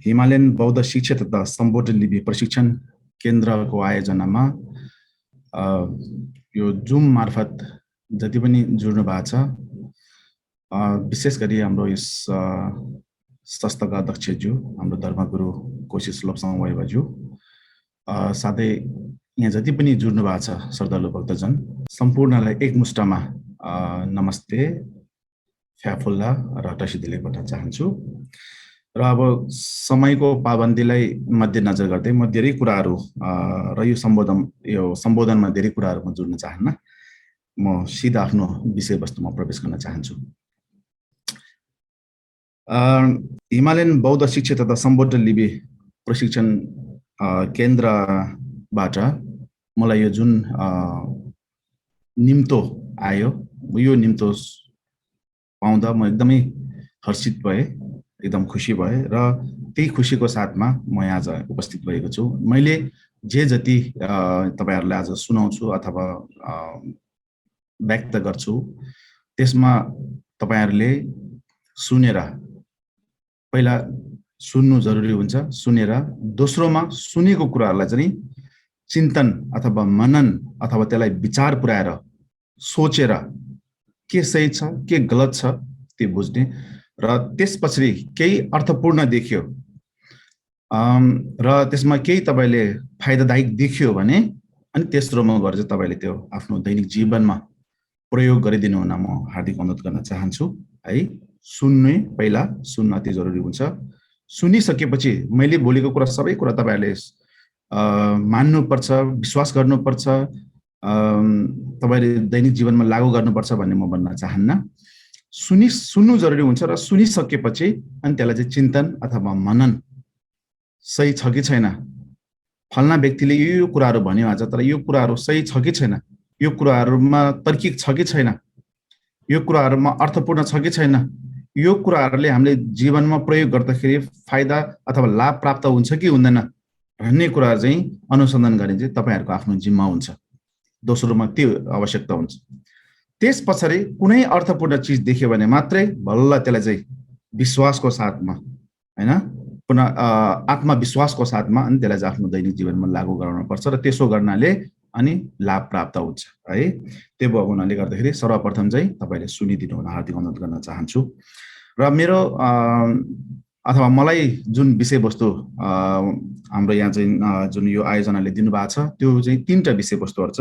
Himalayan बौद्ध शिक्षा तथा सम्बोधन लिपि प्रशिक्षण केन्द्रको आयोजनामा यो जुम मार्फत जति पनि जुड्नु भएको छ, विशेष गरी हाम्रो यस संस्थाका अध्यक्षज्यू, हाम्रो धर्मगुरु कोशिश लोप्साङ वाइबाज्यू, साथै यहाँ जति पनि जुड्नु भएको छ श्रद्धालु भक्तजन सम्पूर्णलाई एकमुष्टमा नमस्ते, फ्याफुल्ला र टसिदिले पठाउन चाहन्छु। र अब समयको पाबन्दीलाई मध्यनजर गर्दै म धेरै कुराहरू र यो सम्बोधनमा धेरै कुराहरू म जोड्न चाहन्न। म सिधा आफ्नो विषयवस्तुमा प्रवेश गर्न चाहन्छु। हिमालयन बौद्ध शिक्षा तथा सम्बोधन लिपि प्रशिक्षण केन्द्रबाट मलाई यो जुन निम्तो आयो, यो निम्तो पाउँदा म एकदमै हर्षित भएँ, एकदम खुसी भए र त्यही खुसीको साथमा म यहाँ आज उपस्थित भएको छु। मैले जे जति तपाईहरुलाई आज सुनाउँछु अथवा व्यक्त गर्छु, त्यसमा तपाईहरुले सुनेर, पहिला सुन्नु जरुरी हुन्छ, सुनेर दोस्रोमा सुनेको कुराहरुलाई चाहिँ चिन्तन अथवा मनन अथवा त्यसलाई विचार पुर्याएर सोचेर के सही छ के गलत छ त्यो बुझ्ने र त्यसपछि केही अर्थपूर्ण देखियो र त्यसमा केही तपाईले फाइदादायक देखियो भने अनि तेस्रोमा गएर चाहिँ तपाईले त्यो आफ्नो दैनिक जीवनमा प्रयोग गरिदिनु हुन म हार्दिक अनुरोध गर्न चाहन्छु। है, सुन्ने पहिला सुन्न अति जरुरी हुन्छ। सुनिसकेपछि मैले बोलेको कुरा सबै कुरा तपाईहरुले मान्नुपर्छ, विश्वास गर्नुपर्छ, तपाईले दैनिक जीवनमा लागू गर्नुपर्छ भन्ने म भन्न चाहन्न। सुन्नु जरुरी हुन्छ र सुनिसकेपछि अनि त्यसलाई चाहिँ चिन्तन अथवा मनन सही छ कि छैन, फल्ना व्यक्तिले यो कुराहरू भन्यो आज, तर यो कुराहरू सही छ कि छैन, यो कुराहरूमा तार्किक छ कि छैन, यो कुराहरूमा अर्थपूर्ण छ कि छैन, यो कुराहरूले हामीले जीवनमा प्रयोग गर्दाखेरि फाइदा अथवा लाभ प्राप्त हुन्छ कि हुँदैन भन्ने कुरा चाहिँ अनुसन्धान गर्ने चाहिँ तपाईहरुको आफ्नो जिम्मा हुन्छ। दोस्रोमा त्यो आवश्यकता हुन्छ। त्यसपछि कुनै अर्थपूर्ण चीज देख्यो भने मात्रै बल्ल त्यसलाई चाहिँ विश्वासको साथमा, हैन, पुनः आत्मविश्वासको साथमा अनि त्यसलाई चाहिँ आफ्नो दैनिक जीवनमा लागू गराउनु पर्छ र त्यसो गर्नाले अनि लाभ प्राप्त हुन्छ। है, त्यो भएको हुनाले गर्दाखेरि सर्वप्रथम चाहिँ तपाईले सुनिदिनु हुन हार्दिक अनुरोध गर्न चाहन्छु। र मेरो अथवा मलाई जुन विषयवस्तु हाम्रो यहाँ चाहिँ जुन यो आयोजनाले दिनुभएको छ त्यो चाहिँ तीनटा विषयवस्तुहरु छ।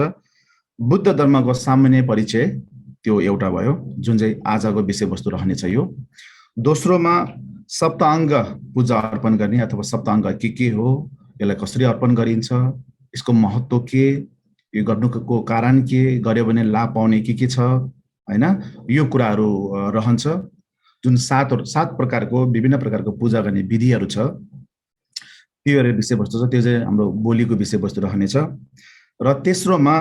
बुद्ध धर्मको सामान्य परिचय, त्यो एउटा भयो जुन चाहिँ आजको विषयवस्तु रहनेछ। यो दोस्रोमा सप्ताङ्ग पूजा अर्पण गर्ने अथवा सप्ताङ्ग के हो, यसलाई कसरी अर्पण गरिन्छ, यसको महत्व के, यो गर्नुको कारण के, गर्यो भने लाभ पाउने के छ, हैन, यो कुराहरू रहन्छ। जुन सात प्रकारको विभिन्न प्रकारको पूजा गर्ने विधिहरू छ त्यो विषयवस्तु छ, त्यो चाहिँ हाम्रो बोलीको विषयवस्तु रहनेछ। र तेस्रोमा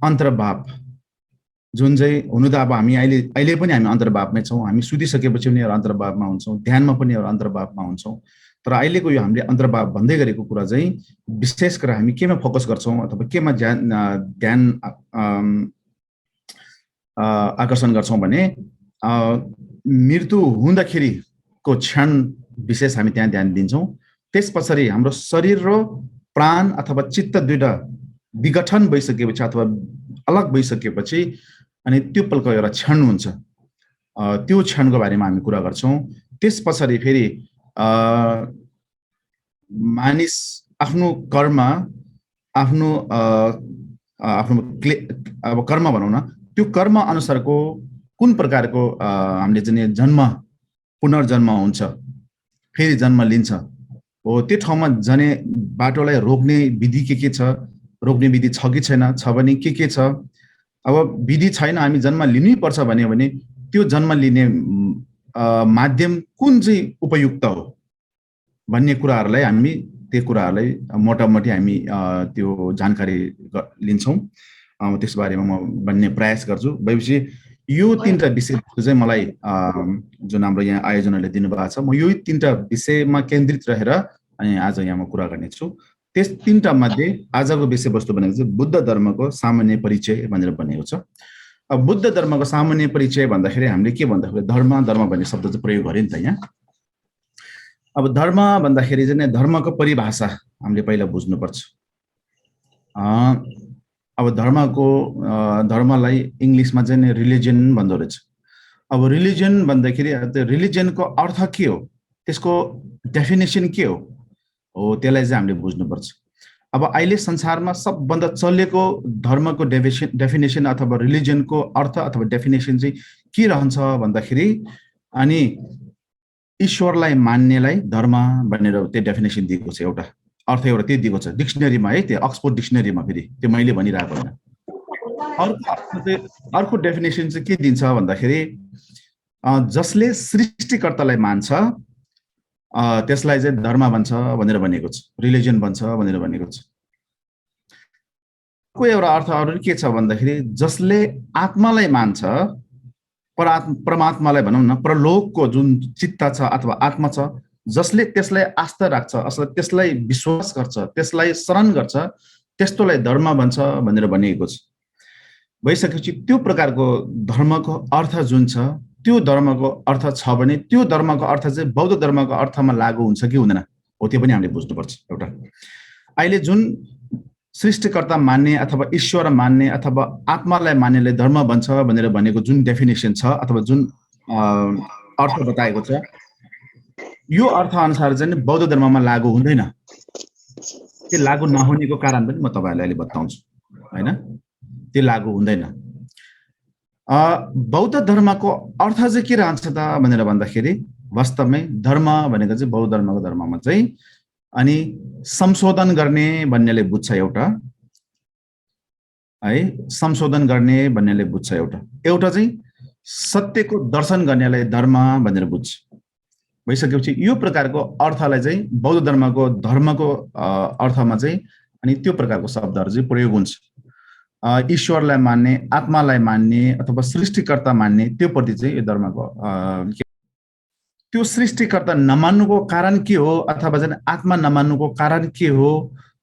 अन्तर्भाव, जुन चाहिँ हुनु त अब हामी अहिले पनि हामी अन्तर्भावमै छौँ, हामी सुतिसकेपछि पनि अन्तर्भावमा हुन्छौँ, ध्यानमा पनि अन्तर्भावमा हुन्छौँ। तर अहिलेको यो हामीले अन्तर्भाव भन्दै गरेको कुरा चाहिँ विशेष गरेर हामी केमा फोकस गर्छौँ अथवा केमा ध्यान आकर्षण गर्छौँ भने मृत्यु हुँदाखेरिको क्षण विशेष हामी त्यहाँ ध्यान दिन्छौँ। त्यसपछि हाम्रो शरीर र प्राण अथवा चित्त दुईटा विघटन भइसकेपछि अथवा अलग भइसकेपछि अनि त्यो पलको एउटा क्षण हुन्छ, त्यो क्षणको बारेमा हामी कुरा गर्छौँ। त्यसपछि फेरि मानिस आफ्नो कर्म, आफ्नो अब कर्म भनौँ न, त्यो कर्म अनुसारको कुन प्रकारको हामीले चाहिँ जन्म पुनर्जन्म हुन्छ, फेरि जन्म लिन्छ हो, त्यो ठाउँमा जाने बाटोलाई रोक्ने विधि के छ, रोक्ने विधि छ कि छैन, छ भने के छ। अब विधि छैन, हामी जन्म लिनै पर्छ भने त्यो जन्म लिने माध्यम कुन चाहिँ उपयुक्त हो भन्ने कुराहरूलाई हामी त्यो कुराहरूलाई मोटामोटी हामी त्यो जानकारी लिन्छौँ। त्यस बारेमा म भन्ने प्रयास गर्छु। भएपछि यो तीनटा विषयवस्तु चाहिँ मलाई जुन हाम्रो यहाँ आयोजनाले दिनुभएको छ, म यो तीनटा विषयमा केन्द्रित रहेर अनि आज यहाँ म कुरा गर्नेछु। त्यस तीनटा मध्ये आजको विषयवस्तु भनेको चाहिँ बुद्ध धर्मको सामान्य परिचय भनेर भनेको छ। अब बुद्ध धर्मको सामान्य परिचय भन्दाखेरि हामीले के भन्दाखेरि धर्म भन्ने शब्द चाहिँ प्रयोग गर्यो नि त यहाँ। अब धर्म भन्दाखेरि चाहिँ धर्मको परिभाषा हामीले पहिला बुझ्नुपर्छ। अब धर्मलाई इङ्ग्लिसमा चाहिँ रिलिजन भन्दो रहेछ। अब रिलिजन भन्दाखेरि रिलिजनको अर्थ के हो, त्यसको डेफिनेसन के हो त्यसलाई चाहिँ हामीले बुझ्नुपर्छ। अब अहिले संसारमा सबभन्दा चलेको धर्मको डेफिनेसन अथवा रिलिजनको अर्थ अथवा डेफिनेसन चाहिँ के रहन्छ भन्दाखेरि अनि ईश्वरलाई मान्नेलाई धर्म भनेर त्यो डेफिनेसन दिएको छ। एउटा अर्थ एउटा त्यही दिएको छ डिक्सनरीमा है, त्यो अक्सफोर्ड डिक्सनरीमा। फेरि त्यो मैले भनिरहेको होइन। अर्को डेफिनेसन चाहिँ के दिन्छ भन्दाखेरि जसले सृष्टिकर्तालाई मान्छ त्यसलाई चाहिँ धर्म भन्छ भनेर भनेको छ, रिलिजन भन्छ भनेर भनेको छ। को एउटा अर्थ अरू के छ भन्दाखेरि जसले आत्मालाई मान्छ, परमात्मालाई भनौँ न, परलोकको जुन चित्त छ अथवा आत्मा छ, जसले त्यसलाई आस्था राख्छ अथवा त्यसलाई विश्वास गर्छ, त्यसलाई शरण गर्छ, त्यस्तोलाई धर्म भन्छ भनेर भनिएको छ। भइसकेपछि त्यो प्रकारको धर्मको अर्थ जुन छ, त्यो धर्मको अर्थ छ भने त्यो धर्मको अर्थ चाहिँ बौद्ध धर्मको अर्थमा लागू हुन्छ कि हुँदैन हो, त्यो पनि हामीले बुझ्नुपर्छ। एउटा अहिले जुन सृष्टिकर्ता मान्ने अथवा ईश्वर मान्ने अथवा आत्मालाई मान्नेले धर्म भन्छ भनेर भनेको जुन डेफिनेसन छ अथवा जुन अर्थ बताएको छ, यो अर्थ अनुसार चाहिँ बौद्ध धर्ममा लागू हुँदैन। त्यो लागू नहुनेको कारण पनि म तपाईँहरूलाई अहिले बताउँछु होइन। त्यो लागू हुँदैन। बौद्ध धर्मको अर्थ चाहिँ के रहन्छ त भनेर भन्दाखेरि वास्तवमै धर्म भनेको चाहिँ बौद्ध धर्मको धर्ममा चाहिँ अनि संशोधन गर्ने भन्नेले बुझ्छ एउटा है, संशोधन गर्ने भन्नेले बुझ्छ एउटा चाहिँ सत्यको दर्शन गर्नेलाई धर्म भनेर बुझ्छ। भइसकेपछि यो प्रकारको अर्थलाई चाहिँ बौद्ध धर्मको अर्थमा चाहिँ अनि त्यो प्रकारको शब्दहरू चाहिँ प्रयोग हुन्छ। ईश्वरलाई मान्ने, आत्मालाई मान्ने अथवा सृष्टिकर्ता मान्ने, त्यो प्रति चाहिँ यो धर्मको त्यो सृष्टिकर्ता नमान्नुको कारण के हो अथवा चाहिँ आत्मा नमान्नुको कारण के हो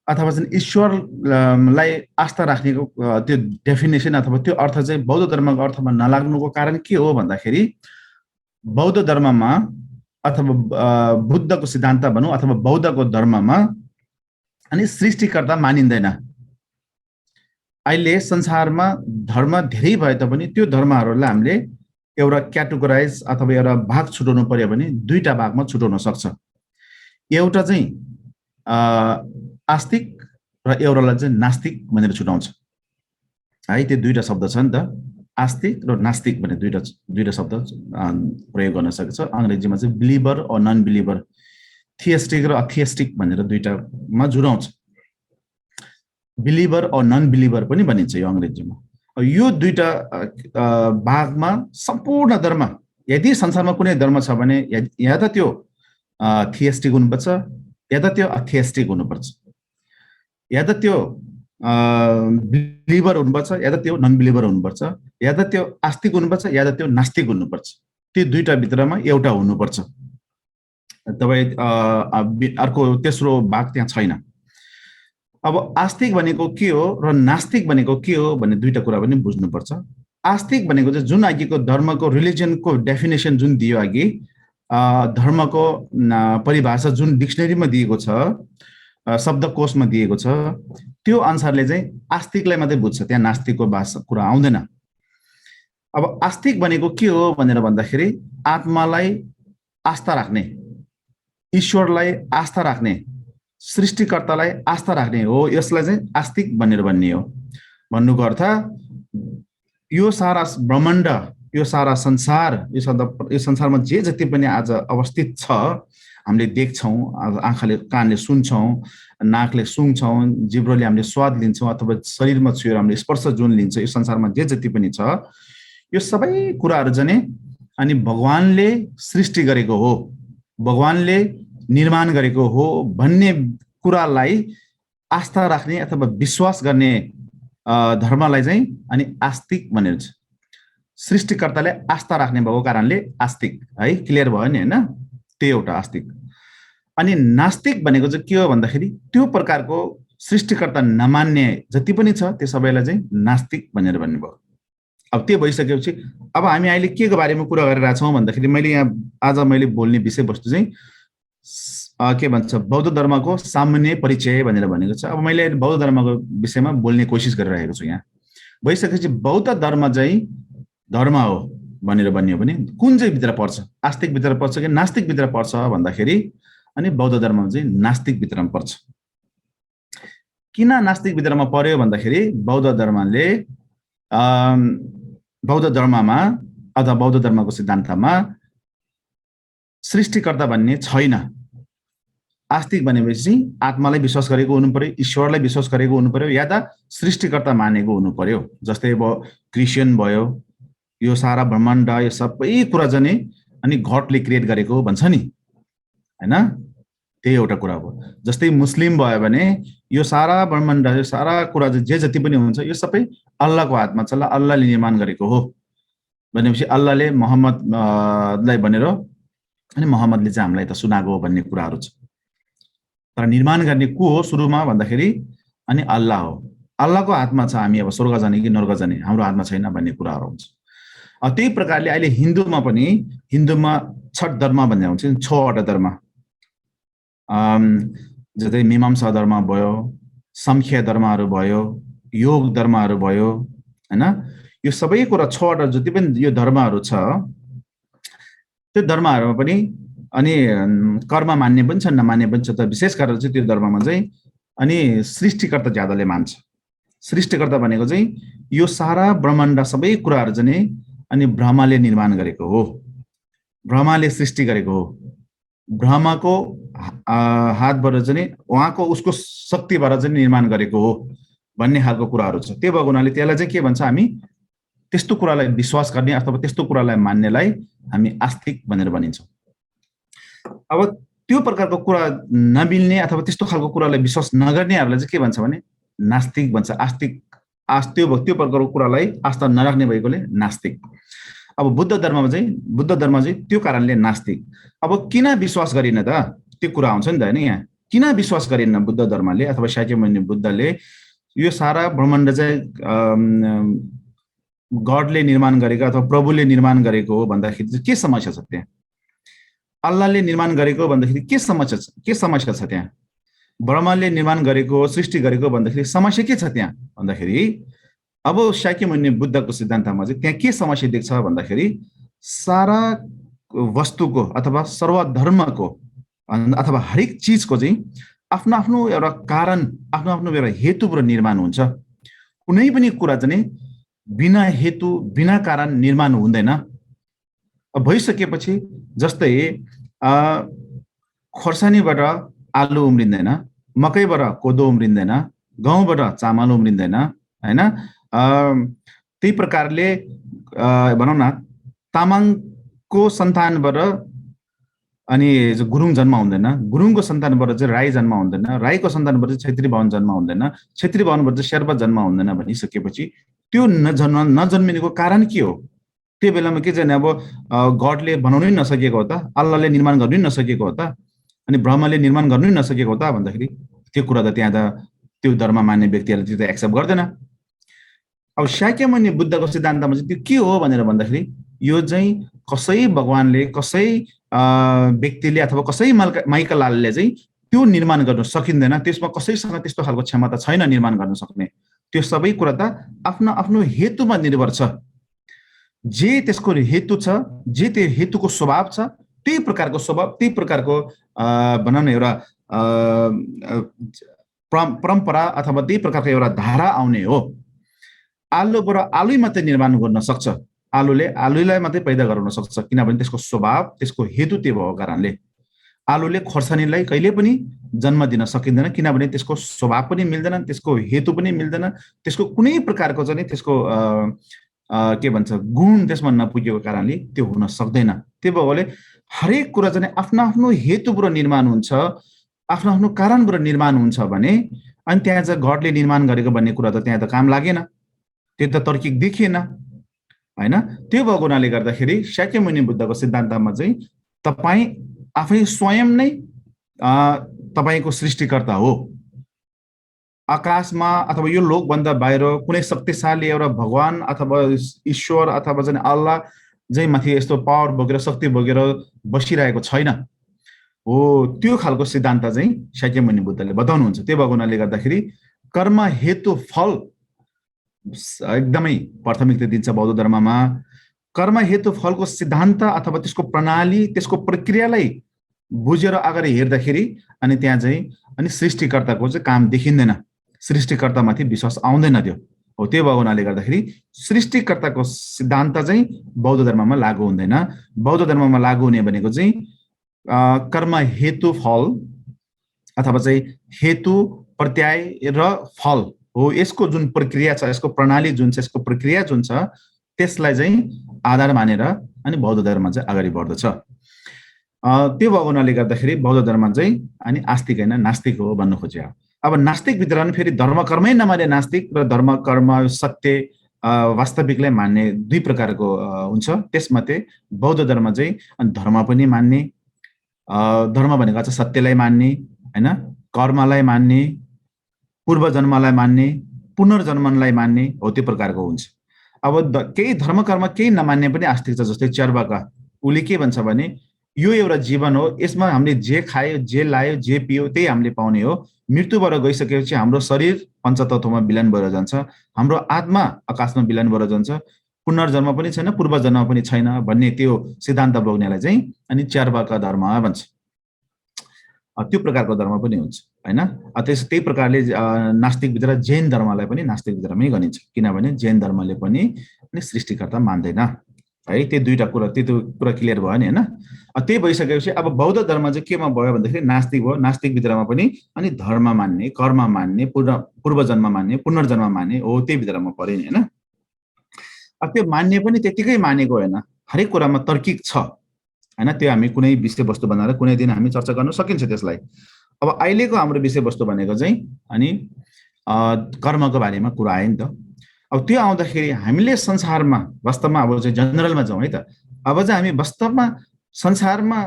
अथवा चाहिँ ईश्वरलाई आस्था राख्नेको त्यो डेफिनेसन अथवा त्यो अर्थ चाहिँ बौद्ध धर्मको अर्थमा नलाग्नुको कारण के हो भन्दाखेरि बौद्ध धर्ममा अथवा बुद्धको सिद्धान्त भनौँ अथवा बौद्धको धर्ममा अनि सृष्टिकर्ता मानिँदैन। अहिले संसारमा धर्म धेरै भए तापनि त्यो धर्महरूलाई हामीले एउटा क्याटेगोराइज अथवा एउटा भाग छुटाउनु पर्यो भने दुईटा भागमा छुटाउन सक्छ। एउटा चाहिँ आस्तिक र एउटालाई चाहिँ नास्तिक भनेर छुटाउँछ है। त्यो दुईटा शब्द छ नि त, आस्तिक र नास्तिक भन्ने दुईटा शब्द प्रयोग गर्न सकिन्छ। अङ्ग्रेजीमा चाहिँ बिलिभर और नन बिलिभर, थिएस्टिक र अथिएस्टिक भनेर दुईटामा जुराउँछ। बिलिभर और नन बिलिभर पनि भनिन्छ यो अङ्ग्रेजीमा। यो दुईटा भागमा सम्पूर्ण धर्म, यदि संसारमा कुनै धर्म छ भने या त त्यो थिएस्टिक हुनुपर्छ या त त्यो अथिएस्टिक हुनुपर्छ, या त त्यो बिलिभर हुनुपर्छ या त त्यो नन बिलिभर हुनुपर्छ, या त त्यो आस्तिक हुनुपर्छ या त त्यो नास्तिक हुनुपर्छ। त्यो दुईटा भित्रमा एउटा हुनुपर्छ। तपाईँ अर्को तेस्रो भाग त्यहाँ छैन। अब आस्तिक भनेको के हो र नास्तिक भनेको के हो भन्ने दुईटा कुरा पनि बुझ्नुपर्छ। आस्तिक भनेको चाहिँ जुन अघिको धर्मको रिलिजनको डेफिनेसन जुन दियो अघि, धर्मको परिभाषा जुन डिक्सनरीमा दिएको छ, शब्दकोशमा दिएको छ, त्यो अनुसारले चाहिँ आस्तिकलाई मात्रै बुझ्छ, त्यहाँ नास्तिकको भाषा कुरा आउँदैन। अब आस्तिक भनेको के हो भनेर भन्दाखेरि आत्मालाई आस्था राख्ने, ईश्वरलाई आस्था राख्ने, सृष्टिकर्तालाई आस्था राख्ने हो, यसलाई चाहिँ आस्तिक भनेर भन्ने हो। भन्नुको अर्थ यो सारा ब्रह्माण्ड, यो सारा संसार, यो संसारमा जे जति पनि आज अवस्थित छ, हामीले देख्छौँ, आँखाले कानले सुन्छौँ, नाकले सुँघ्छौँ, जिब्रोले हामीले स्वाद लिन्छौँ अथवा शरीरमा छुएर हामीले स्पर्श जुन लिन्छ, यो संसारमा जे जति पनि छ, यो सबै कुराहरू चाहिँ अनि भगवानले सृष्टि गरेको हो, भगवानले निर्माण गरेको हो भन्ने कुरालाई आस्था राख्ने अथवा विश्वास गर्ने धर्मलाई चाहिँ अनि आस्तिक भनेर छ। सृष्टिकर्ताले आस्था राख्ने भएको कारणले आस्तिक है, क्लियर भयो नि होइन? त्यो एउटा आस्तिक। अनि नास्तिक भनेको चाहिँ के हो भन्दाखेरि त्यो प्रकारको सृष्टिकर्ता नमान्ने जति पनि छ त्यो सबैलाई चाहिँ नास्तिक भनेर भन्नुभयो। अब त्यो भइसकेपछि अब हामी अहिले के को बारेमा कुरा गरिरहेका छौँ भन्दाखेरि मैले यहाँ आज बोल्ने विषयवस्तु चाहिँ के भन्छ बौद्ध धर्मको सामान्य परिचय भनेर भनेको छ। अब मैले बौद्ध धर्मको विषयमा बोल्ने कोसिस गरिरहेको छु यहाँ। भइसकेपछि बौद्ध धर्म चाहिँ धर्म हो भनेर भनियो भने कुन चाहिँ भित्र पर्छ? आस्तिक भित्र पर्छ कि नास्तिक भित्र पर्छ भन्दाखेरि अनि बौद्ध धर्म चाहिँ नास्तिक भित्रमा पर्छ। किन नास्तिक भित्रमा पर्यो भन्दाखेरि बौद्ध धर्ममा अथवा बौद्ध धर्मको सिद्धान्तमा सृष्टिकर्ता भन्ने छैन। आस्तिक भनेपछि आत्मालाई विश्वास गरेको हुनु पर्यो, ईश्वरलाई विश्वास गरेको हुनु पर्यो, या त सृष्टिकर्ता मानेको हुनु पर्यो। जस्तै अब क्रिस्चियन भयो, यो सारा ब्रह्माण्ड यो सबै कुरा चाहिँ अनि गडले क्रिएट गरेको भन्छ नि, हैन? त्यही एउटा कुरा हो। जस्तै मुस्लिम भयो भने यो सारा ब्रह्माण्ड यो सारा कुरा जे जति पनि हुन्छ यो सबै अल्लाहको हातमा छ, अल्लाहले निर्माण गरेको हो भनेपछि अल्लाहले मोहम्मदलाई भनेर अनि मोहम्मदले चाहिँ हामीलाई त सुनाएको हो भन्ने कुराहरू छ। तर निर्माण गर्ने को हो सुरुमा भन्दाखेरि अनि अल्लाह हो। अल्लाहको हातमा छ हामी अब स्वर्ग जाने कि नर्क जाने, हाम्रो हातमा छैन भन्ने कुराहरू हुन्छ। त्यही प्रकारले अहिले हिन्दूमा 6 धर्म भन्ने हुन्छ, 6वटा धर्म, जस्तै मीमांसा धर्म भयो, संख्या धर्महरू भयो, योग धर्महरू भयो, हैन? यो सबै कुरा 6वटा जति पनि यो धर्महरू छ, त्यो धर्महरूमा पनि अनि कर्म मान्ने पनि छ, नमान्ने पनि छ। त विशेष गरेर चाहिँ त्यो धर्ममा चाहिँ अनि सृष्टिकर्ता ज्यादाले मान्छ। सृष्टिकर्ता भनेको चाहिँ यो सारा ब्रह्माण्ड सबै कुराहरू चाहिँ अनि ब्रह्माले निर्माण गरेको हो, ब्रह्माले सृष्टि गरेको हो, ब्रह्माको हातबाट चाहिँ उहाँको उसको शक्तिबाट चाहिँ निर्माण गरेको हो भन्ने खालको कुराहरू छ। त्यो भएको हुनाले त्यसलाई चाहिँ के भन्छ, हामी त्यस्तो कुरालाई विश्वास गर्ने अथवा त्यस्तो कुरालाई मान्नेलाई हामी आस्तिक भनेर भनिन्छौँ। अब त्यो प्रकारको कुरा नमिल्ने अथवा त्यस्तो खालको कुरालाई विश्वास नगर्नेहरूलाई चाहिँ के भन्छ भने नास्तिक भन्छ। त्यो प्रकारको कुरालाई आस्था नराख्ने भएकोले नास्तिक। अब बुद्ध धर्म चाहिँ त्यो कारणले नास्तिक। अब किन विश्वास गरिन त, त्यो कुरा आउँछ नि त हैन? यहाँ किन विश्वास गरिन बुद्ध धर्मले अथवा शाक्यमुनि बुद्धले यो सारा ब्रह्माण्ड चाहिँ गडले निर्माण गरेको अथवा प्रभुले निर्माण गरेको हो भन्दाखेरि चाहिँ के समस्या छ त्यहाँ? अल्लाहले निर्माण गरेको भन्दाखेरि के समस्या छ त्यहाँ? ब्रह्माले निर्माण गरेको, सृष्टि गरेको भन्दाखेरि समस्या के छ त्यहाँ भन्दाखेरि अब शाक्यमुनि बुद्धको सिद्धान्तमा चाहिँ त्यहाँ के समस्या देख्छ भन्दाखेरि सारा वस्तुको अथवा सर्वधर्मको अथवा हरेक चिजको चाहिँ आफ्नो आफ्नो एउटा कारण, आफ्नो आफ्नो एउटा हेतुबाट निर्माण हुन्छ। कुनै पनि कुरा चाहिँ बिना हेतु बिना कारण निर्माण हुँदैन। भइसकेपछि जस्तै खोर्सानीबाट आलु उम्रिँदैन, मकैबाट कोदो उम्रिँदैन, गहुँबाट चामल उम्रिँदैन, हैन? त्यही प्रकारले भनौँ न तामाङको सन्तानबाट अनि गुरुङ जन्म हुँदैन, गुरुङको सन्तानबाट चाहिँ राई जन्म हुँदैन, राईको सन्तानबाट चाहिँ छेत्री बाहुन जन्म हुँदैन, छेत्री बाहुनबाट चाहिँ शेर्पा जन्म हुँदैन भनिसकेपछि त्यो नजन्मिनेको कारण के हो? त्यो बेलामा के चाहिँ अब गडले बनाउनै नसकेको हो त, अल्लाहले निर्माण गर्नै नसकेको हो त, अनि ब्रह्मले निर्माण गर्नै नसकेको हो त भन्दाखेरि त्यो कुरा त त्यहाँ त त्यो धर्म मान्ने व्यक्तिहरूले त्यो त एक्सेप्ट गर्दैन। अब शाक्यमुनि बुद्धको सिद्धान्तमा चाहिँ त्यो के हो भनेर भन्दाखेरि यो चाहिँ कसै भगवानले कसै व्यक्तिले अथवा कसै माइकलालले चाहिँ त्यो निर्माण गर्न सकिँदैन, त्यसमा कसैसँग त्यस्तो खालको क्षमता छैन निर्माण गर्न सक्ने। त्यो सबै कुरा त आफ्नो आफ्नो हेतुमा निर्भर छ। जे त्यसको हेतु छ, जे त्यो हेतुको स्वभाव छ, त्यही प्रकारको स्वभाव, त्यही प्रकारको भनौँ न एउटा परम्परा अथवा त्यही प्रकारको एउटा धारा आउने हो। आलुबाट आलु मात्रै निर्माण गर्न सक्छ, आलुलाई मात्रै पैदा गराउन सक्छ, किनभने त्यसको स्वभाव, त्यसको हेतु त्यो भएको कारणले। आलुले खोर्सानीलाई कहिले पनि जन्म दिन सकिँदैन, किनभने त्यसको स्वभाव पनि मिल्दैन, त्यसको हेतु पनि मिल्दैन, त्यसको कुनै प्रकारको चाहिँ त्यसको के भन्छ गुण त्यसमा नपुगेको कारणले त्यो हुन सक्दैन। त्यो भएकोले हरेक कुरा चाहिँ आफ्नो आफ्नो हेतुबाट निर्माण हुन्छ, आफ्नो आफ्नो कारणबाट निर्माण हुन्छ भने अनि त्यहाँ चाहिँ गडले निर्माण गरेको भन्ने कुरा त त्यहाँ त काम लागेन, त्यो त तर्किक देखिएन, हैन? त्यो भएको हुनाले गर्दाखेरि शाक्यमुनि बुद्धको सिद्धान्तमा चाहिँ तपाईँ आफै स्वयं नै तपाईँको सृष्टिकर्ता हो। आकाशमा अथवा यो लोकभन्दा बाहिर कुनै शक्तिशाली एउटा भगवान अथवा ईश्वर अथवा चाहिँ अल्लाह चाहिँ माथि यस्तो पावर बोकेर शक्ति बोकेर बसिरहेको छैन। हो त्यो खालको सिद्धान्त चाहिँ शाक्यमुनि बुद्धले बताउनुहुन्छ। त्यो भएको हुनाले गर्दाखेरि कर्म हेतु फल एकदमै प्राथमिकता दिन्छ बौद्ध धर्ममा। कर्म हेतु फलको सिद्धान्त अथवा त्यसको प्रणाली, त्यसको प्रक्रियालाई बुझेर अगाडि हेर्दाखेरि अनि त्यहाँ चाहिँ अनि सृष्टिकर्ताको चाहिँ काम देखिँदैन, सृष्टिकर्तामाथि विश्वास आउँदैन त्यो। हो त्यो भएको हुनाले गर्दाखेरि सृष्टिकर्ताको सिद्धान्त चाहिँ बौद्ध धर्ममा लागू हुँदैन। बौद्ध धर्ममा लागू हुने भनेको चाहिँ कर्म हेतु फल अथवा चाहिँ हेतु प्रत्यय र फल हो। यसको जुन प्रक्रिया छ, यसको प्रणाली जुन छ, यसको प्रक्रिया जुन छ, त्यसलाई चाहिँ आधार मानेर अनि बौद्ध धर्म चाहिँ अगाडि बढ्दछ। त्यो भएको हुनाले गर्दाखेरि बौद्ध धर्म चाहिँ अनि आस्तिक होइन नास्तिक हो भन्नु खोज्यो। अब नास्तिकभित्र पनि फेरि धर्म कर्मै नमाने नास्तिक र धर्म कर्म सत्य वास्तविकलाई मान्ने दुई प्रकारको हुन्छ। त्यसमध्ये बौद्ध धर्म चाहिँ धर्म पनि मान्ने, धर्म भनेको चाहिँ सत्यलाई मान्ने होइन, कर्मलाई मान्ने, पूर्व जन्मलाई मान्ने, पुनर्जन्मलाई मान्ने हो, त्यो प्रकारको हुन्छ। अब केही धर्म कर्म केही नमान्ने पनि आस्तिक छ। जस्तै चार्वाका, उसले के भन्छ भने यो एउटा जीवन हो, यसमा हामीले जे खायो, जे लायो, जे पियो त्यही हामीले पाउने हो। मृत्युबाट गइसकेपछि हाम्रो शरीर पञ्चतत्वमा विलीन भएर जान्छ, हाम्रो आत्मा आकाशमा विलीन भएर जान्छ, पुनर्जन्म पनि छैन, पूर्व जन्म पनि छैन भन्ने त्यो सिद्धान्त बोक्नेलाई चाहिँ अनि चार्वाका धर्म भन्छ। त्यो प्रकारको धर्म पनि हुन्छ होइन। त्यही प्रकारले नास्तिकभित्र जैन धर्मलाई पनि नास्तिकभित्रमै गनिन्छ, किनभने जैन धर्मले पनि सृष्टिकर्ता मान्दैन है। त्यो दुईटा कुरा, त्यो कुरा क्लियर भयो नि होइन। त्यही भइसकेपछि अब बौद्ध धर्म चाहिँ केमा भयो भन्दाखेरि नास्तिक भयो। नास्तिकभित्रमा पनि अनि धर्म मान्ने, कर्म मान्ने, पूर्व जन्म मान्ने, पुनर्जन्म मान्ने हो, त्यही भित्रमा पऱ्यो नि होइन। त्यो मान्ने पनि त्यतिकै मानेको होइन, हरेक कुरामा तर्किक छ होइन। त्यो हामी कुनै विषयवस्तु बनाएर कुनै दिन हामी चर्चा गर्न सकिन्छ त्यसलाई। अब अहिलेको हाम्रो विषयवस्तु भनेको चाहिँ अनि कर्मको बारेमा कुरा आयो नि त। अब त्यो आउँदाखेरि हामीले संसारमा वास्तवमा अब चाहिँ जनरलमा जाउँ है त। अब चाहिँ हामी वास्तवमा संसारमा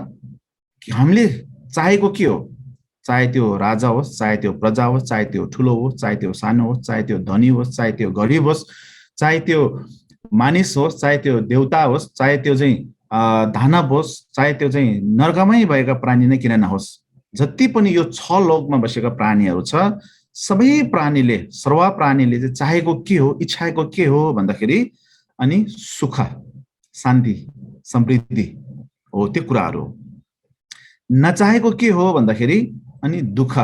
हामीले चाहेको के हो, चाहे त्यो राजा होस्, चाहे त्यो प्रजा होस्, चाहे त्यो ठुलो होस्, चाहे त्यो सानो होस्, चाहे त्यो धनी होस्, चाहे त्यो गरिब होस्, चाहे त्यो मानिस होस्, चाहे त्यो देवता होस्, चाहे त्यो चाहिँ दानव होस्, चाहे त्यो चाहिँ नर्कमै भएका प्राणी नै किन नहोस्, जति पनि यो 6 लोकमा बसेका प्राणीहरू छ, सबै प्राणीले, सर्व प्राणीले चाहिँ चाहेको के हो, इच्छाएको के हो भन्दाखेरि अनि सुख, शान्ति, समृद्धि हो, त्यो कुराहरू हो। नचाहेको के हो भन्दाखेरि अनि दुःख,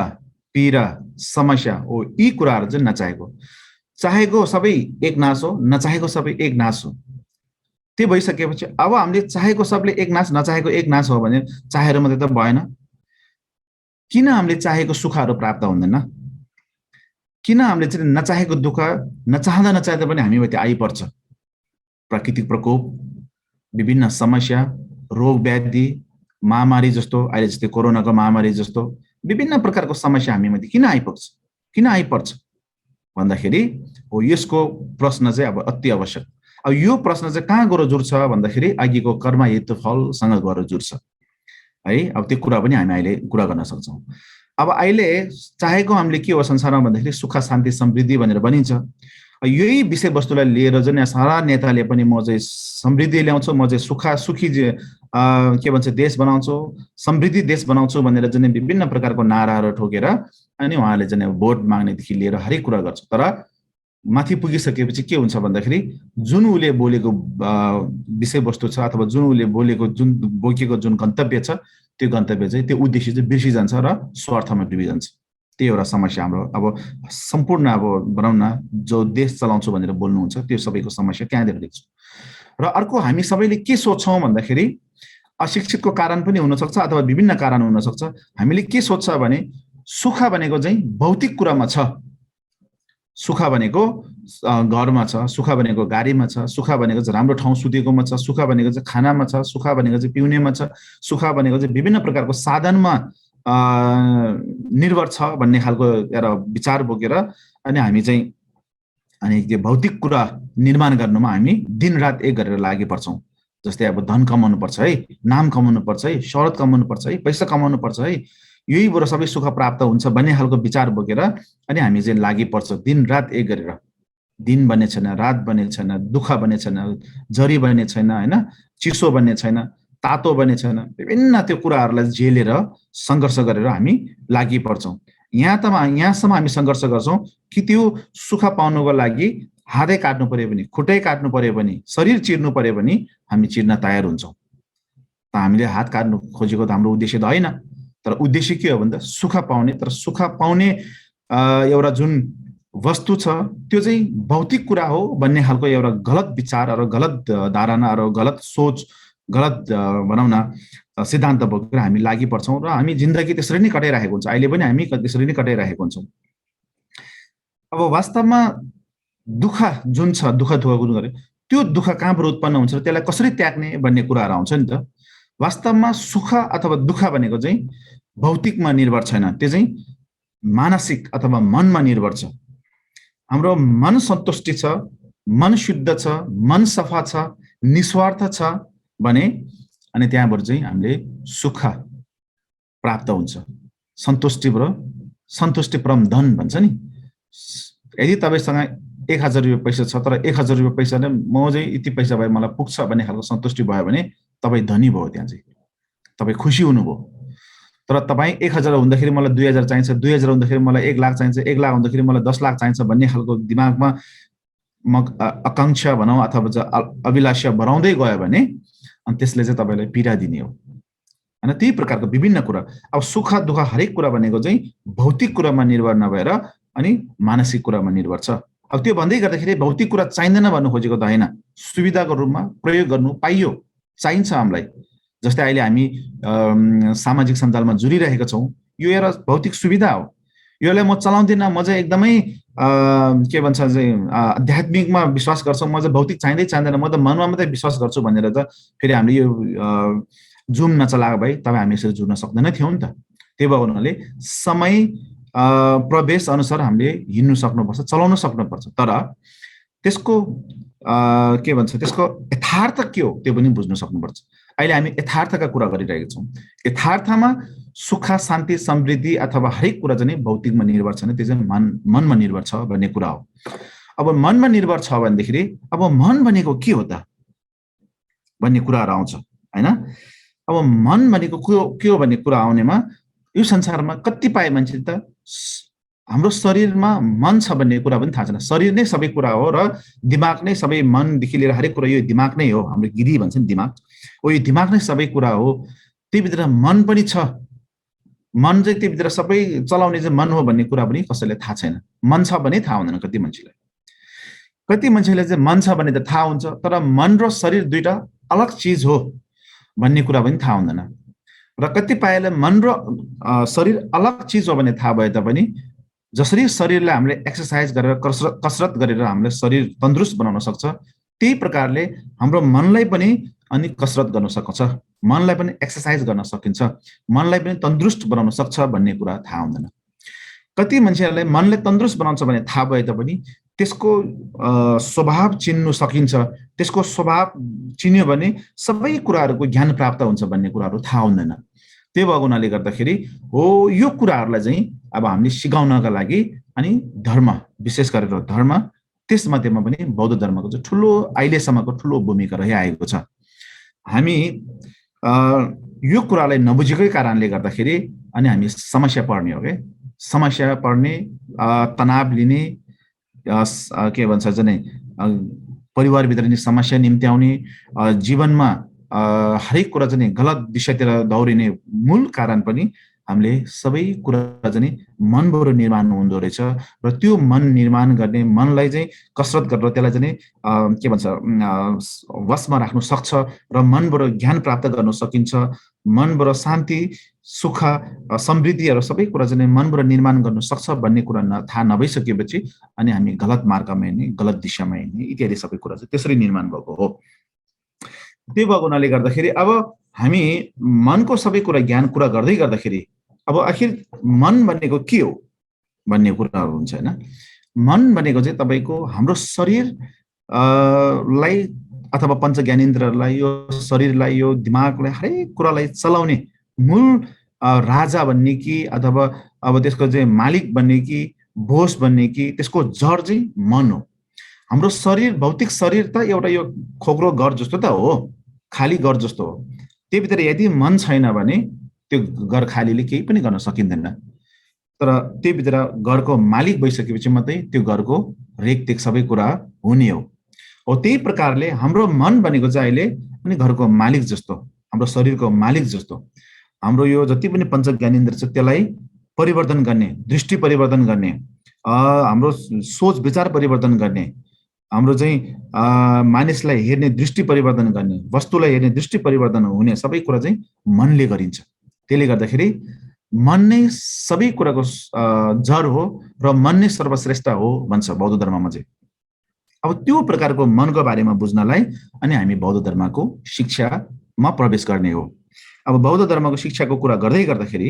पीडा, समस्या हो, यी कुराहरू चाहिँ नचाहेको। चाहेको सबै एक नाश हो, नचाहेको सबै एक नाश हो। त्यो भइसकेपछि अब हामीले चाहेको सबले एक नाश, नचाहेको एक नाश हो भने चाहेर मात्रै त भएन। किन हामीले चाहेको सुखहरू प्राप्त हुँदैन? किन हामीले चाहिँ नचाहेको दुःख नचाहँदा नचाहँदा पनि हामीमाथि आइपर्छ? प्राकृतिक प्रकोप, विभिन्न समस्या, रोग व्याधि, महामारी जस्तो अहिले जस्तै कोरोनाको महामारी जस्तो विभिन्न प्रकारको समस्या हामीमाथि किन आइपर्छ? किन आइपर्छ भन्दाखेरि हो यसको प्रश्न चाहिँ अब अति आवश्यक। अब यो प्रश्न चाहिँ कहाँ गएर जुर्छ भन्दाखेरि अघिको कर्म हेतु फलसँग गएर जुर्छ है। अब त्यो कुरा पनि हामी अहिले कुरा गर्न सक्छौँ। अब अहिले चाहेको हामीले के हो संसारमा भन्दाखेरि सुख, शान्ति, समृद्धि भनेर भनिन्छ। यही विषयवस्तुलाई लिएर चाहिँ सारा नेताले पनि म चाहिँ समृद्धि ल्याउँछु, म चाहिँ सुखी के भन्छ देश बनाउँछु, समृद्धि देश बनाउँछु भनेर चाहिँ विभिन्न प्रकारको नाराहरू ठोकेर अनि उहाँले चाहिँ भोट माग्नेदेखि लिएर हरेक कुरा गर्छ। तर माथि पुगिसकेपछि के हुन्छ भन्दाखेरि जुन उसले बोलेको विषयवस्तु छ अथवा जुन उसले बोलेको जुन बोकेको जुन गन्तव्य छ, त्यो गन्तव्य चाहिँ त्यो उद्देश्य चाहिँ बिर्सिजान्छ र स्वार्थमा डुबिजान्छ। त्यो एउटा समस्या हाम्रो अब सम्पूर्ण अब भनौँ न जो देश चलाउँछु भनेर बोल्नुहुन्छ त्यो सबैको समस्या त्यहाँनिर देख्छु। र अर्को हामी सबैले के सोच्छौँ भन्दाखेरि अशिक्षितको कारण पनि हुनसक्छ अथवा विभिन्न कारण हुनसक्छ। हामीले के सोध्छ भने सुख भनेको चाहिँ भौतिक कुरामा छ, सुख भनेको घरमा छ, सुख भनेको गाडीमा छ, सुख भनेको चाहिँ राम्रो ठाउँ सुतेकोमा छ, सुख भनेको चाहिँ खानामा छ, सुख भनेको चाहिँ पिउनेमा छ, सुख भनेको चाहिँ विभिन्न प्रकारको साधनमा निर्भर छ भन्ने खालको एउटा विचार बोकेर अनि हामी चाहिँ अनि त्यो भौतिक कुरा निर्माण गर्नुमा हामी दिनरात एक गरेर लागि पर्छौँ। जस्तै अब धन कमाउनु पर्छ है, नाम कमाउनु पर्छ है, शोहरत कमाउनु पर्छ है, पैसा कमाउनु पर्छ है, यहीबाट सबै सुख प्राप्त हुन्छ भन्ने खालको विचार बोकेर अनि हामी चाहिँ लागि पर्छ दिनरात एक गरेर। दिन बन्ने छैन, रात बन्ने छैन, दुःख बन्ने छैन, जरी बन्ने छैन होइन, चिसो बन्ने छैन, तातो बने छैन, विभिन्न त्यो कुराहरूलाई झेलेर सङ्घर्ष गरेर हामी लागि पर्छौँ। यहाँसम्म हामी सङ्घर्ष गर्छौँ कि त्यो सुख पाउनुको लागि हातै काट्नु पर्यो भने, खुट्टै काट्नु पर्यो भने, शरीर चिर्नु पर्यो भने हामी चिर्न तयार हुन्छौँ। त हामीले हात काट्नु खोजेको त हाम्रो उद्देश्य त होइन, तर उद्देश्य के हो भन्दा सुख पाउने। तर सुख पाउने एउटा जुन वस्तु छ त्यो चाहिँ भौतिक कुरा हो भन्ने खालको एउटा गलत विचार र गलत धारणा र गलत सोच, गलत भनौँ न सिद्धान्त बोकेर हामी लागि पर्छौँ र हामी जिन्दगी त्यसरी नै कटाइरहेको हुन्छ। अहिले पनि हामी त्यसरी नै कटाइरहेको हुन्छौँ। अब वास्तवमा दुःख जुन छ, दुःख गरे त्यो दुःख कहाँबाट उत्पन्न हुन्छ र त्यसलाई कसरी त्याग्ने भन्ने कुराहरू आउँछ नि त। वास्तवमा सुख अथवा दुःख भनेको चाहिँ भौतिकमा निर्भर छैन, त्यो चाहिँ मानसिक अथवा मनमा निर्भर छ। हाम्रो मन सन्तुष्टि छ, मन शुद्ध छ, मन सफा छ, निस्वार्थ छ भने अनि त्यहाँबाट चाहिँ हामीले सुख प्राप्त हुन्छ। सन्तुष्टि परम धन भन्छ नि। यदि तपाईँसँग 1000 रुपियाँ पैसा छ तर 1000 रुपियाँ पैसा नै म चाहिँ यति पैसा भए मलाई पुग्छ भन्ने खालको सन्तुष्टि भयो भने तपाईँ धनी भयो, त्यहाँ चाहिँ तपाईँ खुसी हुनुभयो। तर तपाईँ 1000 हुँदाखेरि मलाई 2000 चाहिन्छ, 2000 हुँदाखेरि मलाई 1 लाख चाहिन्छ, 1 लाख हुँदाखेरि मलाई 10 लाख चाहिन्छ भन्ने खालको दिमागमा आकाङ्क्षा भनौँ अथवा अभिलाषा बढाउँदै गयो भने अनि त्यसले चाहिँ तपाईँलाई पीडा दिने हो। होइन, त्यही प्रकारको विभिन्न कुरा। अब सुख दुःख हरेक कुरा भनेको चाहिँ भौतिक कुरामा निर्भर नभएर अनि मानसिक कुरामा निर्भर छ। अब त्यो भन्दै गर्दाखेरि भौतिक कुरा चाहिँदैन भन्नु खोजेको त होइन, सुविधाको रूपमा प्रयोग गर्नु पाइयो, चाहिन्छ हामीलाई। जस्तै अहिले हामी सामाजिक सञ्जालमा जुडिरहेका छौँ, यो एउटा भौतिक सुविधा हो। यसलाई म चलाउँदिनँ, म चाहिँ एकदमै के भन्छ चाहिँ आध्यात्मिकमा विश्वास गर्छु, म चाहिँ भौतिक चाहिँदैन, म त मनमा मात्रै विश्वास गर्छु भनेर त फेरि हामीले यो जुम नचलाएको भए तपाईँ हामी यसरी जुड्न सक्दैन थियौँ नि त। त्यही भएको हुनाले समय प्रवेश अनुसार हामीले हिँड्नु सक्नुपर्छ, चलाउन सक्नुपर्छ। तर त्यसको के भन्छ, त्यसको यथार्थ के हो त्यो पनि बुझ्नु सक्नुपर्छ। अहिले हामी यथार्थका कुरा गरिरहेका छौँ। यथार्थमा सुख, शान्ति, समृद्धि अथवा हरेक कुरा चाहिँ भौतिकमा निर्भर छैन, त्यो चाहिँ मनमा निर्भर छ भन्ने कुरा हो। अब मनमा निर्भर छ भनेदेखि अब मन भनेको के हो त भन्ने कुराहरू आउँछ होइन। अब मन भनेको के हो भन्ने कुरा आउनेमा यो संसारमा कतिपय मान्छे त हाम्रो शरीरमा मन छ भन्ने कुरा पनि थाहा छैन। शरीर नै सबै कुरा हो र दिमाग नै सबै, मनदेखि लिएर हरेक कुरा यो दिमाग नै हो। हाम्रो गिरी भन्छ नि दिमाग, ओ यो दिमाग नै सबै कुरा हो। त्योभित्र मन पनि छ, मन चाहिँ त्योभित्र सबै चलाउने चाहिँ मन हो भन्ने कुरा पनि कसैलाई थाहा छैन। मन छ भने थाहा हुँदैन कति मान्छेलाई। कति मान्छेलाई चाहिँ मन छ भने त थाहा हुन्छ, तर मन र शरीर दुईटा अलग चिज हो भन्ने कुरा पनि थाहा हुँदैन। र कतिपयलाई मन र शरीर अलग चिज हो भने थाहा भए तापनि जसरी शरीरलाई हामीले एक्सर्साइज गरेर कसरत गरेर हामीले शरीर तन्दुरुस्त बनाउन सक्छ, त्यही प्रकारले हाम्रो मनलाई पनि अनि कसरत गर्न सक्छ, मनलाई पनि एक्सर्साइज गर्न सकिन्छ, मनलाई पनि तन्दुरुस्त बनाउन सक्छ भन्ने कुरा थाहा हुँदैन। कति मान्छेहरूलाई मनलाई तन्दुरुस्त बनाउँछ भने थाहा भए तापनि त्यसको स्वभाव चिन्नु सकिन्छ, त्यसको स्वभाव चिन्यो भने सबै कुराहरूको ज्ञान प्राप्त हुन्छ भन्ने कुराहरू थाहा हुँदैन। त्यही भएको हुनाले गर्दाखेरि हो यो कुराहरूलाई चाहिँ अब हामीले सिकाउनका लागि अनि धर्म, विशेष गरेर धर्म, त्यसमध्येमा पनि बौद्ध धर्मको चाहिँ ठुलो अहिलेसम्मको ठुलो भूमिका रहिआएको छ। हामी यो कुरालाई नबुझेकै कारणले गर्दाखेरि अनि हामी समस्या पर्ने हो क्या। समस्या पर्ने, तनाव लिने, के भन्छ चाहिँ परिवारभित्र नि समस्या निम्त्याउने, जीवनमा हरेक कुरा चाहिँ गलत दिशातिर दौडिने मूल कारण पनि हामीले सबै कुरा चाहिँ मनबाट निर्माण हुँदो रहेछ। र त्यो मन निर्माण गर्ने, मनलाई चाहिँ कसरत गरेर त्यसलाई चाहिँ के भन्छ वशमा राख्नु सक्छ र मनबाट ज्ञान प्राप्त गर्न सकिन्छ। मनबाट शान्ति, सुख, समृद्धिहरू सबै कुरा चाहिँ मनबाट निर्माण गर्न सक्छ भन्ने कुरा थाहा नभइसकेपछि अनि हामी गलत मार्गमा हिँड्ने, गलत दिशामा हिँड्ने इत्यादि सबै कुरा चाहिँ त्यसरी निर्माण भएको हो। त्यो भएको हुनाले गर्दाखेरि अब हामी मनको सबै कुरा ज्ञान कुरा गर्दै गर्दाखेरि अब आखिर मन भनेको के हो भन्ने कुराहरू हुन्छ होइन। मन भनेको चाहिँ तपाईँको हाम्रो शरीरलाई अथवा पञ्च ज्ञानेन्द्रहरूलाई, यो शरीरलाई, यो दिमागलाई, हरेक कुरालाई चलाउने मूल राजा भन्ने कि अथवा अब त्यसको चाहिँ मालिक भन्ने कि बोस भन्ने कि त्यसको जड चाहिँ मन हो। हाम्रो शरीर, भौतिक शरीर त एउटा यो खोक्रो घर जस्तो त हो, खाली घर जस्तो हो। त्योभित्र यदि मन छैन भने त्यो घर खालीले केही पनि गर्न सकिँदैन। तर त्योभित्र घरको मालिक भइसकेपछि मात्रै त्यो घरको रेखदेख सबै कुरा हुने हो। त्यही प्रकारले हाम्रो मन भनेको चाहिँ अहिले अनि घरको मालिक जस्तो, हाम्रो शरीरको मालिक जस्तो, हाम्रो यो जति पनि पंच ज्ञानेन्द्र छ त्यसलाई परिवर्तन गर्ने, दृष्टि परिवर्तन गर्ने, हाम्रो सोच विचार परिवर्तन गर्ने, हाम्रो चाहिँ मानिसलाई हेर्ने दृष्टि परिवर्तन गर्ने, वस्तुलाई हेर्ने दृष्टि परिवर्तन हुने सबै कुरा चाहिँ मनले गरिन्छ। त्यसले गर्दाखेरि मन नै सबै कुराको जड हो र मन नै सर्वश्रेष्ठ हो भन्छ बौद्ध धर्ममा चाहिँ। अब त्यो प्रकारको मनको बारेमा बुझ्नलाई अनि हामी बौद्ध धर्मको शिक्षामा प्रवेश गर्ने हो। अब बौद्ध धर्मको शिक्षाको कुरा गर्दै गर्दाखेरि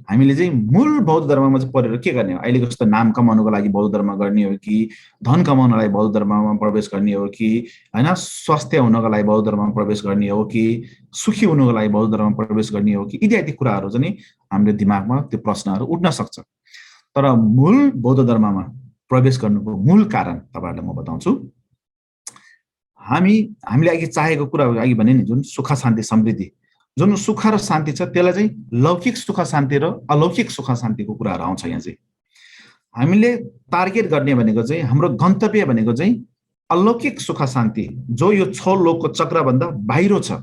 हामीले चाहिँ मूल बौद्ध धर्ममा चाहिँ पढेर के गर्ने हो? अहिलेको जस्तो नाम कमाउनको लागि बौद्ध धर्म गर्ने हो कि धन कमाउनलाई बौद्ध धर्ममा प्रवेश गर्ने हो कि हैन स्वास्थ्य हुनको लागि बौद्ध धर्ममा प्रवेश गर्ने हो कि सुखी हुनको लागि बौद्ध धर्ममा प्रवेश गर्ने हो कि इत्यादि कुराहरू चाहिँ हाम्रो दिमागमा त्यो प्रश्नहरू उठ्न सक्छ। तर मूल बौद्ध धर्ममा प्रवेश गर्नुको मूल कारण तपाईहरुलाई म बताउँछु। हामीले अघि चाहेको कुरा अघि भने नि जुन सुख शान्ति समृद्धि, जुन सुख र शान्ति छ त्यसलाई चाहिँ लौकिक सुख शान्ति र अलौकिक सुख शान्तिको कुराहरू आउँछ। यहाँ चाहिँ हामीले टार्गेट गर्ने भनेको चाहिँ हाम्रो गन्तव्य भनेको चाहिँ अलौकिक सुख शान्ति जो यो 6 लोकको चक्रभन्दा बाहिर छ।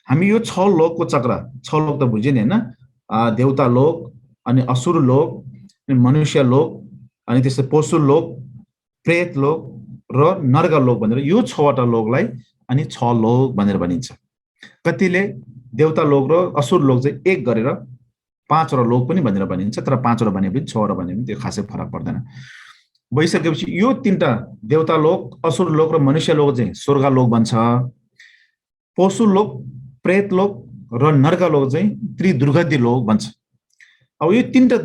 हामी यो 6 लोकको चक्र, 6 लोक त बुझ्यो नि हैन, देवता लोक अनि असुर लोक अनि मनुष्य लोक अनि त्यसै पशु लोक, प्रेत लोक र नरक लोक भनेर यो 6 वटा लोकलाई अनि 6 लोक भनेर भनिन्छ। कतिले देवता लोक र असुर लोक चाहिँ एक गरेर 5 वटा लोक पनि भनेर भनिन्छ। तर 5 वटा भने पनि 6 वटा भने पनि त्यो खासै फरक पर्दैन। भइसकेपछि यो 3टा देवता लोक, असुर लोक र मनुष्य लोक चाहिँ स्वर्ग लोक बन्छ। पशु लोक, प्रेत लोक र नरक लोक चाहिँ त्रिदुर्गति लोक बन्छ। अब यो 3टा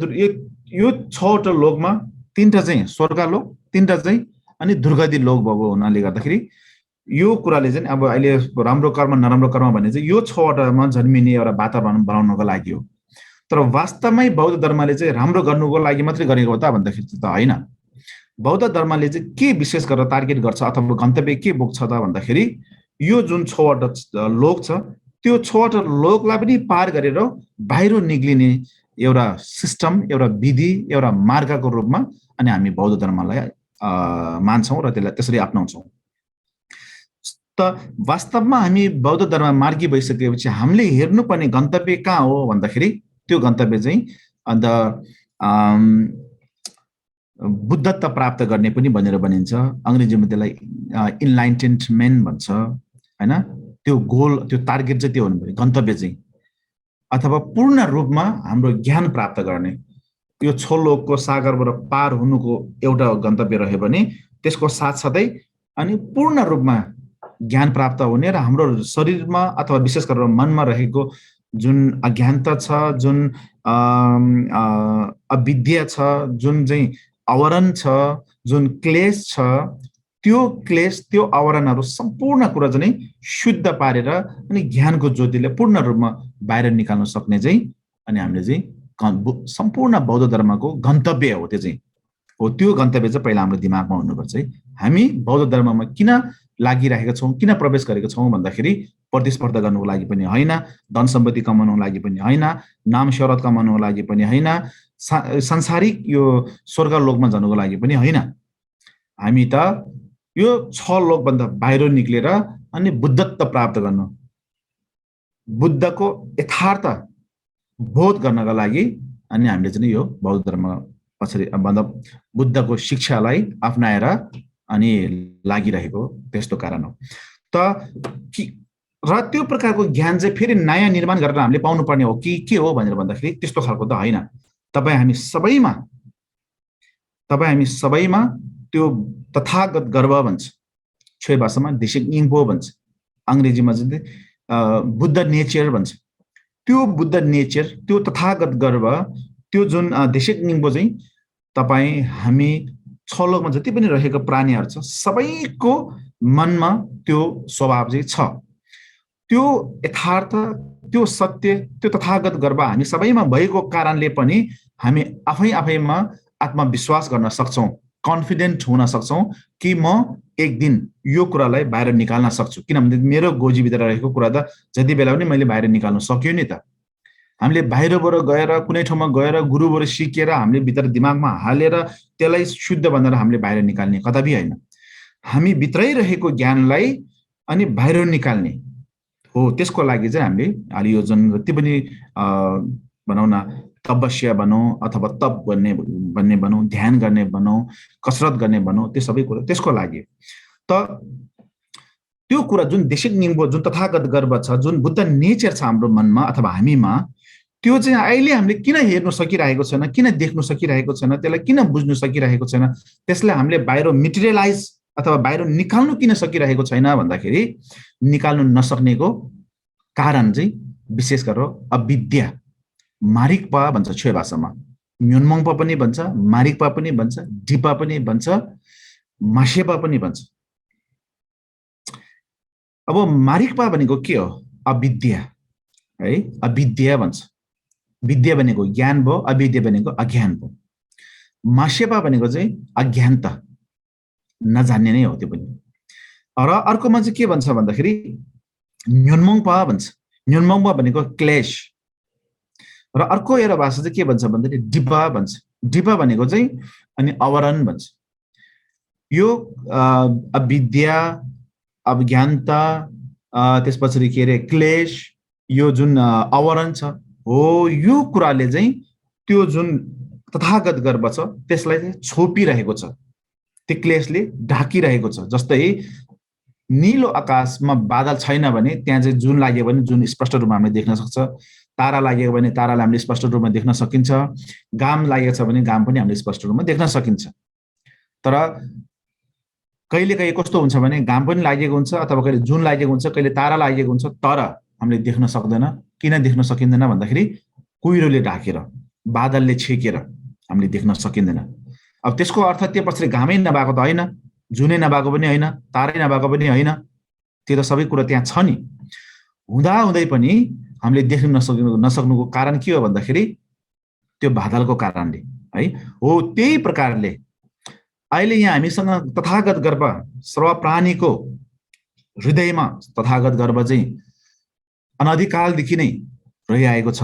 यो 6 वटा लोकमा 3टा चाहिँ स्वर्ग लोक, 3टा चाहिँ अनि दुर्गति लोक भएको हुनाले गर्दाखेरि यो कुराले चाहिँ अब अहिले राम्रो कर्म नराम्रो कर्म भन्ने चाहिँ यो 6 वटामा जन्मिने एउटा वातावरण बनाउनको लागि हो। तर वास्तवमै बौद्ध धर्मले चाहिँ राम्रो गर्नुको लागि मात्रै गरेको हो त भन्दाखेरि त हैन। बौद्ध धर्मले चाहिँ के विशेष गरेर टार्गेट गर्छ अथवा गन्तव्य के बोक्छ त भन्दाखेरि यो जुन 6 वटा लोक छ त्यो 6 वटा लोकलाई पनि पार गरेर बाहिर निक्लिने एउटा सिस्टम, एउटा विधि, एउटा मार्गको रूपमा अनि हामी बौद्ध धर्मलाई मान्छौं र त्यसलाई त्यसरी अपनाउँछौं। त वास्तवमा हामी बौद्ध धर्म मार्गी भइसकेपछि हामीले हेर्नुपर्ने गन्तव्य कहाँ हो भन्दाखेरि त्यो गन्तव्य चाहिँ अन्त बुद्धत्व प्राप्त गर्ने पनि भनेर भनिन्छ। अंग्रेजीमा त्यसलाई इनलाइटमेन्ट भन्छ हैन। त्यो गोल, त्यो टार्गेट चाहिँ त्यो हुनु, गन्तव्य चाहिँ अथवा पूर्ण रूपमा हाम्रो ज्ञान प्राप्त गर्ने। यो 6 लोकको सागरबाट पार हुनुको एउटा गन्तव्य रह्यो भने त्यसको साथसाथै अनि पूर्ण रूपमा ज्ञान प्राप्त हुने र हाम्रो शरीरमा अथवा विशेष गरेर मनमा रहेको जुन अज्ञानता छ, जुन अविद्या छ, जुन चाहिँ आवरण छ, जुन क्लेश छ, त्यो क्लेश, त्यो आवरणहरू सम्पूर्ण कुरा चाहिँ शुद्ध पारेर अनि ज्ञानको ज्योतिले पूर्ण रूपमा बाहिर निकाल्न सक्ने चाहिँ अनि हामीले चाहिँ सम्पूर्ण बौद्ध धर्मको गन्तव्य हो। त्यो चाहिँ हो, त्यो गन्तव्य चाहिँ पहिला हाम्रो दिमागमा हुनुपर्छ है। हामी बौद्ध धर्ममा किन लागिरहेका छौं, किन प्रवेश गरेका छौं भन्दाखेरि प्रतिस्पर्धा गर्नुको लागि पनि हैन, धन सम्पत्ति कमाउनको लागि पनि हैन, नाम शोहरत कमाउनको लागि पनि हैन, सांसारिक यो स्वर्ग लोकमा जानुको लागि पनि हैन। हामी त यो 6 लोकभन्दा बाहिर निक्लेर अनि बुद्धत्व प्राप्त गर्नु, बुद्धको यथार्थ बोध गर्नका लागि अनि हामीले चाहिँ यो बौद्ध धर्म पछाडि मतलब बुद्धको शिक्षालाई अपनाएर अनि लागिरहेको त्यस्तो कारण हो। त र त्यो प्रकारको ज्ञान चाहिँ फेरि नयाँ निर्माण गरेर हामीले पाउनु पर्ने हो कि के हो भनेर भन्दाखेरि त्यस्तो खालको त हैन। तपाई हामी सबैमा त्यो तथागत गर्व भन्छ, छुइ भाषामा देशिक इम्पो भन्छ, अंग्रेजीमा चाहिँ बुद्ध नेचर भन्छ। त्यो बुद्ध नेचर, त्यो तथागत गर्व, त्यो जुन देशिक निम्बो चाहिँ तपाई हामी 6 लोकमा जति पनि रहेको प्राणीहरु छ सबैको मनमा त्यो स्वभाव चाहिँ छ। त्यो यथार्थ, त्यो सत्य, त्यो तथागत गर्व हामी सबैमा भएको कारणले पनि हामी आफैमा आत्मविश्वास गर्न सक्छौं, कन्फिडेन्ट हुन सक्छौं कि म एक दिन यो कुरालाई बाहिर निकाल्न सक्छु, किनभने मेरो गोजीभित्र रहेको कुरा त जति बेला पनि मैले बाहिर निकाल्न सक्यो नि त। हामीले बाहिरबाट गएर कुनै ठाउँमा गएर गुरुबाट सिकेर हामीले भित्र दिमागमा हालेर त्यसलाई शुद्ध भनेर हामीले बाहिर निकाल्ने कदापि होइन। हामी भित्रै रहेको ज्ञानलाई अनि बाहिर निकाल्ने हो। त्यसको लागि चाहिँ हामीले अहिले यो जुन जति पनि भनौँ न तपस्या भनौँ अथवा तप भन्ने भनौँ, ध्यान गर्ने भनौँ, कसरत गर्ने भनौँ, त्यो सबै कुरा त्यसको लागि। त त्यो कुरा जुन देशिक निम्बो जुन तथागत गर्व छ, जुन बुद्ध नेचर छ हाम्रो मनमा अथवा हामीमा, त्यो चाहिँ अहिले हामीले किन हेर्न सकिरहेको छैन, किन देख्न सकिरहेको छैन, त्यसलाई किन बुझ्न सकिरहेको छैन, त्यसलाई हामीले बाहिर मेटेरियलाइज अथवा बाहिर निकाल्नु किन सकिरहेको छैन भन्दाखेरि निकाल्नु नसक्नेको कारण चाहिँ विशेष गरेर अविद्या, मारिकपा भन्छ छुए भाषामा, म्युनमङपा पनि भन्छ, मारिकपा पनि भन्छ, डिपा पनि भन्छ, मासेपा पनि भन्छ। अब मारिकपा भनेको के हो? अविद्या है, अविद्या भन्छ। विद्या भनेको ज्ञान भयो, अविद्या भनेको अज्ञान भयो। मासेपा भनेको चाहिँ अज्ञानता, नजान्ने नै हो त्यो पनि। र अर्कोमा चाहिँ के भन्छ भन्दाखेरि न्यूनमङपा भन्छ। न्यूनमङपा भनेको क्लेश। र अर्को एउटा भाषा चाहिँ के भन्छ भन्दाखेरि डिपा भन्छ। डिपा भनेको चाहिँ अनि आवरण भन्छ। यो अविद्या, अज्ञानता, त्यसपछि के अरे क्लेश, यो जुन आवरण छ हो, यो कुराले चाहिँ त्यो जुन तथागत गर्व छ त्यसलाई चाहिँ छोपिरहेको छ, त्यो क्लेशले ढाकिरहेको छ। जस्तै नीलो आकाशमा बादल छैन भने त्यहाँ चाहिँ जुन लाग्यो भने जुन स्पष्ट रूपमा हामीले देख्न सक्छ, तारा लागेको भने तारालाई हामीले स्पष्ट रूपमा देख्न सकिन्छ, घाम लागेको छ भने घाम पनि हामीले स्पष्ट रूपमा देख्न सकिन्छ। तर कहिलेकाहीँ कस्तो हुन्छ भने घाम पनि लागेको हुन्छ अथवा कहिले जुन लागेको हुन्छ, कहिले तारा लागेको हुन्छ, तर हामीले देख्न सक्दैन। किन देख्न सकिँदैन भन्दाखेरि कुहिरोले ढाकेर, बादलले छेकेर हामीले देख्न सकिँदैन। अब त्यसको अर्थ त्यो पछाडि घामै नभएको त होइन, जुनै नभएको पनि होइन, तारै नभएको पनि होइन, त्यो त सबै कुरा त्यहाँ छ नि। हुँदाहुँदै पनि हामीले देख्न नसक्नुको कारण के हो भन्दाखेरि त्यो बादलको कारणले है हो। त्यही प्रकारले अहिले यहाँ हामीसँग तथागत गर्व, सर्व प्राणीको हृदयमा तथागत गर्व चाहिँ अनादिकालदेखि नै रहिआएको छ।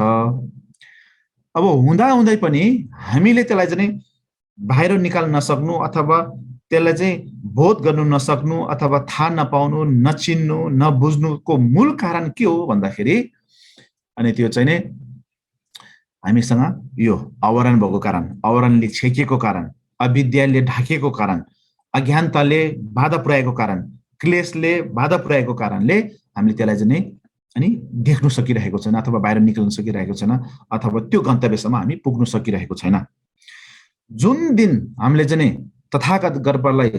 अब हुँदाहुँदै पनि हामीले त्यसलाई चाहिँ बाहिर निकाल्न नसक्नु अथवा त्यसलाई चाहिँ बोध गर्नु नसक्नु अथवा थाहा नपाउनु, नचिन्नु, नबुझ्नुको मूल कारण के हो भन्दाखेरि अनि त्यो चाहिँ नै हामीसँग यो आवरण भएको कारण, आवरणले छेकिएको कारण, अविद्याले ढाकेको कारण, अज्ञानताले बाधा पुर्याएको कारण, क्लेशले बाधा पुर्याएको कारणले हामीले त्यसलाई चाहिँ अनि देख्न सकिरहेको छैन अथवा बाहिर निक्लिन सकिरहेको छैन अथवा त्यो गन्तव्यसम्म हामी पुग्न सकिरहेको छैन। जुन दिन हामीले चाहिँ तथागत गर्वलाई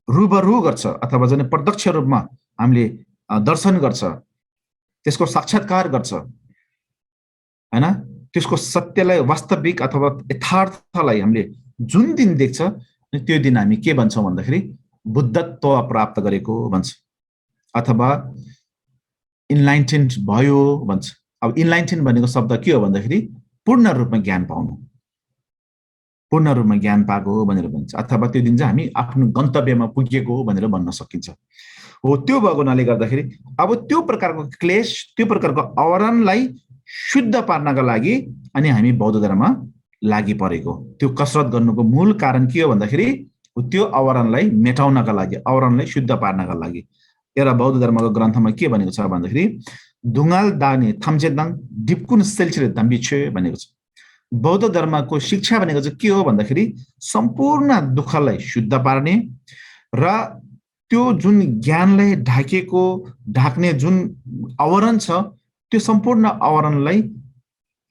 रूबरू गर्छ अथवा चाहिँ प्रत्यक्ष रूपमा हामीले दर्शन गर्छ, त्यसको साक्षात्कार गर्छ हैन, त्यसको सत्यलाई वास्तविक अथवा यथार्थलाई हामीले जुन दिन देख्छ त्यो दिन हामी के भन्छौँ भन्दाखेरि बुद्धत्व प्राप्त गरेको भन्छ अथवा इनलाइटेन्ड भयो भन्छ। अब इनलाइटेन्ड भनेको शब्द के हो भन्दाखेरि पूर्ण रूपमा ज्ञान पाउनु, पूर्ण रूपमा ज्ञान पाएको हो भनेर भन्छ, अथवा त्यो दिन चाहिँ हामी आफ्नो गन्तव्यमा पुगेको हो भनेर भन्न सकिन्छ। हो त्यो भएको हुनाले गर्दाखेरि अब त्यो प्रकारको क्लेश, त्यो प्रकारको आवरणलाई शुद्ध पार्नका लागि अनि हामी बौद्ध धर्ममा लागि परेको। त्यो कसरत गर्नुको मूल कारण के हो भन्दाखेरि त्यो आवरणलाई मेटाउनका लागि, आवरणलाई शुद्ध पार्नका लागि। एउटा बौद्ध धर्मको ग्रन्थमा के भनेको छ भन्दाखेरि दुङ्गाल दाने थम्चेदाङ डिप्कुन सेल्चिरे धम्बिछे भनेको छ। बौद्ध धर्मको शिक्षा भनेको चाहिँ के हो भन्दाखेरि सम्पूर्ण दुःखलाई शुद्ध पार्ने र त्यो जुन ज्ञानलाई ढाक्ने जुन आवरण छ त्यो सम्पूर्ण आवरणलाई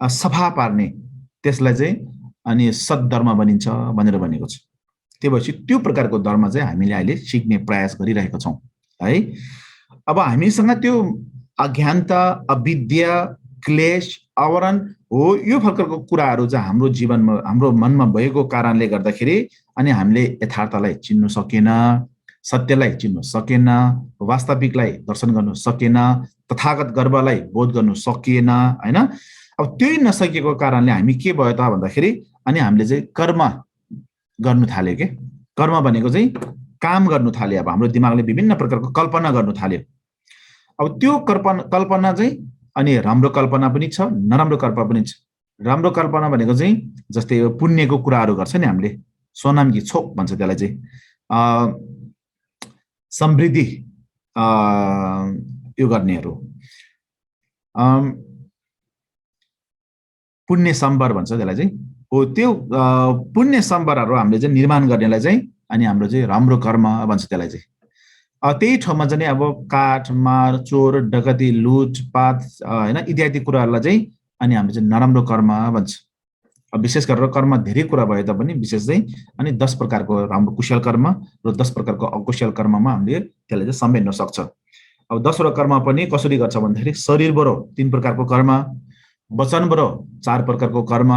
सफा पार्ने, त्यसलाई चाहिँ अनि सद्धर्म बनिन्छ भनेर भनेको छ। त्यो भएपछि त्यो प्रकारको धर्म चाहिँ हामीले अहिले सिक्ने प्रयास गरिरहेका छौँ है। अब हामीसँग त्यो अज्ञानता, अविद्या, क्लेश, आवरण हो, यो प्रकारको कुराहरू चाहिँ हाम्रो जीवनमा, हाम्रो मनमा भएको कारणले गर्दाखेरि अनि हामीले यथार्थलाई चिन्नु सकेन, सत्यलाई चिन्नु सकेन, वास्तविकलाई दर्शन गर्नु सकेन, तथागत गर्वलाई बोध गर्नु सकिएन हैन। अब त्यही नसकेको कारणले हामी के भयो त भन्दाखेरि अनि हामीले चाहिँ कर्म गर्नु थाल्यो के। कर्म भनेको चाहिँ काम गर्नु थाल्यो, अब हाम्रो दिमागले विभिन्न प्रकारको कल्पना गर्नु थाल्यो। अब त्यो कल्पना चाहिँ अनि राम्रो कल्पना पनि छ, नराम्रो कल्पना पनि छ। राम्रो कल्पना भनेको चाहिँ जस्तै यो पुण्यको कुराहरू गर्छ नि हामीले, सोनामकी छोक भन्छ त्यसलाई चाहिँ, समृद्धि यो गर्नेहरू, पुण्य सम्बर भन्छ त्यसलाई चाहिँ हो। त्यो पुण्य सम्बरहरू हामीले चाहिँ निर्माण गर्नेलाई चाहिँ अनि हाम्रो चाहिँ राम्रो कर्म भन्छ त्यसलाई चाहिँ। त्यही ठाउँमा चाहिँ अब काठ मार चोर डकैती लुटपाट हैन इत्यादि कुराहरूलाई चाहिँ अनि हामीले चाहिँ नराम्रो कर्म भन्छ। विशेष गरेर कर्म धेरै कुरा भए तापनि विशेष चाहिँ अनि 10 प्रकारको राम्रो कुशल कर्म र 10 प्रकारको अकुशल कर्ममा हामीले त्यसलाई चाहिँ समेट्न सक्छ। अब 10 वटा कर्म पनि कसरी गर्छ भन्दाखेरि शरीरबाट 3 प्रकारको कर्म, वचनबाट 4 प्रकारको कर्म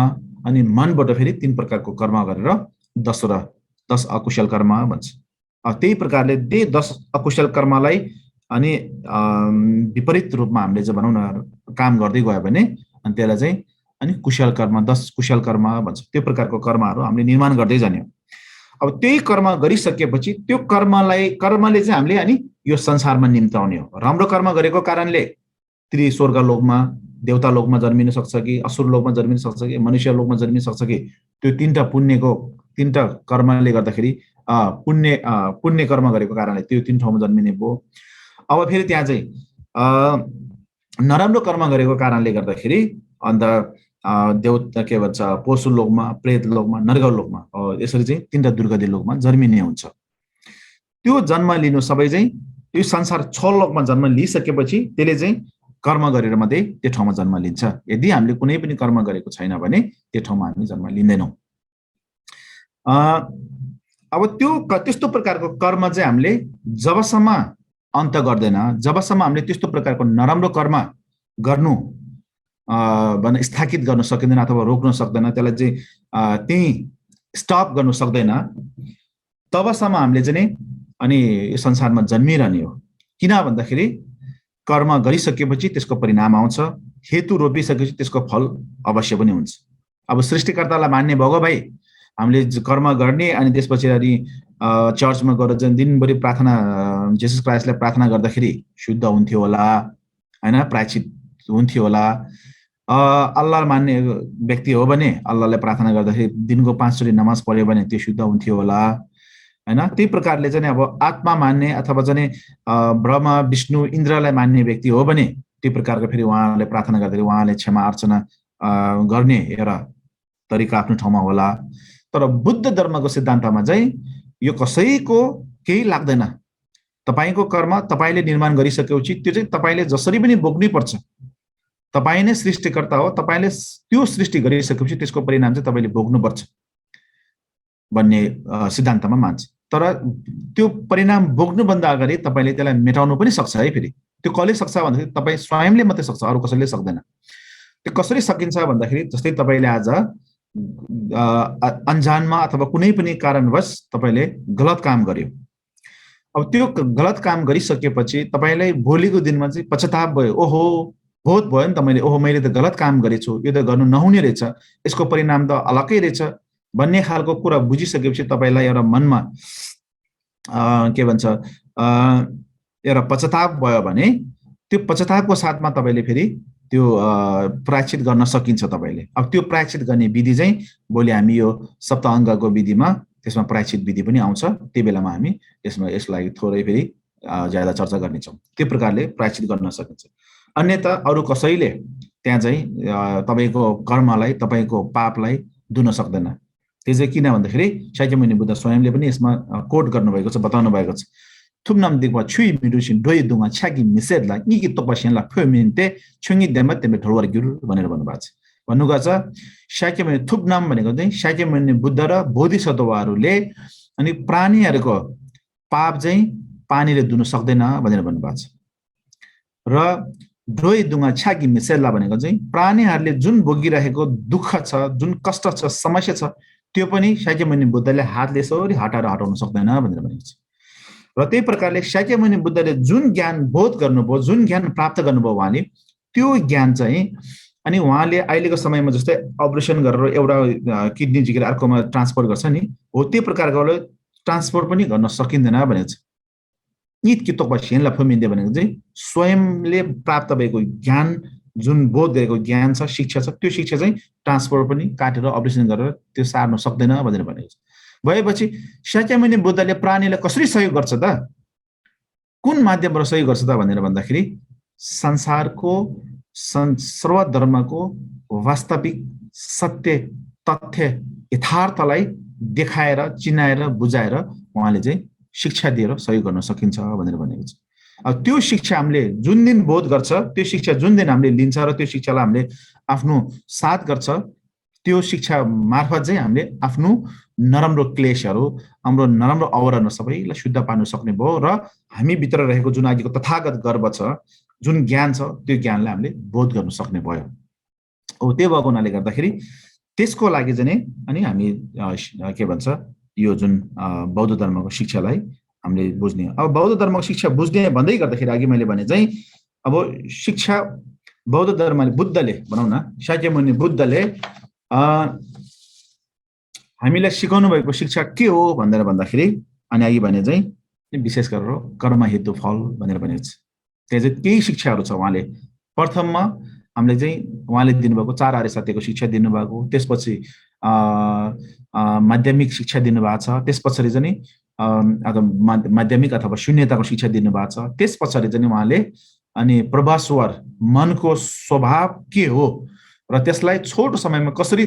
अनि मनबाट फेरि 3 प्रकारको कर्म गरेर 10 अकुशल कर्म भन्छ। त्यही प्रकारले 10 अकुशल कर्मलाई अनि विपरीत रूपमा हामीले चाहिँ भनौँ न काम गर्दै गयो भने अनि त्यसलाई चाहिँ अनि कुशल कर्म 10 कुशल कर्म भन्छ। त्यो प्रकारको कर्महरू हामीले निर्माण गर्दै जाने हो। अब त्यही कर्म गरिसकेपछि त्यो कर्मले चाहिँ हामीले अनि यो संसारमा निम्ताउने हो। राम्रो कर्म गरेको कारणले स्वर्ग लोकमा देवता लोकमा जन्मिन सक्छ कि असुर लोकमा जन्मिन सक्छ कि मनुष्य लोकमा जन्मिन सक्छ कि त्यो 3टा पुण्यको 3टा कर्मले गर्दाखेरि पुण्य कर्म गरेको कारणले त्यो 3 ठाउँमा जन्मिने भयो। अब फेरि त्यहाँ चाहिँ नराम्रो कर्म गरेको कारणले गर्दाखेरि अन्त देवता के भन्छ पशु लोकमा प्रेत लोकमा नरक लोकमा यसरी चाहिँ 3टा दुर्गति लोकमा जन्मिने हुन्छ। त्यो जन्म लिनु सबै चाहिँ यो संसार 6 लोकमा जन्म लिइसकेपछि त्यसले चाहिँ कर्म गरेर मात्रै त्यो ठाउँमा जन्म लिन्छ। यदि हामीले कुनै पनि कर्म गरेको छैन भने त्यो ठाउँमा हामी जन्म लिँदैनौँ। अब त्यस्तो प्रकारको कर्म चाहिँ हामीले जबसम्म अन्त गर्दैन, जबसम्म हामीले त्यस्तो प्रकारको नराम्रो कर्म गर्नु स्थगित गर्न सकिँदैन अथवा रोक्न सक्दैन, त्यसलाई चाहिँ त्यही स्टप गर्नु सक्दैन, तबसम्म हामीले चाहिँ अनि यो संसारमा जन्मिरहने हो। किन भन्दाखेरि कर्म गरिसकेपछि त्यसको परिणाम आउँछ, हेतु रोपिसकेपछि त्यसको फल अवश्य पनि हुन्छ। अब सृष्टिकर्तालाई मान्ने भगो भाइ हामीले कर्म गर्ने अनि त्यसपछि अनि चर्चमा गएर चाहिँ दिनभरि प्रार्थना जेसस क्राइस्टलाई प्रार्थना गर्दाखेरि शुद्ध हुन्थ्यो होला हैन, प्रायश्चित हुन्थ्यो होला। अल्लाह मान्ने व्यक्ति हो भने अल्लाहलाई प्रार्थना गर्दाखेरि दिनको 5 चोटि नमाज पढ्यो भने त्यो शुद्ध हुन्थ्यो होला हैन। त्यही प्रकारले चाहिँ अब आत्मा मान्ने अथवा चाहिँ ब्रह्मा विष्णु इन्द्रलाई मान्ने व्यक्ति हो भने त्यो प्रकारको फेरि उहाँले प्रार्थना गर्दाखेरि उहाँले क्षमा अर्चना गर्ने एउटा तरिका आफ्नो ठाउँमा होला। तर बुद्ध धर्मको सिद्धान्तमा चाहिँ यो कसैको केही लाग्दैन। तपाईको कर्म तपाईले निर्माण गरिसकेपछि त्यो चाहिँ तपाईले जसरी पनि भोग्नै पर्छ। तपाई नै सृष्टिकर्ता हो, तपाईले त्यो सृष्टि गरिसकेपछि त्यसको परिणाम चाहिँ तपाईले भोग्नुपर्छ भन्ने सिद्धान्तमा मान्छ। तर त्यो परिणाम भोग्नुभन्दा अगाडि तपाईले त्यसलाई मेटाउनु पनि सक्छ है। फेरि त्यो कसले सक्छ भन्दाखेरि तपाई स्वयंले मात्रै सक्छ, अरु कसैले सक्दैन। त्यो कसरी सकिन्छ भन्दाखेरि जस्तै तपाईले आज अनजानमा अथवा कुनै पनि कारणवश तपाईले गलत काम गर्यो। अब त्यो गलत काम गरिसकेपछि तपाईलाई भोलिको दिनमा चाहिँ पश्चाताप भयो, ओहो बहुत भयो नि त मैले, ओहो मैले त गलत काम गरेछु, यो त गर्नु नहुने रहेछ, यसको परिणाम त अलग्गै रहेछ भन्ने खालको कुरा बुझिसकेपछि तपाईलाई एउटा मनमा के भन्छ एउटा पश्चाताप भयो भने त्यो पश्चातापको साथमा तपाईले फेरि त्यो प्रायश्चित गर्न सकिन्छ तपाईले। अब त्यो प्रायश्चित गर्ने विधि चाहिँ भोलि हामी यो सप्ताङ्गको विधिमा त्यसमा प्रायश्चित विधि पनि आउँछ, त्यो बेलामा हामी यसलाई थोरै फेरि ज्यादा चर्चा गर्नेछौँ। त्यो प्रकारले प्रायश्चित गर्न सकिन्छ। अन्यथा अरु कसैले त्यहाँ चाहिँ तपाईको कर्मलाई तपाईको पापलाई धुन सक्दैन। त्यो चाहिँ किन भन्दाखेरि शाक्यमुनि बुद्ध स्वयंले पनि यसमा कोट गर्नुभएको छ, बताउनु भएको छ। थुप्नाम दिगमा छुई मिडुसिन डोइ दुङा छ्याकी मिसेदला इकी तपस्याला फ्योमिन्ते छुङी देम तेमे ढोवर गिरु भनेर भन्नुभएको छ। भन्नुको छ शाक्यमुनि थुप्नाम भनेको चाहिँ शाक्यमुनि बुद्ध र बोधिसत्वहरूले अनि प्राणीहरूको पाप चाहिँ पानीले धुन सक्दैन भनेर भन्नुभएको छ। र डोइ दुङा छ्याकी मिसेदला भनेको चाहिँ प्राणीहरूले जुन भोगिरहेको दुःख छ, जुन कष्ट छ, समस्या छ, त्यो पनि शाक्यमुनि बुद्धले हातले यसरी हटाउन सक्दैन भनेर भनेको छ। र त्यही प्रकारले शाक्यमुनि बुद्धले जुन ज्ञान बोध गर्नुभयो, जुन ज्ञान प्राप्त गर्नुभयो उहाँले, त्यो ज्ञान चाहिँ अनि उहाँले अहिलेको समयमा जस्तै अपरेसन गरेर एउटा किडनी झिकेर अर्कोमा ट्रान्सफर गर्छ नि, हो त्यो प्रकारको ट्रान्सफर पनि गर्न सकिँदैन भनेको छ। ईद कितोक बसिनला फमिन्दे भनेको चाहिँ स्वयंले प्राप्त भएको ज्ञान, जुन बोध गरेको ज्ञान छ, शिक्षा छ, त्यो शिक्षा चाहिँ ट्रान्सफर पनि काटेर अपरेसन गरेर त्यो सार्न सक्दैन भनेर भनेको छ। भएपछि शाक्यमुनि बुद्धले प्राणीलाई कसरी सहयोग गर्छ त, कुन माध्यमबाट सहयोग गर्छ त भनेर भन्दाखेरि संसारको सर्वधर्मको वास्तविक सत्य तथ्य यथार्थलाई देखाएर, चिनाएर, बुझाएर उहाँले चाहिँ शिक्षा दिएर सहयोग गर्न सकिन्छ भनेर भनेको छ। अब त्यो शिक्षा हामीले जुन दिन बोध गर्छ, त्यो शिक्षा जुन दिन हामीले लिन्छ र त्यो शिक्षालाई हामीले आफ्नो साथ गर्छ, त्यो शिक्षा मार्फत चाहिँ हामीले आफ्नो नराम्रो क्लेशहरू, हाम्रो नराम्रो आवरण सबैलाई शुद्ध पार्न सक्ने भयो र हामी भित्र रहेको जुन आदिको तथागत गर्व छ, जुन ज्ञान छ, त्यो ज्ञानलाई हामीले बोध गर्न सक्ने भयो। हो त्यो भएको हुनाले गर्दाखेरि त्यसको लागि चाहिँ अनि हामी के भन्छ यो जुन बौद्ध धर्मको शिक्षालाई हामीले बुझ्ने। अब बौद्ध धर्मको शिक्षा बुझ्ने भन्दै गर्दाखेरि अघि मैले भने चाहिँ अब शिक्षा बौद्ध धर्मले, बुद्धले भनौँ न, शाक्यमुनि बुद्धले हामीलाई सिकाउनु भएको शिक्षा के हो भनेर भन्दाखेरि अनि अघि भने चाहिँ विशेष गरेर कर्म हेतु फल भनेर भनेको छ। त्यहाँ चाहिँ केही शिक्षाहरू छ। उहाँले प्रथममा हामीले चाहिँ उहाँले दिनुभएको 4 आर्य सत्यको शिक्षा दिनुभएको, त्यसपछि माध्यमिक शिक्षा दिनुभएको छ, त्यस पछाडि चाहिँ अथवा माध्यमिक अथवा शून्यताको शिक्षा दिनुभएको छ, त्यस पछाडि चाहिँ उहाँले अनि प्रभास्वर मनको स्वभाव के हो र त्यसलाई छोटो समयमा कसरी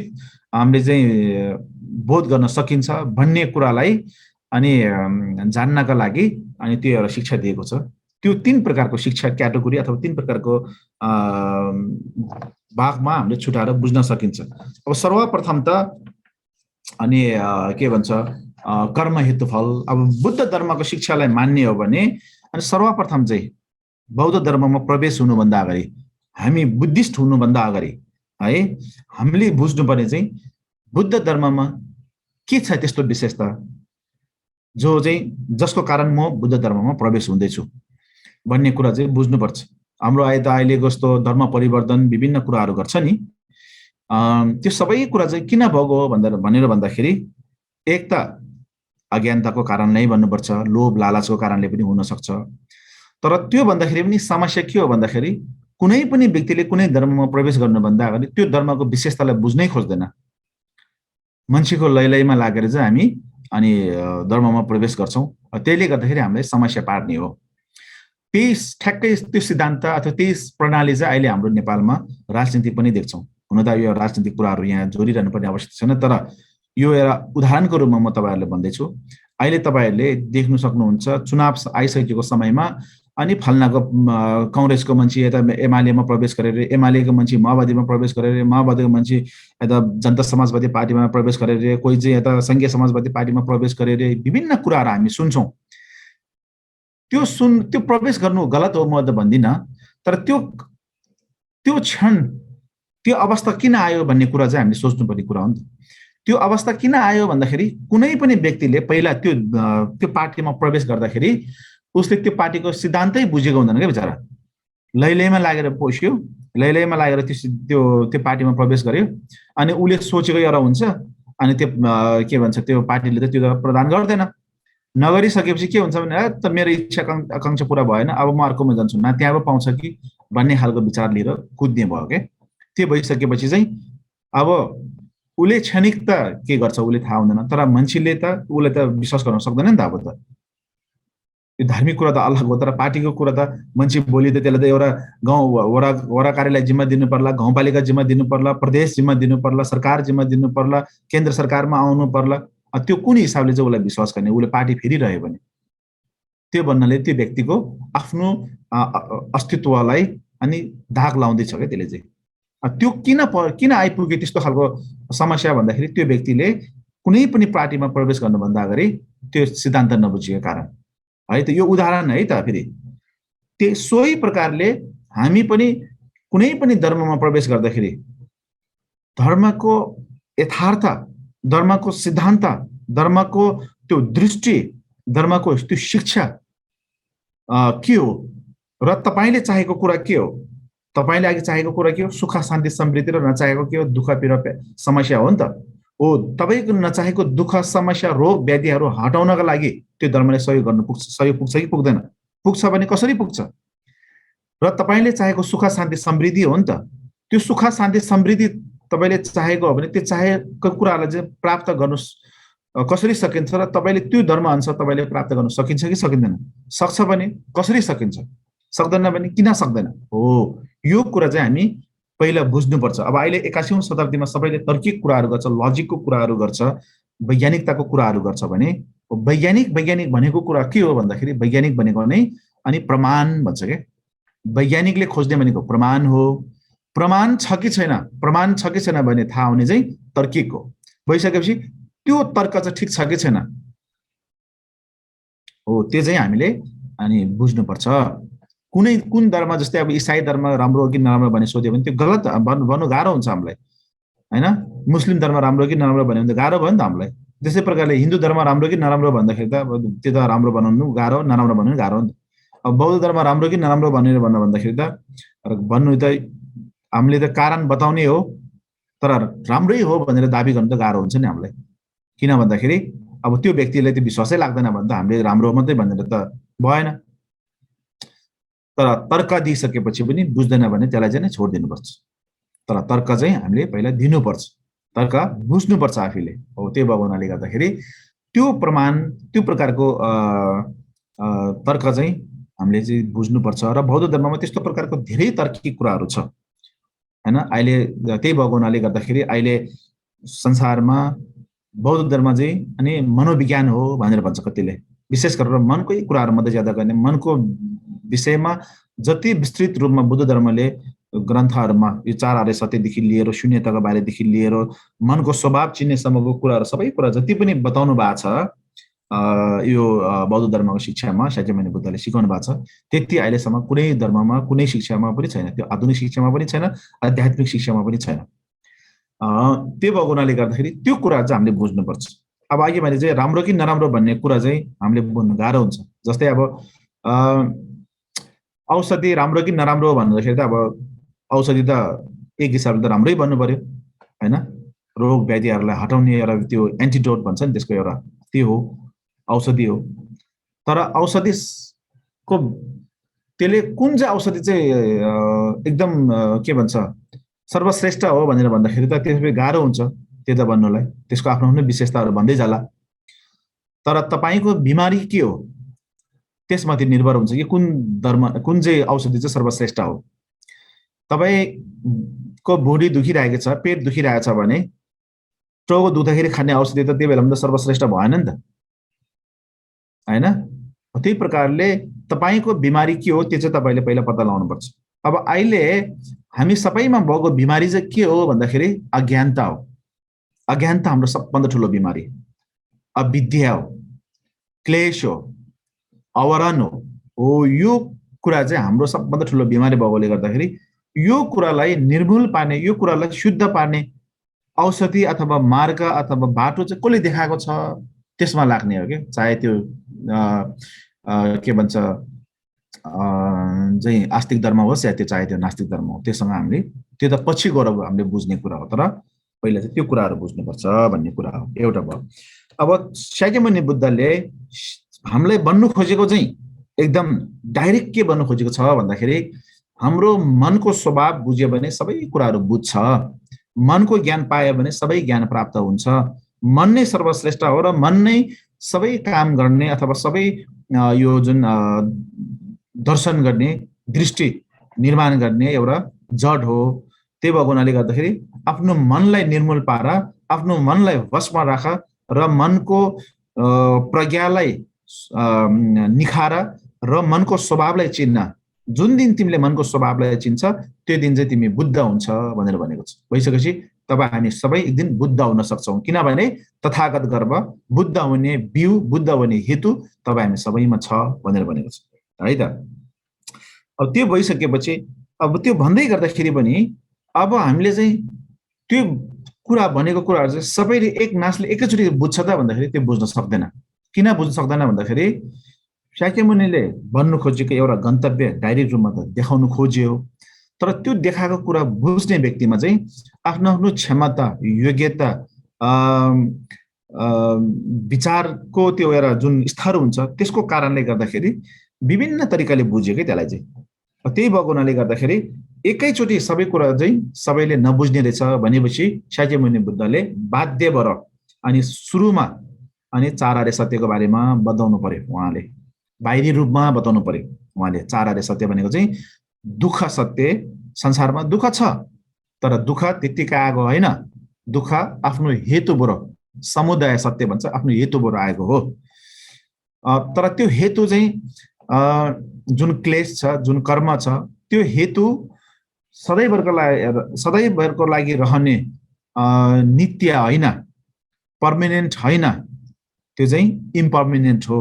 हामीले चाहिँ बोध गर्न सकिन्छ भन्ने कुरालाई अनि जान्नका लागि अनि त्यो एउटा शिक्षा दिएको छ। त्यो 3 प्रकारको शिक्षा क्याटेगोरी अथवा 3 प्रकारको भागमा हामीले छुटाएर बुझ्न सकिन्छ। अब सर्वप्रथम त अनि के भन्छ कर्म हेतु फल। अब बुद्ध धर्मको शिक्षालाई मान्ने हो भने अनि सर्वप्रथम चाहिँ बौद्ध धर्ममा प्रवेश हुनुभन्दा अगाडि, हामी बुद्धिस्ट हुनुभन्दा अगाडि है, हामीले बुझ्नुपर्ने चाहिँ बुद्ध धर्ममा के छ त्यस्तो विशेषता जो चाहिँ जसको कारण म बुद्ध धर्ममा प्रवेश हुँदैछु भन्ने कुरा चाहिँ बुझ्नुपर्छ। हाम्रो अहिलेको जस्तो धर्म परिवर्तन विभिन्न कुराहरू गर्छ नि, त्यो सबै कुरा चाहिँ किन भएको भनेर भन्दाखेरि एक त अज्ञानताको कारण नै भन्नुपर्छ, लोभ लालचको कारणले पनि हुन सक्छ। तर त्यो भन्दाखेरि पनि समस्या के हो भन्दाखेरि कुनै पनि व्यक्तिले कुनै धर्ममा प्रवेश गर्नुभन्दा अगाडि त्यो धर्मको विशेषतालाई बुझ्नै खोज्दैन। मान्छेको लैलैमा लागेर चाहिँ हामी अनि धर्ममा प्रवेश गर्छौँ। त्यसले गर्दाखेरि हामीलाई समस्या पार्ने हो। त्यही ठ्याक्कै त्यो सिद्धान्त अथवा त्यही प्रणाली चाहिँ अहिले हाम्रो नेपालमा राजनीति पनि देख्छौँ। हुन त यो राजनीतिक कुराहरू यहाँ जोडिरहनु पर्ने आवश्यकता छैन, तर यो एउटा उदाहरणको रूपमा म तपाईँहरूलाई भन्दैछु। अहिले तपाईँहरूले देख्न सक्नुहुन्छ चुनाव आइसकेको समयमा अनि फल्नाको काङ्ग्रेसको मान्छे यता एमालेमा प्रवेश गरेर, एमालेको मान्छे माओवादीमा प्रवेश गरेर, माओवादीको मान्छे यता जनता समाजवादी पार्टीमा प्रवेश गरेर, कोही चाहिँ यता सङ्घीय समाजवादी पार्टीमा प्रवेश गरेर विभिन्न कुराहरू हामी सुन्छौँ। त्यो प्रवेश गर्नु गलत हो म त भन्दिनँ, तर त्यो क्षण त्यो अवस्था किन आयो भन्ने कुरा चाहिँ हामीले सोच्नुपर्ने कुरा हो नि त। त्यो अवस्था किन आयो भन्दाखेरि कुनै पनि व्यक्तिले पहिला त्यो पार्टीमा प्रवेश गर्दाखेरि उसले त्यो पार्टीको सिद्धान्तै बुझेको हुँदैन क्या बिचरा। लैलैमा लागेर पस्यो, लैलैमा लागेर त्यो पार्टीमा प्रवेश गर्यो अनि उसले सोचेको एउटा हुन्छ अनि त्यो के भन्छ त्यो पार्टीले त त्यो प्रदान गर्दैन। नगरिसकेपछि के हुन्छ भने त मेरो इच्छा आकाङ्क्षा पुरा भएन, अब म अर्कोमा जान्छु, न त्यहाँ अब पाउँछ कि भन्ने खालको विचार लिएर कुद्ने भयो क्या। त्यो भइसकेपछि चाहिँ अब उसले क्षणिक त के गर्छ उसले थाहा हुँदैन, तर मान्छेले त उसलाई त विश्वास गर्न सक्दैन नि त। अब त यो धार्मिक कुरा त अलग हो, तर पार्टीको कुरा त मान्छे बोली त त्यसलाई त एउटा गाउँ वडा कार्यालय जिम्मा दिनु पर्ला, गाउँपालिका जिम्मा दिनु पर्ला, प्रदेश जिम्मा दिनु पर्ला, सरकार जिम्मा दिनु पर्ला, केन्द्र सरकारमा आउनु पर्ला। त्यो कुन हिसाबले चाहिँ उसलाई विश्वास गर्ने, उसले पार्टी फेरिरह्यो भने त्यो भन्नाले त्यो व्यक्तिको आफ्नो अस्तित्वलाई अनि दाग लाउँदैछ क्या त्यसले चाहिँ। त्यो किन आइपुग्यो त्यस्तो खालको समस्या भन्दाखेरि त्यो व्यक्तिले कुनै पनि पार्टीमा प्रवेश गर्नुभन्दा अगाडि त्यो सिद्धान्त नबुझेको कारण है त। यो उदाहरण है त। फेरि सोही प्रकारले हामी पनि कुनै पनि धर्ममा प्रवेश गर्दाखेरि धर्मको यथार्थ, धर्मको सिद्धान्त, धर्मको त्यो दृष्टि, धर्मको त्यो शिक्षा के हो र तपाईँले चाहेको कुरा के हो, तपाईँले अघि चाहेको कुरा के हो, सुख शान्ति समृद्धि र नचाहेको के हो, दुःख पीडा समस्या हो नि त। हो तपाईको नचाहेको दुःख समस्या रोग व्याधिहरू हटाउनका लागि त्यो धर्मले सहयोग गर्न पुग्छ, सहयोग पुग्छ कि पुग्दैन? पुग्छ भने कसरी पुग्छ? र तपाईले चाहेको सुख शान्ति समृद्धि हो नि त। त्यो सुख शान्ति समृद्धि तपाईले चाहेको हो भने त्यो चाहेको कुरालाई चाहिँ प्राप्त गर्नु कसरी सकिन्छ र तपाईले त्यो धर्म अनुसार तपाईले प्राप्त गर्न सकिन्छ कि सकिँदैन? सक्छ भने कसरी सकिन्छ? सक्दैन भने किन सक्दैन? हो यो कुरा चाहिँ हामी पहिला बुझ्नुपर्छ। अब अहिले 81औं शताब्दीमा सबैले तर्किक कुराहरू गर्छ, लजिकको कुराहरू गर्छ, वैज्ञानिकताको कुराहरू गर्छ भने वैज्ञानिक भनेको कुरा के हो भन्दाखेरि वैज्ञानिक भनेको नै अनि प्रमाण भन्छ के। वैज्ञानिकले खोज्ने भनेको प्रमाण हो। प्रमाण छ कि छैन, प्रमाण छ कि छैन भने थाहा हुने चाहिँ तर्किक हो। भइसकेपछि त्यो तर्क चाहिँ ठिक छ कि छैन हो त्यो चाहिँ हामीले अनि बुझ्नुपर्छ। कुन धर्म जस्तै अब ईसाई धर्म राम्रो हो कि नराम्रो भने सोध्यो भने त्यो गलत भन्नु गाह्रो हुन्छ हामीलाई हैन। मुस्लिम धर्म राम्रो कि नराम्रो भन्यो भने त गाह्रो भयो नि त हामीलाई। त्यसै प्रकारले हिन्दू धर्म राम्रो कि नराम्रो भन्दाखेरि त त्यो त राम्रो बनाउनु गाह्रो, नराम्रो बनाउनु गाह्रो हो नि त। अब बौद्ध धर्म राम्रो कि नराम्रो भनेर भन्दाखेरि त भन्नु त हामीले त कारण बताउने हो, तर राम्रै हो भनेर दाबी गर्नु त गाह्रो हुन्छ नि हामीलाई। किन भन्दाखेरि अब त्यो व्यक्तिले त्यो विश्वासै लाग्दैन भने त हामीले राम्रो मात्रै भनेर त भएन। तर तर्क दिइसकेपछि पनि बुझ्दैन भने त्यसलाई चाहिँ छोडिदिनुपर्छ। तर तर्क चाहिँ हामीले पहिला दिनुपर्छ, तर्क बुझ्नुपर्छ आफैले। हो त्यो भएको हुनाले गर्दाखेरि त्यो प्रमाण त्यो प्रकारको तर्क चाहिँ हामीले चाहिँ बुझ्नुपर्छ। र बौद्ध धर्ममा त्यस्तो प्रकारको धेरै तर्किक कुराहरू छ हैन। अहिले त्यही भएको हुनाले गर्दाखेरि अहिले संसारमा बौद्ध धर्म चाहिँ अनि मनोविज्ञान हो भनेर भन्छ कतिले। विशेष गरेर मनकै कुराहरू मात्रै ज्यादा गर्ने, मनको विषयमा जति विस्तृत रूपमा बुद्ध धर्मले ग्रन्थहरूमा यो 4 आर्य सत्यदेखि लिएर शून्यताको बारेदेखि लिएर मनको स्वभाव चिन्नेसम्मको कुराहरू सबै कुरा जति पनि बताउनु भएको छ यो बौद्ध धर्मको शिक्षामा शाक्यमुनि बुद्धले सिकाउनु भएको छ त्यति अहिलेसम्म कुनै धर्ममा कुनै शिक्षामा पनि छैन। त्यो आधुनिक शिक्षामा पनि छैन, आध्यात्मिक शिक्षामा पनि छैन। त्यो भएको हुनाले गर्दाखेरि त्यो कुरा चाहिँ हामीले बुझ्नुपर्छ। अब अघि भने चाहिँ राम्रो कि नराम्रो भन्ने कुरा चाहिँ हामीले बुझ्नु गाह्रो हुन्छ। जस्तै अब औषधि राम्रो कि नराम्रो भन्दाखेरि त अब औषधि त एक हिसाबले त राम्रै भन्नु पर्यो हैन। रोग व्याधिहरूलाई हटाउने एउटा त्यो एन्टिडोट भन्छ नि त्यसको एउटा त्यो हो, औषधि हो। तर औषधिको त्यसले कुन चाहिँ औषधि चाहिँ एकदम के भन्छ सर्वश्रेष्ठ हो भनेर भन्दाखेरि त त्यसले गाह्रो हुन्छ त्यो त भन्नुलाई। त्यसको आफ्नो आफ्नो विशेषताहरू भन्दै जाला। तर तपाईको बिमारी के हो त्यसमाथि निर्भर हुन्छ कि कुन चाहिँ औषधि चाहिँ सर्वश्रेष्ठ हो। तपाईको भुँडी दुखिरहेको छ, पेट दुखिरहेको छ भने टाउको दुख्दाखेरि खाने औषधि त त्यो बेलामा त सर्वश्रेष्ठ भएन नि त हैन। त्यही प्रकारले तपाईको बिमारी के हो त्यो चाहिँ तपाईले पहिला पत्ता लगाउनुपर्छ। अब अहिले हामी सबैमा भएको बिमारी चाहिँ के हो भन्दाखेरि अज्ञानता हो। अज्ञानता हाम्रो सबभन्दा ठुलो बिमारी, अविद्या हो, क्लेश हो, आवरण हो। यो कुरा चाहिँ हाम्रो सबभन्दा ठुलो बिमारी भएकोले गर्दाखेरि यो कुरालाई निर्मूल पार्ने, यो कुरालाई शुद्ध पार्ने औषधि अथवा मार्ग अथवा बाटो चाहिँ कसले देखाएको छ त्यसमा लाग्ने हो के। चाहे त्यो के भन्छ चाहिँ आस्तिक धर्म होस् या त्यो चाहे त्यो नास्तिक धर्म हो, त्योसँग हामीले त्यो त पछि गएर हामीले बुझ्ने कुरा हो। तर पहिला चाहिँ त्यो कुराहरू बुझ्नुपर्छ भन्ने कुरा हो एउटा भयो। अब शाक्यमुनि बुद्धले हामीलाई भन्नु खोजेको चाहिँ एकदम डाइरेक्ट के भन्नु खोजेको छ भन्दाखेरि हाम्रो मनको स्वभाव बुझ्यो भने सबै कुराहरू बुझ्छ। मनको ज्ञान पायो भने सबै ज्ञान प्राप्त हुन्छ। मन नै सर्वश्रेष्ठ हो र मन नै सबै काम गर्ने अथवा सबै यो जुन दर्शन गर्ने, दृष्टि निर्माण गर्ने एउटा जड हो। त्यही भएको हुनाले गर्दाखेरि आफ्नो मनलाई निर्मूल पार, आफ्नो मनलाई वशमा राख र मनको प्रज्ञालाई निखार र मनको स्वभावलाई चिन्न। जुन दिन तिमीले मनको स्वभावलाई चिन्छ त्यो दिन चाहिँ तिमी बुद्ध हुन्छ भनेर भनेको छ। भइसकेपछि तब हामी सबै एक दिन बुद्ध हुन सक्छौँ। किनभने तथागत गर्भ बुद्ध हुने बिउ, बुद्ध हुने हेतु तब हामी सबैमा छ भनेर भनेको छ है त। अब त्यो भइसकेपछि अब त्यो भन्दै गर्दाखेरि पनि अब हामीले चाहिँ त्यो कुरा भनेको कुराहरू चाहिँ सबैले एक नासले एकैचोटि बुझ्छ त भन्दाखेरि त्यो बुझ्न सक्दैन। किन बुझ्न सक्दैन भन्दाखेरि शाक्यमुनिले भन्नु खोजेको एउटा गन्तव्य डाइरेक्ट रूपमा त देखाउनु खोज्यो, तर त्यो देखाएको कुरा बुझ्ने व्यक्तिमा चाहिँ आफ्नो आफ्नो क्षमता, योग्यता विचारको त्यो एउटा जुन स्तर हुन्छ त्यसको कारणले गर्दाखेरि विभिन्न तरिकाले बुझ्यो कि त्यसलाई चाहिँ। त्यही भएको हुनाले गर्दाखेरि एकैचोटि सबै कुरा चाहिँ सबैले नबुझ्ने रहेछ भनेपछि शाक्यमुनि बुद्धले बाध्य भएर अनि सुरुमा अनि चार आर्य सत्यको बारेमा बताउनु पर्यो। उहाँले बाहिरी रूपमा बताउनु पर्यो। उहाँले चार आर्य सत्य भनेको चाहिँ दुःख सत्य, संसारमा दुःख छ तर दुःख त्यत्तिकै आएको होइन, दुःख आफ्नो हेतुबाट, समुदाय सत्य भन्छ, आफ्नो हेतुबाट आएको हो। तर त्यो हेतु चाहिँ जुन क्लेश छ, जुन कर्म छ, त्यो हेतु सदैवको लागि रहने नित्य होइन, पर्मानेन्ट होइन, त्यो चाहिँ इम्पर्मानेन्ट हो,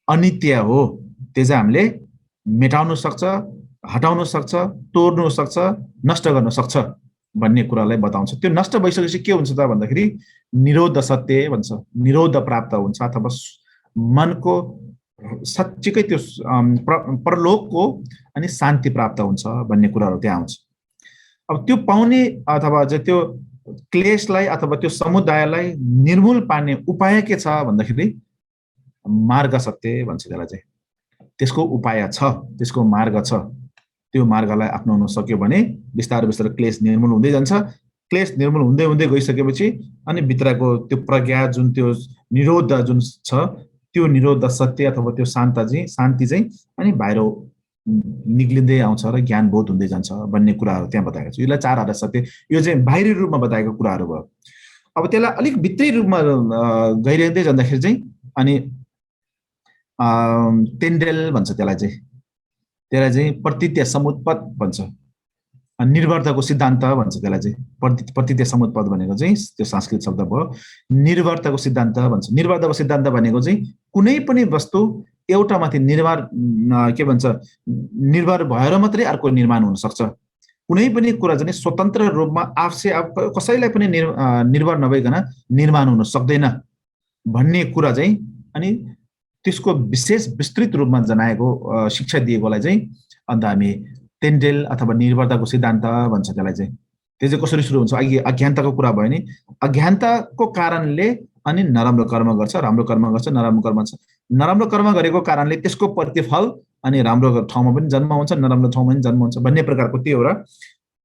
अनित्य हो। त्यो चाहिँ हामीले मेटाउन सक्छ, हटाउन सक्छ, तोड्न सक्छ, नष्ट गर्न सक्छ भन्ने कुरालाई बताउँछ। त्यो नष्ट भइसकेपछि के हुन्छ त भन्दाखेरि निरोध सत्य भन्छ, निरोध प्राप्त हुन्छ अथवा मनको साँच्चीकै त्यो परलोकको अनि शान्ति प्राप्त हुन्छ भन्ने कुराहरू त्यहाँ आउँछ। अब त्यो पाउने अथवा त्यो क्लेशलाई अथवा त्यो समुदायलाई निर्मूल पार्ने उपाय के छ भन्दाखेरि मार्ग सत्य भन्छ त्यसलाई चाहिँ। त्यसको उपाय छ, त्यसको मार्ग छ। त्यो मार्गलाई अपनाउन सक्यो भने बिस्तारै बिस्तारै क्लेश निर्मूल हुँदै जान्छ। क्लेश निर्मूल हुँदै हुँदै गइसकेपछि अनि भित्रको त्यो प्रज्ञा जुन त्यो निरोध जुन छ, त्यो निरोध सत्य अथवा त्यो शान्ति चाहिँ अनि बाहिर निक्लिँदै आउँछ र ज्ञान बोध हुँदै जान्छ भन्ने कुराहरू त्यहाँ बताएको छ। यसलाई चार आर्य सत्य, यो चाहिँ बाहिरी रूपमा बताएको कुराहरू भयो। अब त्यसलाई अलिक भित्री रूपमा गइरहँदै जाँदाखेरि चाहिँ अनि तेन्डेल भन्छ त्यसलाई चाहिँ प्रतीत्य समुत्पद भन्छ, निर्वर्तको सिद्धान्त भन्छ त्यसलाई चाहिँ। प्रतीत्य समुत्पद भनेको चाहिँ त्यो संस्कृत शब्द भयो। निर्वर्तको सिद्धान्त भन्छ। निर्वर्तको सिद्धान्त भनेको चाहिँ कुनै पनि वस्तु एउटा माथि निर्भर भएर मात्रै अर्को निर्माण हुन सक्छ। कुनै पनि कुरा चाहिँ स्वतन्त्र रूपमा आफसे कसैलाई पनि निर्भर नभइकन निर्माण हुन सक्दैन भन्ने कुरा चाहिँ अनि त्यसको विशेष विस्तृत रूपमा जनाएको शिक्षा दिएकोलाई चाहिँ अन्त हामी तेन्डेल अथवा निर्भरताको सिद्धान्त भन्छ त्यसलाई चाहिँ। त्यो चाहिँ कसरी सुरु हुन्छ? अघि अज्ञानताको कुरा भयो नि, अज्ञानताको कारणले अनि नराम्रो कर्म गर्छ, राम्रो कर्म गर्छ, नराम्रो कर्म गर्छ। नराम्रो कर्म गरेको कारणले त्यसको प्रतिफल अनि राम्रो ठाउँमा पनि जन्म हुन्छ, नराम्रो ठाउँमा पनि जन्म हुन्छ भन्ने प्रकारको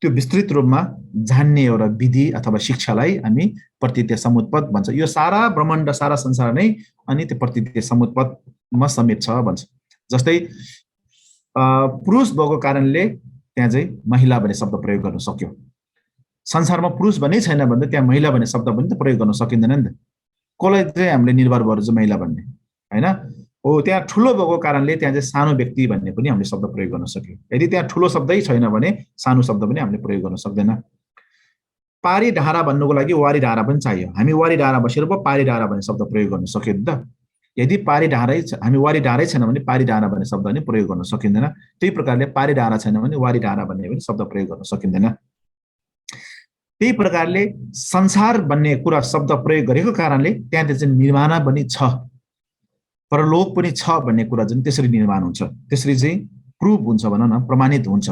त्यो विस्तृत रूपमा जान्ने एउटा विधि अथवा शिक्षालाई हामी प्रतीत्य समुत्पद भन्छ। यो सारा ब्रह्माण्ड, सारा संसार नै अनि त्यो प्रतीत्य समुत्पदमा समेत छ भन्छ। जस्तै पुरुष भएको कारणले त्यहाँ चाहिँ महिला भन्ने शब्द प्रयोग गर्न सक्यो। संसारमा पुरुष भन्ने छैन भने त्यहाँ महिला भन्ने शब्द पनि त प्रयोग गर्न सकिँदैन नि त। कसलाई चाहिँ हामीले निर्भर भएर चाहिँ महिला भन्ने होइन हो। त्यहाँ ठुलो भएको कारणले त्यहाँ चाहिँ सानो व्यक्ति भन्ने पनि हामीले शब्द प्रयोग गर्न सक्यो। यदि त्यहाँ ठुलो शब्दै छैन भने सानो शब्द पनि हामीले प्रयोग गर्न सक्दैन। पारी ढाँडा भन्नुको लागि वारी ढाँडा पनि चाहियो। हामी वारी ढाँडा बसेर पो पारी ढाँडा भन्ने शब्द प्रयोग गर्न सक्यो नि त। यदि पारी ढाँडै हामी वारी ढाँडै छैन भने पारी ढाँडा भन्ने शब्द पनि प्रयोग गर्न सकिँदैन। त्यही प्रकारले पारी ढाँडा छैन भने वारी ढाँडा भन्ने पनि शब्द प्रयोग गर्न सकिँदैन। त्यही प्रकारले संसार भन्ने कुरा शब्द प्रयोग गरेको कारणले त्यहाँ चाहिँ निर्माण पनि छ, परलोक पनि छ भन्ने कुरा चाहिँ त्यसरी निर्माण हुन्छ, त्यसरी चाहिँ प्रुभ हुन्छ भनौँ न, प्रमाणित हुन्छ।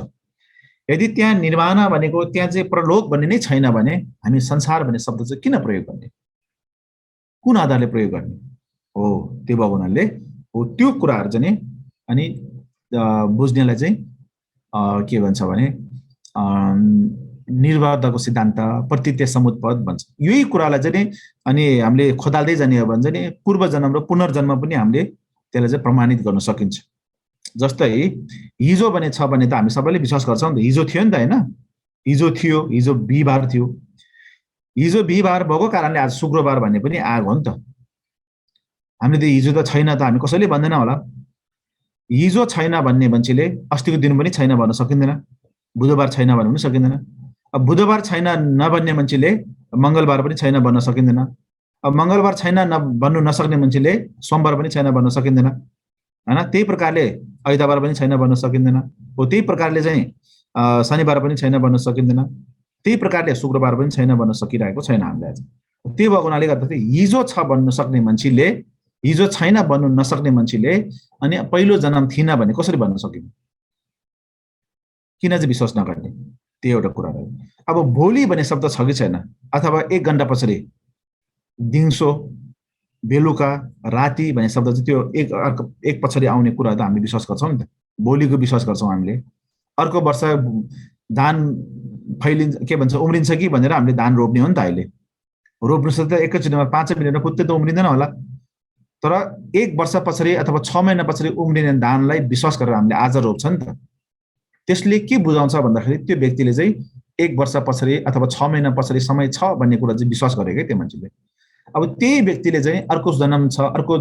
यदि त्यहाँ निर्माण भनेको त्यहाँ चाहिँ परलोक भन्ने नै छैन भने हामी संसार भन्ने शब्द चाहिँ किन प्रयोग गर्ने, कुन आधारले प्रयोग गर्ने हो? त्यो भएको हुनाले हो त्यो कुराहरू चाहिँ अनि बुझ्नेलाई चाहिँ के भन्छ भने निर्वाधको सिद्धान्त, प्रतीत्य समुत्पद भन्छ। यही कुरालाई चाहिँ अनि हामीले खोदाल्दै जाने हो भने चाहिँ पूर्व जन्म र पुनर्जन्म पनि हामीले त्यसलाई चाहिँ प्रमाणित गर्न सकिन्छ। जस्तै हिजो भने छ भने त हामी सबैले विश्वास गर्छौँ नि त, हिजो थियो नि त होइन, हिजो थियो, हिजो बिहिबार थियो। हिजो बिहिबार भएको कारणले आज शुक्रबार भन्ने पनि आएको हो नि त। हामीले त हिजो त छैन त हामी कसैले भन्दैन होला। हिजो छैन भन्ने मान्छेले अस्तिको दिन पनि छैन भन्न सकिँदैन, बुधबार छैन भन्नु पनि सकिँदैन। अब बुधबार छैन नभन्ने मान्छेले मङ्गलबार पनि छैन भन्न सकिँदैन। अब मङ्गलबार छैन भन्नु नसक्ने मान्छेले सोमबार पनि छैन भन्न सकिँदैन होइन। त्यही प्रकारले आइतबार पनि छैन भन्न सकिँदैन हो। त्यही प्रकारले चाहिँ शनिबार पनि छैन भन्न सकिँदैन। त्यही प्रकारले शुक्रबार पनि छैन भन्न सकिरहेको छैन हामीले आज। त्यही भएको हुनाले गर्दाखेरि हिजो छ भन्न सक्ने मान्छेले हिजो छैन भन्नु नसक्ने मान्छेले अनि पहिलो जन्म थिएन भने कसरी भन्न सकिन्छ? किन चाहिँ विश्वास नगर्ने? त्यो एउटा कुरा हो। अब भोलि भन्ने शब्द छ कि छैन, अथवा 1 घण्टा पछाडि दिउँसो, बेलुका, राति भन्ने शब्द चाहिँ त्यो एक पछाडि आउने कुरा त हामीले विश्वास गर्छौँ नि त। भोलिको विश्वास गर्छौँ हामीले। अर्को वर्ष धान फैलिन्छ के भन्छ उम्रिन्छ कि भनेर हामीले धान रोप्ने हो नि त अहिले। रोप्नु त एकैचोटिमा 5 मिनटमा पुत्तै त उम्रिँदैन होला। तर एक वर्ष पछाडि अथवा 6 महिना पछाडि उम्रिने धानलाई विश्वास गरेर हामीले आज रोप्छ नि त। त्यसले के बुझाउँछ भन्दाखेरि त्यो व्यक्तिले चाहिँ एक वर्ष पछाडि अथवा 6 महिना पछाडि समय छ भन्ने कुरा चाहिँ विश्वास गरे क्या त्यो मान्छेले। अब त्यही व्यक्तिले चाहिँ अर्को जन्म छ, अर्को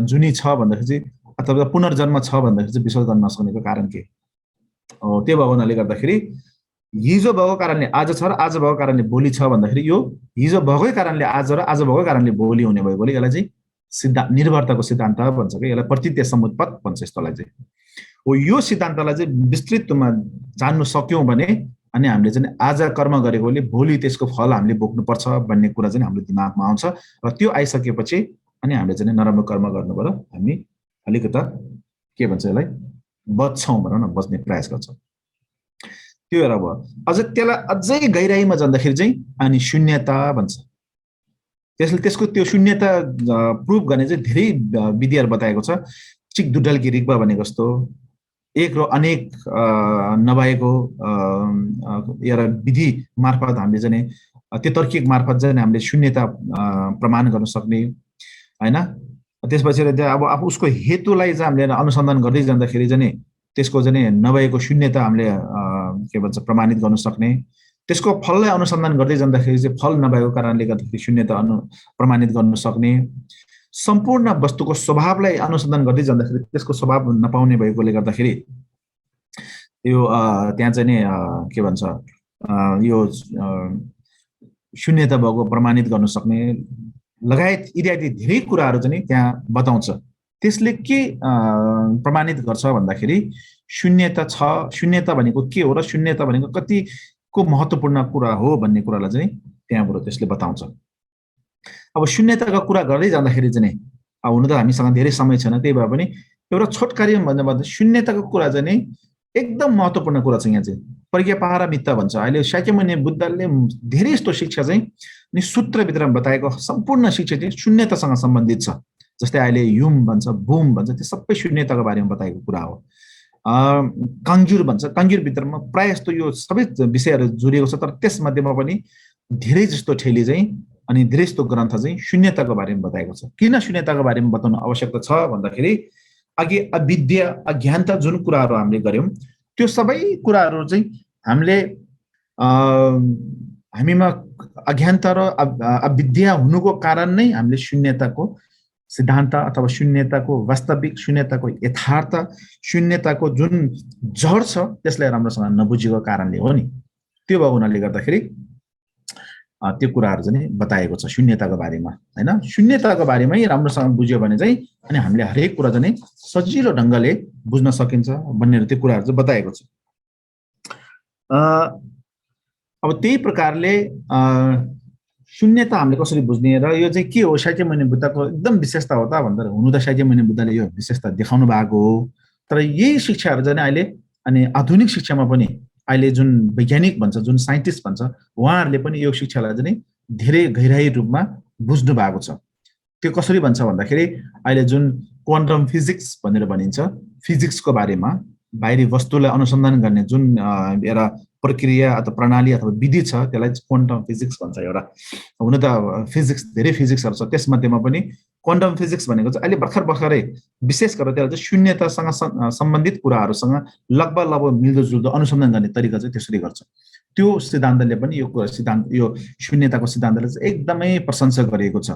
जुनी छ भन्दाखेरि चाहिँ अथवा पुनर्जन्म छ भन्दाखेरि चाहिँ विश्वास गर्न नसक्नेको कारण के? त्यो भएको हुनाले गर्दाखेरि हिजो भएको कारणले आज छ र आज भएको कारणले भोलि छ भन्दाखेरि यो हिजो भएकै कारणले आज र आज भएको कारणले भोलि हुने भएकोले यसलाई चाहिँ सिद्धान्त निर्भरताको सिद्धान्त भन्छ कि, यसलाई प्रतीत्य समुत्पत्त भन्छ यस्तोलाई चाहिँ। हो यो सिद्धान्तलाई चाहिँ विस्तृत रूपमा जान्नु सक्यौँ भने अनि हामीले चाहिँ आज कर्म गरेकोले भोलि त्यसको फल हामीले बोक्नुपर्छ भन्ने कुरा चाहिँ हाम्रो दिमागमा आउँछ र त्यो आइसकेपछि अनि हामीले चाहिँ नराम्रो कर्म गर्नुबाट हामी अलिकता के भन्छ यसलाई बच्छौँ भनौँ न, बच्ने प्रयास गर्छौँ। त्यो एउटा भयो। अझ त्यसलाई अझै गहिराइमा जाँदाखेरि चाहिँ अनि शून्यता भन्छ। त्यसले त्यसको त्यो शून्यता प्रुभ गर्ने चाहिँ धेरै विधिहरू बताएको छ। चिक दुडलकी रिग्पा भनेको जस्तो एक र अनेक नभएको एउटा विधि मार्फत हामीले चाहिँ त्यो तर्किक मार्फत चाहिँ हामीले शून्यता प्रमाण गर्न सक्ने हैन। त्यसपछि अब उसको हेतुलाई चाहिँ हामीले अनुसन्धान गर्दै जाँदाखेरि चाहिँ त्यसको चाहिँ नभएको शून्यता हामीले के भन्छ प्रमाणित गर्न सक्ने, त्यसको फललाई अनुसन्धान गर्दै जाँदाखेरि चाहिँ फल नभएको कारणले गर्दाखेरि शून्यता प्रमाणित गर्न सक्ने, सम्पूर्ण वस्तुको स्वभावलाई अनुसन्धान गर्दै जाँदाखेरि त्यसको स्वभाव नपाउने भएकोले गर्दाखेरि यो त्यहाँ चाहिँ नि के भन्छ यो शून्यता भएको प्रमाणित गर्न सक्ने लगायत इत्यादि धेरै कुराहरू चाहिँ त्यहाँ बताउँछ। त्यसले के प्रमाणित गर्छ भन्दाखेरि शून्यता छ, शून्यता भनेको के हो र शून्यता भनेको कतिको महत्त्वपूर्ण कुरा हो भन्ने कुरालाई चाहिँ त्यहाँबाट त्यसले बताउँछ। अब शून्यताको कुरा गर्दै जाँदाखेरि चाहिँ अब हुन त हामीसँग धेरै समय छैन, त्यही भए पनि एउटा छोटकरी भन्दा शून्यताको कुरा चाहिँ नि एकदम महत्त्वपूर्ण कुरा छ। यहाँ चाहिँ प्रज्ञापारमिता भन्छ। अहिले शाक्यमुनि बुद्धले धेरै यस्तो शिक्षा चाहिँ नि सूत्रभित्रमा बताएको सम्पूर्ण शिक्षा चाहिँ शून्यतासँग सम्बन्धित छ। जस्तै अहिले युम भन्छ, बुम भन्छ, त्यो सबै शून्यताको बारेमा बताएको कुरा हो। काङ्जुर भन्छ, काङ्जुरभित्रमा प्रायः जस्तो यो सबै विषयहरू जोडिएको छ। तर त्यसमध्येमा पनि धेरै जस्तो ठेली चाहिँ अनि धेरै जस्तो ग्रन्थ चाहिँ शून्यताको बारेमा बताएको छ। किन शून्यताको बारेमा बताउनु आवश्यकता छ भन्दाखेरि अघि अविद्या अज्ञानता जुन कुराहरू हामीले गऱ्यौँ त्यो सबै कुराहरू चाहिँ हामीले हामीमा अज्ञानता र अविद्या हुनुको कारण नै हामीले शून्यताको सिद्धान्त अथवा शून्यताको वास्तविक, शून्यताको यथार्थ, शून्यताको जुन जड छ त्यसलाई राम्रोसँग नबुझेको कारणले हो नि। त्यो भएको हुनाले गर्दाखेरि त्यो कुराहरू चाहिँ बताएको छ शून्यताको बारेमा हैन। शून्यताको बारेमै राम्रोसँग बुझ्यो भने चाहिँ अनि हामीले हरेक कुरा चाहिँ सजिलो ढङ्गले बुझ्न सकिन्छ भन्ने त्यो कुराहरू चाहिँ बताएको छ। अब त्यही प्रकारले शून्यता हामीले कसरी बुझ्ने र यो चाहिँ के हो शाक्यमुनि बुद्धको एकदम विशेषता हो त भन्दा हुनु त शाक्यमुनि बुद्धले यो विशेषता देखाउनु भएको हो। तर यही शिक्षाहरू चाहिँ अहिले अनि आधुनिक शिक्षामा पनि अहिले जुन वैज्ञानिक भन्छ, जुन साइन्टिस्ट भन्छ, उहाँहरूले पनि यो शिक्षालाई चाहिँ धेरै गहिराई रूपमा बुझ्नु भएको छ। त्यो कसरी भन्छ भन्दाखेरि अहिले जुन क्वान्टम फिजिक्स भनेर भनिन्छ, फिजिक्सको बारेमा बाहिरी वस्तुलाई अनुसन्धान गर्ने जुन एउटा प्रक्रिया अथवा प्रणाली अथवा विधि छ त्यसलाई क्वान्टम फिजिक्स भन्छ। एउटा हुन त फिजिक्स धेरै फिजिक्सहरू छ, त्यसमध्येमा पनि क्वान्टम फिजिक्स भनेको चाहिँ अहिले भर्खरै विशेष गरेर त्यसलाई चाहिँ शून्यतासँग सम्बन्धित कुराहरूसँग लगभग मिल्दोजुल्दो अनुसन्धान गर्ने तरिका चाहिँ त्यसरी गर्छ। त्यो सिद्धान्तले पनि यो सिद्धान्त यो शून्यताको सिद्धान्तले चाहिँ एकदमै प्रशंसा गरिएको छ।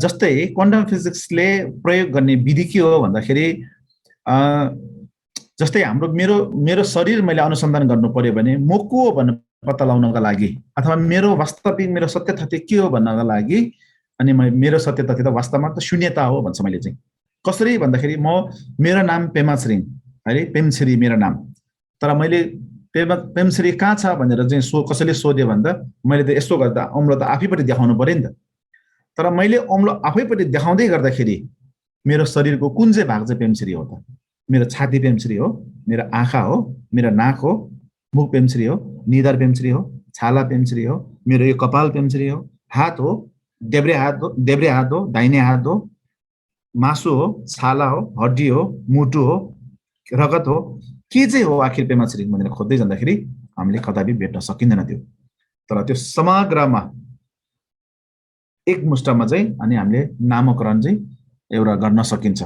जस्तै क्वान्टम फिजिक्सले प्रयोग गर्ने विधि के हो भन्दाखेरि जस्तै हाम्रो मेरो शरीर मैले अनुसन्धान गर्नु पर्यो भने म को हो भनेर पत्ता लगाउनका लागि अथवा मेरो वास्तविक मेरो सत्य तथ्य के हो भन्नका लागि अनि मेरो सत्य तथ्य त वास्तवमा त शून्यता हो भन्छ मैले चाहिँ। कसरी भन्दाखेरि मेरो नाम पेमा छिरिङ हैन, पेमछिरी मेरो नाम, तर मैले पेमछिरी कहाँ छ भनेर चाहिँ कसैले सोध्यो भन्दा मैले त यसो गर्दा औँलो त आफैपट्टि देखाउनु पर्यो नि त। तर मैले औँलो आफैपट्टि देखाउँदै गर्दाखेरि मेरो शरीरको कुन चाहिँ भाग चाहिँ पेमछिरी हो त? मेरो छाती पेमछिरी हो, मेरो आँखा हो, मेरो नाक हो, मुख पेमछिरी हो, निधार पेमछिरी हो, छाला पेमछिरी हो, मेरो यो कपाल पेमछिरी हो, हात हो, देब्रे हात हो, दाहिने हात हो, मासु हो, छाला हो, हड्डी हो, मुटु हो, रगत हो, के चाहिँ हो आखिर पेमा छिरिङ भनेर खोज्दै जाँदाखेरि हामीले कदापि भेट्न सकिँदैन त्यो। तर त्यो समग्रमा एक मुष्टमा चाहिँ अनि हामीले नामकरण चाहिँ एउटा गर्न सकिन्छ।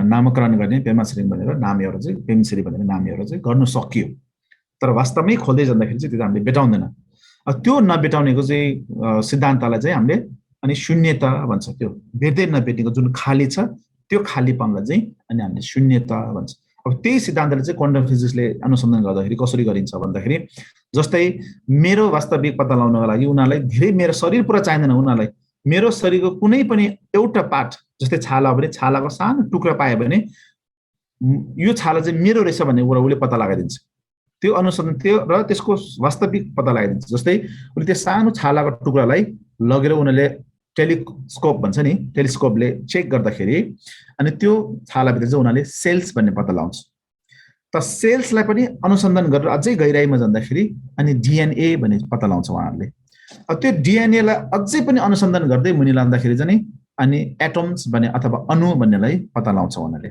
नामकरण गर्ने पेमा छिरिङ भनेर नाम एउटा चाहिँ पेमछिरी भनेर नाम एउटा चाहिँ गर्नु सकियो। तर वास्तवमै खोल्दै जाँदाखेरि चाहिँ त्यो हामीले भेटाउँदैन। त्यो नभेटाउनेको चाहिँ सिद्धान्तलाई चाहिँ हामीले अनि शून्यता भन्छ। त्यो भेट्दै नभेट्नेको जुन खाली छ त्यो खालीपनलाई चाहिँ अनि हामीले शून्यता भन्छ। अब त्यही सिद्धान्तले चाहिँ क्वान्टम फिजिक्सले अनुसन्धान गर्दाखेरि कसरी गरिन्छ भन्दाखेरि जस्तै मेरो वास्तविक पत्ता लगाउनको लागि उनीहरूलाई धेरै मेरो शरीर पुरा चाहिँदैन। उनीहरूलाई मेरो शरीरको कुनै पनि एउटा पार्ट जस्तै छाला भने छालाको सानो टुक्रा पायो भने यो छाला चाहिँ मेरो रहेछ भन्ने कुरा उसले पत्ता लगाइदिन्छ। त्यो अनुसन्धान त्यो र त्यसको वास्तविक पत्ता लगाइदिन्छ। जस्तै उसले त्यो सानो छालाको टुक्रालाई लगेर उनीहरूले टेलिस्कोप भन्छ नि, टेलिस्कोपले चेक गर्दाखेरि अनि त्यो छालाभित्र चाहिँ उनीहरूले सेल्स भन्ने पत्ता लगाउँछ। त सेल्सलाई पनि अनुसन्धान गरेर अझै गहिराइमा जाँदाखेरि अनि डिएनए भन्ने पत्ता लगाउँछ उहाँहरूले। अब त्यो डिएनएलाई अझै पनि अनुसन्धान गर्दै मुनि लाँदाखेरि चाहिँ अनि एटम्स भन्ने अथवा अणु भन्नेलाई पत्ता लगाउँछ उनीहरूले।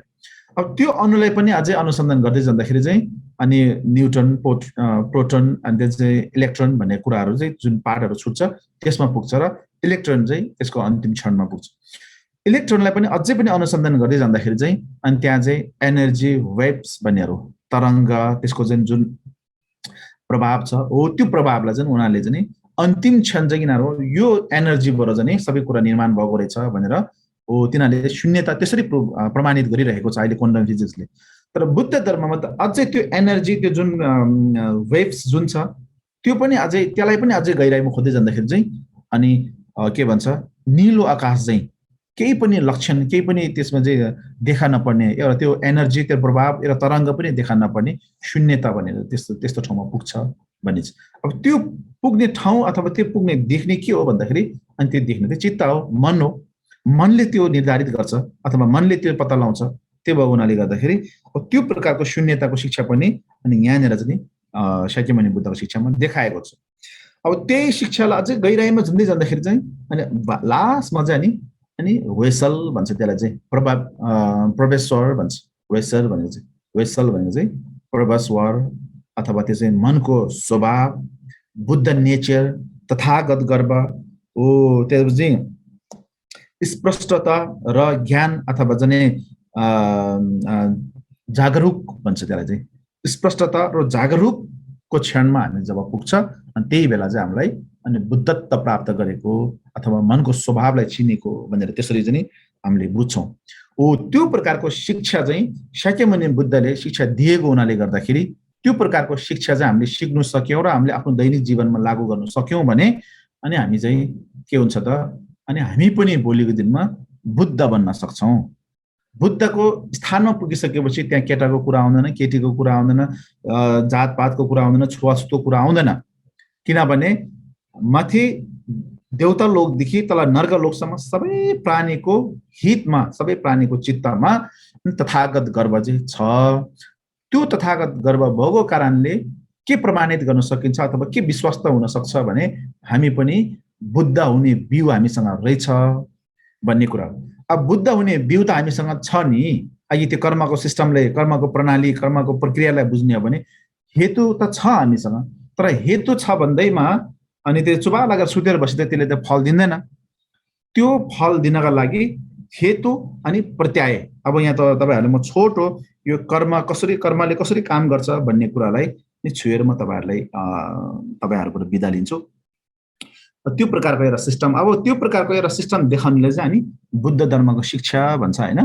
अब त्यो अणुलाई पनि अझै अनुसन्धान गर्दै जाँदाखेरि चाहिँ अनि न्युट्रन, प्रोटोन अनि त्यो चाहिँ इलेक्ट्रोन भन्ने कुराहरू चाहिँ जुन पार्टहरू छुट्छ त्यसमा पुग्छ र इलेक्ट्रोन चाहिँ त्यसको अन्तिम क्षणमा पुग्छ। इलेक्ट्रोनलाई पनि अझै पनि अनुसन्धान गर्दै जाँदाखेरि चाहिँ अनि त्यहाँ चाहिँ एनर्जी वेव्स भन्नेहरू तरङ्ग त्यसको चाहिँ जुन प्रभाव छ हो त्यो प्रभावलाई चाहिँ उनीहरूले चाहिँ अन्तिम क्षण चाहिँ यिनीहरू यो एनर्जीबाट चाहिँ सबै कुरा निर्माण भएको रहेछ भनेर हो तिनीहरूले शून्यता त्यसरी प्रमाणित गरिरहेको छ अहिले क्वान्टम फिजिक्सले। तर बुद्ध धर्ममा त अझै त्यो एनर्जी त्यो जुन वेव्स जुन छ त्यो पनि अझै त्यसलाई पनि अझै गहिराइमा खोज्दै जाँदाखेरि चाहिँ अनि के भन्छ निलो आकाश चाहिँ केही पनि लक्षण केही पनि त्यसमा चाहिँ देखा नपर्ने एउटा त्यो एनर्जी त्यो प्रभाव एउटा तरङ्ग पनि देखा नपर्ने शून्यता भनेर त्यस्तो ठाउँमा पुग्छ भनिन्छ। अब त्यो पुग्ने ठाउँ अथवा त्यो पुग्ने देख्ने के हो भन्दाखेरि अनि त्यो देख्ने चाहिँ चित्त हो, मन हो। मनले त्यो निर्धारित गर्छ अथवा मनले त्यो पत्ता लगाउँछ। त्यो भएको हुनाले गर्दाखेरि त्यो प्रकारको शून्यताको शिक्षा पनि अनि यहाँनिर चाहिँ शाक्यमुनि बुद्धको शिक्षामा देखाएको छ। अब त्यही शिक्षालाई अझै गहिराइमा झुन्दै जाँदाखेरि चाहिँ अनि लास्टमा चाहिँ अनि वेसल भन्छ त्यसलाई चाहिँ प्रवेशवर भन्छ। वेसल भनेको चाहिँ वेसल भनेको चाहिँ प्रवेशवर अथवा त्यो चाहिँ मनको स्वभाव, बुद्ध नेचर, तथागत गर्व हो। त्यो चाहिँ स्पष्टता र ज्ञान अथवा जने जागरुक भन्छ त्यसलाई चाहिँ स्पष्टता र जागरुकको क्षणमा हामी जब पुग्छ अनि त्यही बेला चाहिँ हामीलाई अनि बुद्धत्व प्राप्त गरेको अथवा मनको स्वभावलाई चिनेको भनेर त्यसरी चाहिँ हामीले बुझ्छौँ। हो त्यो प्रकारको शिक्षा चाहिँ शाक्यमुनि बुद्धले शिक्षा दिएको हुनाले गर्दाखेरि त्यो प्रकारको शिक्षा चाहिँ हामीले सिक्नु सक्यौँ र हामीले आफ्नो दैनिक जीवनमा लागू गर्न सक्यौँ भने अनि हामी चाहिँ के हुन्छ त अनि हामी पनि भोलिको दिनमा बुद्ध बन्न सक्छौँ। बुद्धको स्थानमा पुगिसकेपछि त्यहाँ केटाको कुरा आउँदैन, केटीको कुरा आउँदैन, जातपातको कुरा आउँदैन, छुवाछुतको कुरा आउँदैन। किनभने माथि देवता लोकदेखि तल नर्क लोकसम्म सबै प्राणीको हितमा सबै प्राणीको चित्तमा तथागत गर्व चाहिँ छ। त्यो तथागत गर्व भएको कारणले के प्रमाणित गर्न सकिन्छ अथवा के विश्वस्त हुन सक्छ भने हामी पनि बुद्ध हुने बिउ हामीसँग रहेछ भन्ने कुरा। अब बुद्ध हुने बिउ त हामीसँग छ नि। अघि त्यो कर्मको सिस्टमले कर्मको प्रणाली कर्मको प्रक्रियालाई बुझ्ने हो भने हेतु त छ हामीसँग। तर हेतु छ भन्दैमा अनि त्यो चुबा लागेर सुतेर बस्दा त्यसले त फल दिँदैन। त्यो फल दिनका लागि हेतु अनि प्रत्याय। अब यहाँ त तपाईहरुले म छोटो यो कर्मले कसरी काम गर्छ भन्ने कुरालाई नि छुएर म तपाईहरुबाट बिदा लिन्छु। त्यो प्रकारको एउटा सिस्टम अब त्यो प्रकारको एउटा सिस्टम देखाउनले चाहिँ हामी बुद्ध धर्मको शिक्षा भन्छ हैन।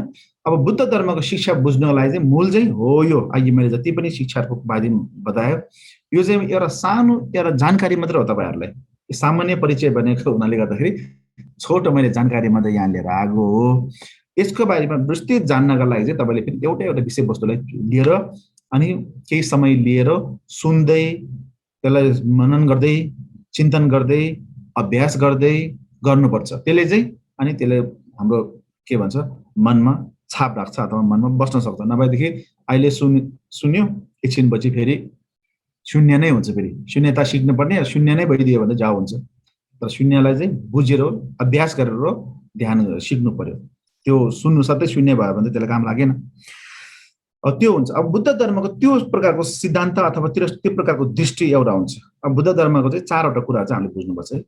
अब बुद्ध धर्मको शिक्षा बुझ्नको लागि चाहिँ मूल चाहिँ हो यो अघि मैले जति पनि शिक्षाको बारे बतायो यो चाहिँ एउटा सानो एउटा जानकारी मात्र हो तपाईहरुलाई। सामान्य परिचय बनेको हुनाले गर्दाखेरि छोटो मैले जानकारी मात्र यहाँ लिएर आएको हो। यसको बारेमा विस्तृत जान्नका लागि चाहिँ तपाईले फेरि एउटा विषयवस्तुलाई लिएर अनि केही समय लिएर सुन्दै त्यसलाई मनन गर्दै चिन्तन गर्दै अभ्यास गर्दै गर्नुपर्छ। त्यसले चाहिँ अनि त्यसले हाम्रो के भन्छ मनमा छाप राख्छ अथवा मनमा बस्न सक्छ। नभएदेखि अहिले सुन्यो एकछिनपछि फेरि शून्य नै हुन्छ। फेरि शून्यता सिक्नुपर्ने शून्य नै भइदियो भने जाऊ हुन्छ। तर शून्यलाई चाहिँ बुझेर अभ्यास गरेर ध्यान सिक्नु पर्यो। त्यो सुन्नु साथै शून्य भयो भने त्यसलाई काम लागेन। त्यो हुन्छ। अब बुद्ध धर्मको त्यो प्रकारको सिद्धान्त अथवा त्यो प्रकारको दृष्टि एउटा हुन्छ। अब बुद्ध धर्मको चाहिँ चारवटा कुरा चाहिँ हामीले बुझ्नुपर्छ है।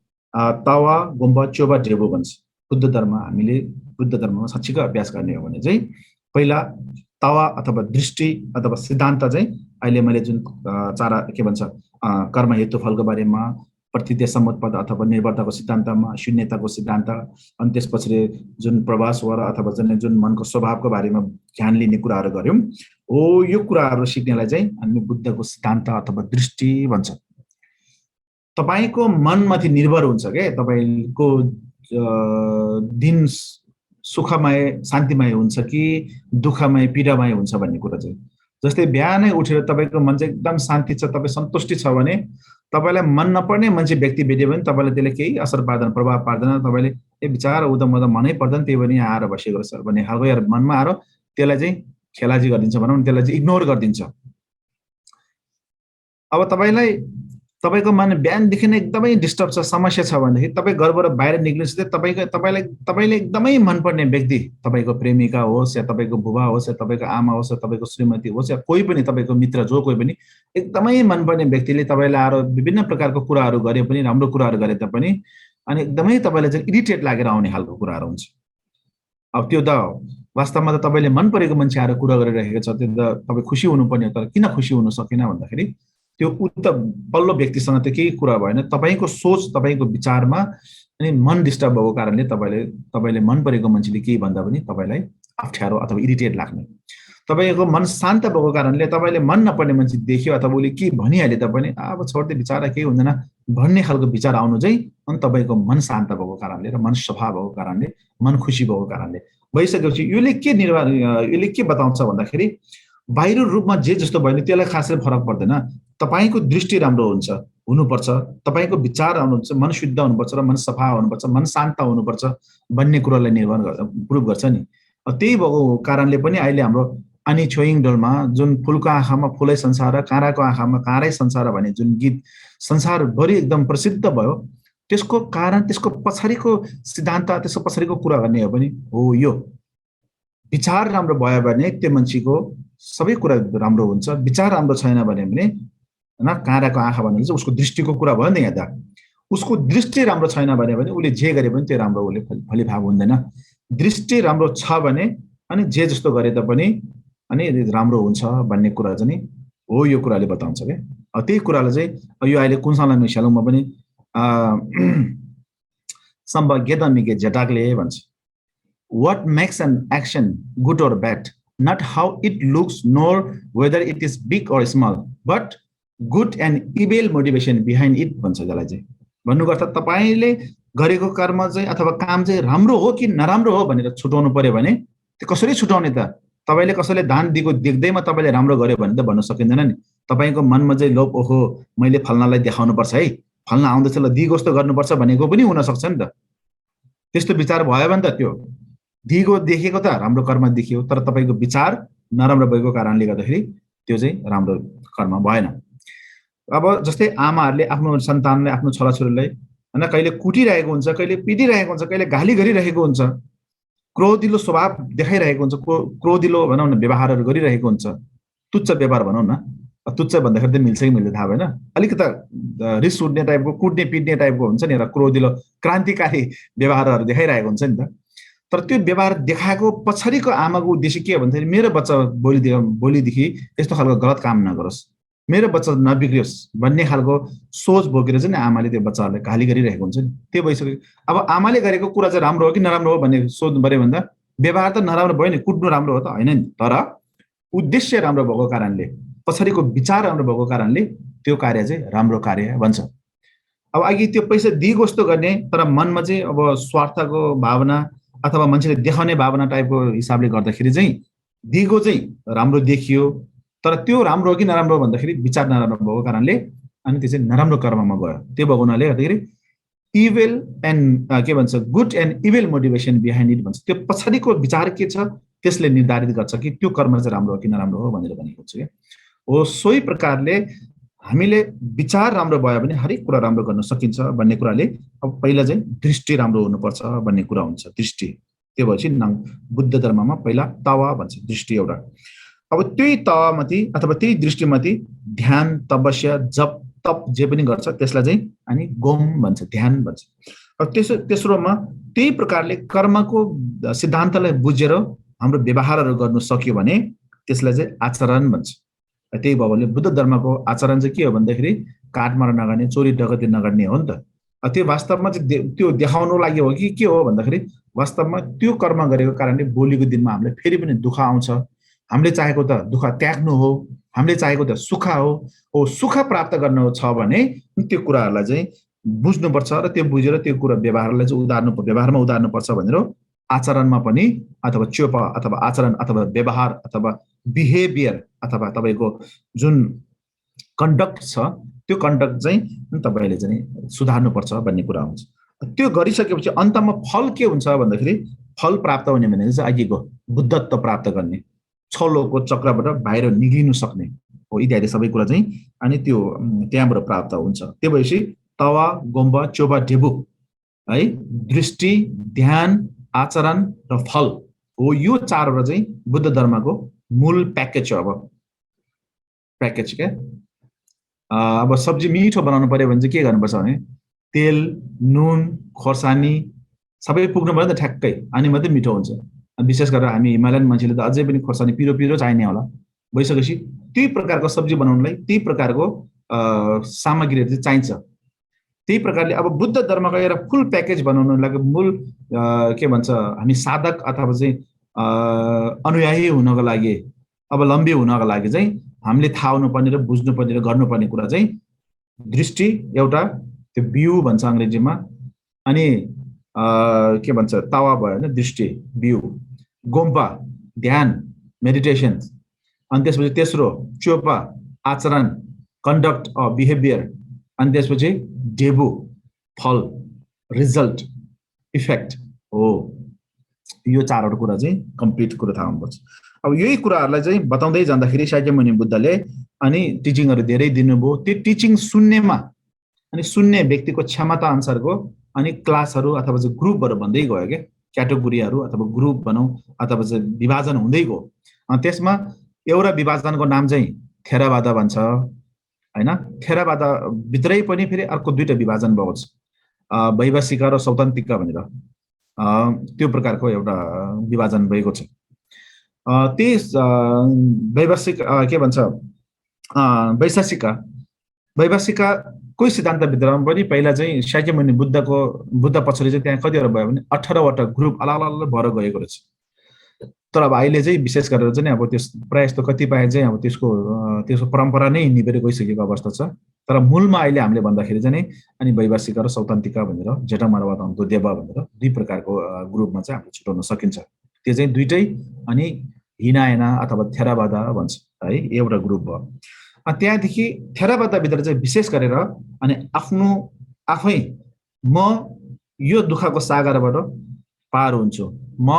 तावा, गुम्बा, चोबा, ढेबो भन्छ बुद्ध धर्म। हामीले बुद्ध धर्ममा साँच्चीकै अभ्यास गर्ने हो भने चाहिँ पहिला तावा अथवा दृष्टि अथवा सिद्धान्त चाहिँ अहिले मैले जुन चार के भन्छ कर्म हेतु फलको बारेमा, प्रतिदेय समुत्पद अथवा निर्भरताको सिद्धान्तमा, शून्यताको सिद्धान्त, अनि त्यसपछि जुन प्रवास वर अथवा जुन मनको स्वभावको बारेमा ध्यान लिने कुराहरू गऱ्यौँ हो। यो कुराहरू सिक्नेलाई चाहिँ हामी बुद्धको सिद्धान्त अथवा दृष्टि भन्छ। तपाईको मनमाथि निर्भर हुन्छ के तपाईको दिन सुखमय शान्तिमय हुन्छ कि दुःखमय पीडामय हुन्छ भन्ने कुरा चाहिँ। जस्तै बिहानै उठेर तपाईको मन चाहिँ एकदम शान्ति छ, तपाईँ सन्तुष्टि छ भने तपाईलाई मन नपर्ने मान्छे व्यक्ति भेट्यो भने तपाईलाई त्यसले केही असर पार्दैन, प्रभाव पार्दैन। तपाईले ए विचार उदा म त मनै पर्दैन, त्यही पनि यहाँ आएर बसेको रहेछ भन्ने खालको यार मनमा आएर त्यसलाई चाहिँ खेलाजी गरिदिन्छ भनौँ न, त्यसलाई चाहिँ इग्नोर गरिदिन्छ। अब तपाईको मन बिहानदेखि नै एकदमै डिस्टर्ब छ, समस्या छ भनेदेखि तपाईँ घरबाट बाहिर निक्लिन्छ तपाईले एकदमै मनपर्ने व्यक्ति, तपाईको प्रेमिका होस् या तपाईको बुबा होस् या तपाईको आमा होस् या तपाईको श्रीमती होस् या कोही पनि तपाईको मित्र जो कोही पनि एकदमै मनपर्ने व्यक्तिले तपाईलाई आएर विभिन्न प्रकारको कुराहरू गरे पनि, राम्रो कुराहरू गरे तापनि अनि एकदमै तपाईलाई चाहिँ इरिटेट लागेर आउने खालको कुराहरू हुन्छ। अब त्यो त वास्तवमा त तपाईले मन परेको मान्छे आएर कुरा गरिरहेको छ, त्यो त तपाईँ खुसी हुनुपर्ने हो। तर किन खुसी हुन सकेन भन्दाखेरि त्यो उक्त बल्लो व्यक्तिसँग त केही कुरा भएन, तपाईको सोच तपाईको विचारमा अनि मन डिस्टर्ब भएको कारणले तपाईले मन परेको मान्छेले केही भन्दा पनि तपाईलाई अप्ठ्यारो अथवा इरिटेट लाग्ने। तपाईको मन शान्त भएको कारणले तपाईले मन नपर्ने मान्छे देख्यो अथवा उसले के भनिहाले तापनि अब छोड्दै विचार केही हुँदैन भन्ने खालको विचार आउनु चाहिँ अनि तपाईको मन शान्त भएको कारणले र मन सफा भएको कारणले, मन खुसी भएको कारणले भइसकेपछि यसले के बताउँछ भन्दाखेरि बाहिर रूपमा जे जस्तो भयो नि त्यसलाई खासै फरक पर्दैन। तपाईको दृष्टि राम्रो हुनुपर्छ, तपाईको विचार आउनुपर्छ, मन शुद्ध हुनुपर्छ र मन सफा हुनुपर्छ, मन शान्त हुनुपर्छ भन्ने कुरालाई प्रुभ गर्छ नि। त्यही भएको कारणले पनि अहिले हाम्रो अनि छोइङ डोलमा जुन फुलको आँखामा फुलै संसार र काँडाको आँखामा काँडै संसार भन्ने जुन गीत संसारभरि एकदम प्रसिद्ध भयो, त्यसको कारण त्यसको पछाडिको सिद्धान्त, त्यसको पछाडिको कुरा गर्ने हो भने हो यो विचार राम्रो भयो भने त्यो मान्छेको सबै कुरा राम्रो हुन्छ। विचार राम्रो छैन भने हैन काँडाको आँखा भनेको चाहिँ उसको दृष्टिको कुरा भयो नि। यहाँ त उसको दृष्टि राम्रो छैन भने उसले जे गरे पनि त्यो राम्रो उसले फलिभाग हुँदैन। दृष्टि राम्रो छ भने अनि जे जस्तो गरे तापनि अनि राम्रो हुन्छ भन्ने कुरा चाहिँ हो यो कुराले बताउँछ के। त्यही कुरालाई चाहिँ यो अहिले कुनसाला मिसालमा पनि सम्भगेदमिके जटाकले भन्छ, what makes an action good or bad, not how it looks nor whether it is big or small, but good and evil motivation behind it भन्छ। जसलाई चाहिँ भन्नुको अर्थ तपाईले गरेको कर्म चाहिँ अथवा काम चाहिँ राम्रो हो कि नराम्रो हो भनेर छुटाउनु पर्यो भने त्यो कसरी छुटाउने त? तपाईले कसैले दान दिएको देख्दैमा तपाईले राम्रो गर्यो भने त भन्न सकिँदैन नि। तपाईको मनमा चाहिँ लोभ ओहो मैले फल्नालाई देखाउनु पर्छ है, फल्ना आउँदैछ ल दिगो जस्तो गर्नुपर्छ भनेको पनि हुन सक्छ नि त। त्यस्तो विचार भयो भने त त्यो दिगो देखेको त राम्रो कर्म देखियो, तर तपाईको विचार नराम्रो भएको कारणले गर्दाखेरि त्यो चाहिँ राम्रो कर्म भएन। अब जस्तै आमाहरूले आफ्नो सन्तानलाई, आफ्नो छोराछोरीलाई हैन कहिले कुटिरहेको हुन्छ, कहिले पिटिरहेको हुन्छ, कहिले गाली गरिरहेको हुन्छ, क्रोधिलो स्वभाव देखाइरहेको हुन्छ, क्रोधिलो भनौँ न व्यवहारहरू गरिरहेको हुन्छ, तुच्छ व्यवहार भनौँ न। तुच्छ भन्दाखेरि त मिल्छ कि मिल्दैन थाहा भएन, अलिकता रिस उठ्ने टाइपको, कुट्ने पिट्ने टाइपको हुन्छ नि, र क्रोधिलो क्रान्तिकारी व्यवहारहरू देखाइरहेको हुन्छ नि त। तर त्यो व्यवहार देखाएको पछाडिको आमाको उद्देश्य के हो भन्दाखेरि मेरो बच्चा भोलिदेखि यस्तो खालको गलत काम नगरोस्, मेरो बच्चा नबिग्रियोस् भन्ने खालको सोच बोकेर चाहिँ आमाले त्यो बच्चाहरूलाई गाली गरिरहेको हुन्छ नि। त्यो भइसक्यो। अब आमाले गरेको कुरा चाहिँ राम्रो हो कि नराम्रो हो भन्ने सोध्नु पर्यो भन्दा व्यवहार त नराम्रो भयो नि, कुट्नु राम्रो हो त होइन नि, तर उद्देश्य राम्रो भएको कारणले, पछाडिको विचार राम्रो भएको कारणले त्यो कार्य चाहिँ राम्रो कार्य भन्छ। अब अघि त्यो पैसा दिगो जस्तो गर्ने तर मनमा चाहिँ अब स्वार्थको भावना अथवा मान्छेले देखाउने भावना टाइपको हिसाबले गर्दाखेरि चाहिँ दिगो चाहिँ राम्रो देखियो, तर त्यो राम्रो हो कि नराम्रो भन्दाखेरि विचार नराम्रो भएको कारणले अनि त्यो चाहिँ नराम्रो कर्ममा गयो। त्यो भएको हुनाले गर्दाखेरि इभिल एन्ड के भन्छ good and evil motivation behind it भन्छ। त्यो पछाडिको विचार के छ त्यसले निर्धारित गर्छ कि त्यो कर्म चाहिँ राम्रो हो कि नराम्रो हो भनेर भनेको हुन्छ क्या हो। सोही प्रकारले हामीले विचार राम्रो भयो भने हरेक कुरा राम्रो गर्न सकिन्छ भन्ने कुराले अब पहिला चाहिँ दृष्टि राम्रो हुनुपर्छ भन्ने कुरा हुन्छ। दृष्टि त्यो भएपछि बुद्ध धर्ममा पहिला तवा भन्छ, दृष्टि एउटा। अब त्यही तवामाथि अथवा त्यही दृष्टिमाथि ध्यान, तपस्या, जप, तप जे पनि गर्छ त्यसलाई चाहिँ अनि गोम भन्छ, ध्यान भन्छ। अब तेस्रोमा त्यही प्रकारले कर्मको सिद्धान्तलाई बुझेर हाम्रो व्यवहारहरू गर्नु सक्यो भने त्यसलाई चाहिँ आचरण भन्छ। त्यही भयो भने बुद्ध धर्मको आचरण चाहिँ के हो भन्दाखेरि काटमार नगर्ने, चोरी डकैती नगर्ने हो नि त। त्यो वास्तवमा चाहिँ त्यो देखाउनु लागि हो कि के हो भन्दाखेरि वास्तवमा त्यो कर्म गरेको कारणले भोलिको दिनमा हामीलाई फेरि पनि दुःख आउँछ। हामीले चाहेको त दुःख त्याग्नु हो, हामीले चाहेको त सुख हो सुख प्राप्त गर्नु छ भने त्यो कुराहरूलाई चाहिँ बुझ्नुपर्छ र त्यो बुझेर त्यो कुरा व्यवहारलाई चाहिँ व्यवहारमा उतार्नुपर्छ भनेर आचरणमा पनि अथवा चोप अथवा आचरण अथवा व्यवहार अथवा बिहेभियर अथवा तपाईँको जुन कन्डक्ट छ त्यो कन्डक्ट चाहिँ तपाईँले चाहिँ सुधार्नुपर्छ भन्ने कुरा हुन्छ। त्यो गरिसकेपछि अन्तमा फल के हुन्छ भन्दाखेरि फल प्राप्त हुने भनेको चाहिँ अघिको बुद्धत्व प्राप्त गर्ने, छलोको चक्रबाट बाहिर निक्लिनु सक्ने हो, इत्यादि सबै कुरा चाहिँ अनि त्यो त्यहाँबाट प्राप्त हुन्छ। त्यो भएपछि तवा, गोम्बा, चोबा, ढेबु है, दृष्टि, ध्यान, आचरण र फल हो, यो चारवटा चाहिँ बुद्ध धर्मको मूल प्याकेज हो। अब प्याकेज क्या अब सब्जी मिठो बनाउनु पर्यो भने चाहिँ के गर्नुपर्छ भने तेल, नुन, खोर्सानी सबै पुग्नु पर्यो नि त ठ्याक्कै, अनि मात्रै मिठो हुन्छ। विशेष गरेर हामी हिमालयन मान्छेले त अझै पनि खोर्सानी पिरो पिरो चाहिने होला। भइसकेपछि त्यही प्रकारको सब्जी बनाउनलाई त्यही प्रकारको सामग्रीहरू चाहिँ चाहिन्छ। त्यही प्रकारले अब बुद्ध धर्मको एउटा फुल प्याकेज बनाउनु लागि मूल के भन्छ हामी साधक अथवा चाहिँ अनुयायी हुनको लागि अवलम्बी हुनको लागि चाहिँ हामीले थाहा हुनुपर्ने र बुझ्नुपर्ने र गर्नुपर्ने कुरा चाहिँ दृष्टि एउटा, त्यो व्यू भन्छ अङ्ग्रेजीमा, अनि के भन्छ तावा भयो होइन दृष्टि व्यू, गोम्पा ध्यान मेडिटेसन, अनि त्यसपछि तेस्रो चोपा आचरण कन्डक्ट बिहेभियर, अनि त्यसपछि डेबु फल रिजल्ट इफेक्ट हो। यो चारवटा कुरा चाहिँ कम्प्लिट कुरा थाहा हुनुपर्छ। अब यही कुराहरूलाई चाहिँ बताउँदै जाँदाखेरि शाक्यमुनि बुद्धले अनि टिचिङहरू धेरै दिनुभयो। त्यो टिचिङ सुन्नेमा अनि सुन्ने व्यक्तिको क्षमता अनुसारको अनि क्लासहरू अथवा चाहिँ ग्रुपहरू भन्दै गयो क्या, क्याटेगोरीहरू अथवा ग्रुप भनौँ अथवा चाहिँ विभाजन हुँदै गयो। त्यसमा एउटा विभाजनको नाम चाहिँ थेरावादा भन्छ होइन। थेरावादा भित्रै पनि फेरि अर्को दुईटा विभाजन भएको छ, वैभाषिका र सौतान्तिका भनेर त्यो प्रकारको एउटा विभाजन भएको छ। त्यस वैभाषिक के भन्छ वैभाषिककै सिद्धान्तभित्रमा पनि पहिला चाहिँ शाक्यमुनि बुद्ध पछाडि चाहिँ त्यहाँ कतिवटा भयो भने 18वटा ग्रुप अलग अलग भएर गएको रहेछ। तर अब अहिले चाहिँ विशेष गरेर चाहिँ अब त्यस प्रायः जस्तो कतिपय चाहिँ अब त्यसको परम्परा नै निभेर गइसकेको अवस्था छ। तर मूलमा अहिले हामीले भन्दाखेरि चाहिँ अनि वैभाषिका र सौतान्तिका भनेर जेठमारवाद अन्तोदेवा भनेर दुई प्रकारको ग्रुपमा चाहिँ हामीले छुटाउन सकिन्छ। त्यो चाहिँ दुइटै अनि हिनायना अथवा थेरावादा भन्छ है, एउटा ग्रुप भयो। त्यहाँदेखि थेरावादाभित्र चाहिँ विशेष गरेर अनि आफै म यो दुःखको सागरबाट पार हुन्छु, म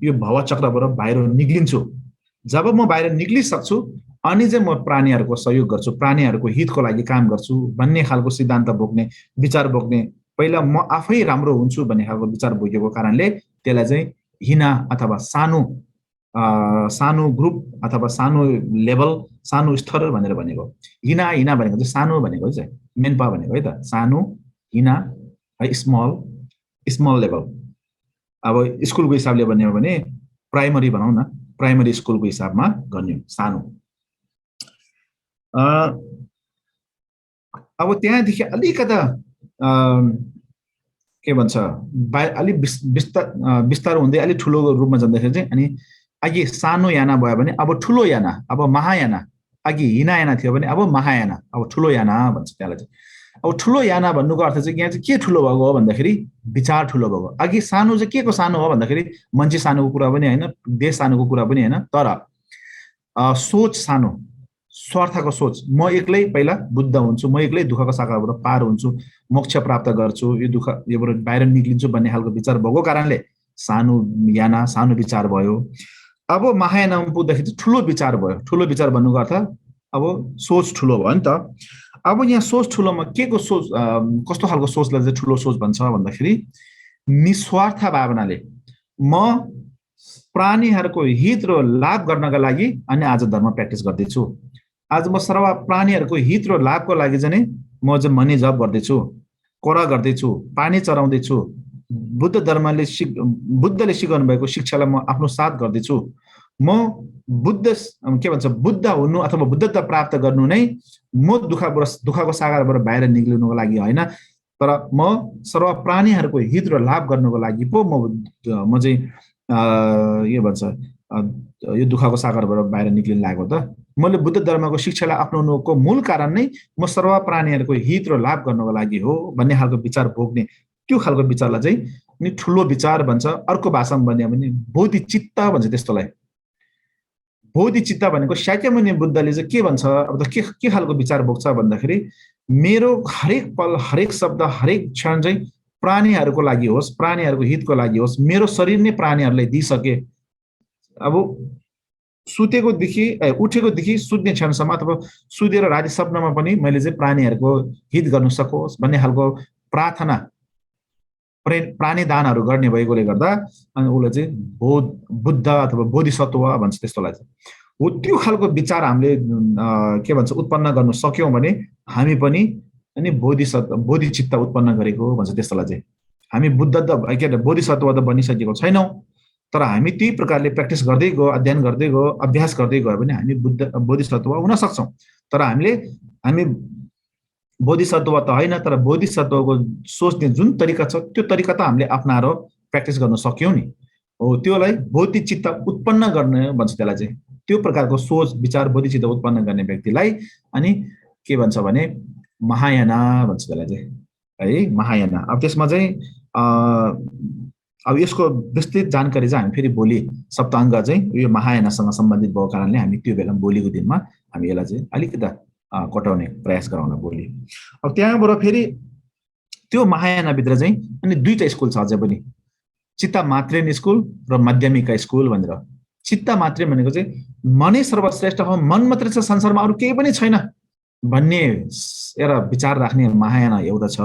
यो भवचक्रबाट बाहिर निक्लिन्छु। जब म बाहिर निक्लिसक्छु अनि चाहिँ म प्राणीहरूको सहयोग गर्छु, प्राणीहरूको हितको लागि काम गर्छु भन्ने खालको सिद्धान्त बोक्ने विचार बोक्ने, पहिला म आफै राम्रो हुन्छु भन्ने खालको विचार बोकेको कारणले त्यसलाई चाहिँ हिना अथवा सानो ग्रुप अथवा सानो लेभल सानो स्तर भनेर भनेको। हिना भनेको चाहिँ सानो भनेको चाहिँ मेनपा भनेको है त, सानो हिना है, स्मल लेभल। अब स्कुलको हिसाबले भन्यो भने प्राइमरी भनौँ न, प्राइमरी स्कुलको हिसाबमा गर्ने सानो। अब त्यहाँदेखि अलिकता के भन्छ अलिक विस्तार हुँदै अलिक ठुलो रूपमा जाँदाखेरि चाहिँ अनि अघि सानो याना भयो भने अब ठुलो याना, अब महायाना, अघि हिनायाना थियो भने अब महायाना, अब ठुलो याना भन्छ त्यसलाई चाहिँ। अब ठुलो याना भन्नुको अर्थ चाहिँ यहाँ चाहिँ के ठुलो भएको हो भन्दाखेरि विचार ठुलो भएको। अघि सानो चाहिँ के को सानो हो भन्दाखेरि मान्छे सानोको कुरा पनि होइन, देश सानोको कुरा पनि होइन, तर सोच सानो, स्वार्थको सोच। म एक्लै पहिला बुद्ध हुन्छु, म एक्लै दुःखको सागरबाट पार हुन्छु, मोक्ष प्राप्त गर्छु, यो दुःख योबाट बाहिर निक्लिन्छु भन्ने खालको विचार भएको कारणले सानो याना सानो विचार भयो। अब महायानामा पुग्दाखेरि ठुलो विचार भयो। ठुलो विचार भन्नुको अर्थ अब सोच ठुलो भयो नि त। अब यहाँ सोच ठुलोमा के को सोच कस्तो खालको सोचलाई चाहिँ ठुलो सोच भन्छ भन्दाखेरि निस्वार्थ भावनाले म प्राणीहरूको हित र लाभ गर्नका लागि अनि आज धर्म प्र्याक्टिस गर्दैछु। आज म सर्व प्राणीहरूको हित र लाभको लागि चाहिँ म चाहिँ मनी जब गर्दैछु, कोरा गर्दैछु, पानी चढाउँदैछु, बुद्धले सिकाउनु भएको शिक्षालाई म आफ्नो साथ गर्दैछु। म बुद्ध के भन्छ बुद्ध हुनु अथवा बुद्धता प्राप्त गर्नु नै म दुःखको सागरबाट बाहिर निक्लिनुको लागि होइन, तर म सर्व प्राणीहरूको हित र लाभ गर्नुको लागि पो म चाहिँ के भन्छ यो दुःखको सागरबाट बाहिर निक्लिन लागेको त। मैले बुद्ध धर्मको शिक्षालाई अपनाउनुको मूल कारण नै म सर्व प्राणीहरूको हित र लाभ गर्नको लागि हो भन्ने खालको विचार भोग्ने, त्यो खालको विचारलाई चाहिँ नि ठुलो विचार भन्छ। अर्को भाषामा भन्यो भने बोधिचित्त भन्छ त्यस्तोलाई। बोधिचित्त भनेको शाक्यमुनि बुद्धले चाहिँ के भन्छ, अब त के खालको विचार बोक्छ भन्दाखेरि मेरो हरेक पल, हरेक शब्द, हरेक क्षण चाहिँ प्राणीहरूको लागि होस्, प्राणीहरूको हितको लागि होस्। मेरो शरीर नै प्राणीहरूलाई दिइसके, अब उठेकोदेखि सुत्ने क्षणसम्म अथवा सुतेर राति सपनामा पनि मैले चाहिँ प्राणीहरूको हित गर्न सकोस् भन्ने खालको प्रार्थना, प्राणीदानहरू गर्ने भएकोले गर्दा अनि उसले चाहिँ बुद्ध अथवा बोधिसत्व भन्छ त्यस्तोलाई चाहिँ। हो त्यो खालको विचार हामीले के भन्छ उत्पन्न गर्न सक्यौँ भने हामी पनि अनि बोधिचित्त उत्पन्न गरेको भन्छ त्यस्तोलाई चाहिँ। हामी बुद्ध त के अरे बोधिसत्व त बनिसकेको छैनौँ, तर हामी त्यही प्रकारले प्र्याक्टिस गर्दै गयो, अध्ययन गर्दै गयो, अभ्यास गर्दै गयो भने हामी बोधिसत्व हुन सक्छौँ। तर हामी बोधिसत्व त होइन, तर बोधिसत्वको सोच्ने जुन तरिका छ त्यो तरिका त हामीले अप्नाएर प्र्याक्टिस गर्न सक्यौँ नि। हो त्योलाई बोधिचित्त उत्पन्न गर्ने भन्छ त्यसलाई चाहिँ। त्यो प्रकारको सोच विचार बोधिचित्त उत्पन्न गर्ने व्यक्तिलाई अनि के भन्छ भने महायाना भन्छ त्यसलाई चाहिँ है, महायाना। अब त्यसमा चाहिँ अब यसको विस्तृत जानकारी चाहिँ हामी फेरि भोलि सप्ताङ्ग चाहिँ यो महायानासँग सम्बन्धित भएको कारणले हामी त्यो बेला भोलिको दिनमा हामी यसलाई चाहिँ अलिकति कटाउने प्रयास गराउन भोलि। अब त्यहाँबाट फेरि त्यो महायानाभित्र चाहिँ अनि दुईटा स्कुल छ अझै पनि, चित्ता मात्रेन स्कुल र माध्यमिका स्कुल भनेर। चित्ता मात्रेन भनेको चाहिँ मनै सर्वश्रेष्ठ हो, मन मात्रै छ संसारमा, अरू केही पनि छैन भन्ने एउटा विचार राख्ने महायाना एउटा छ।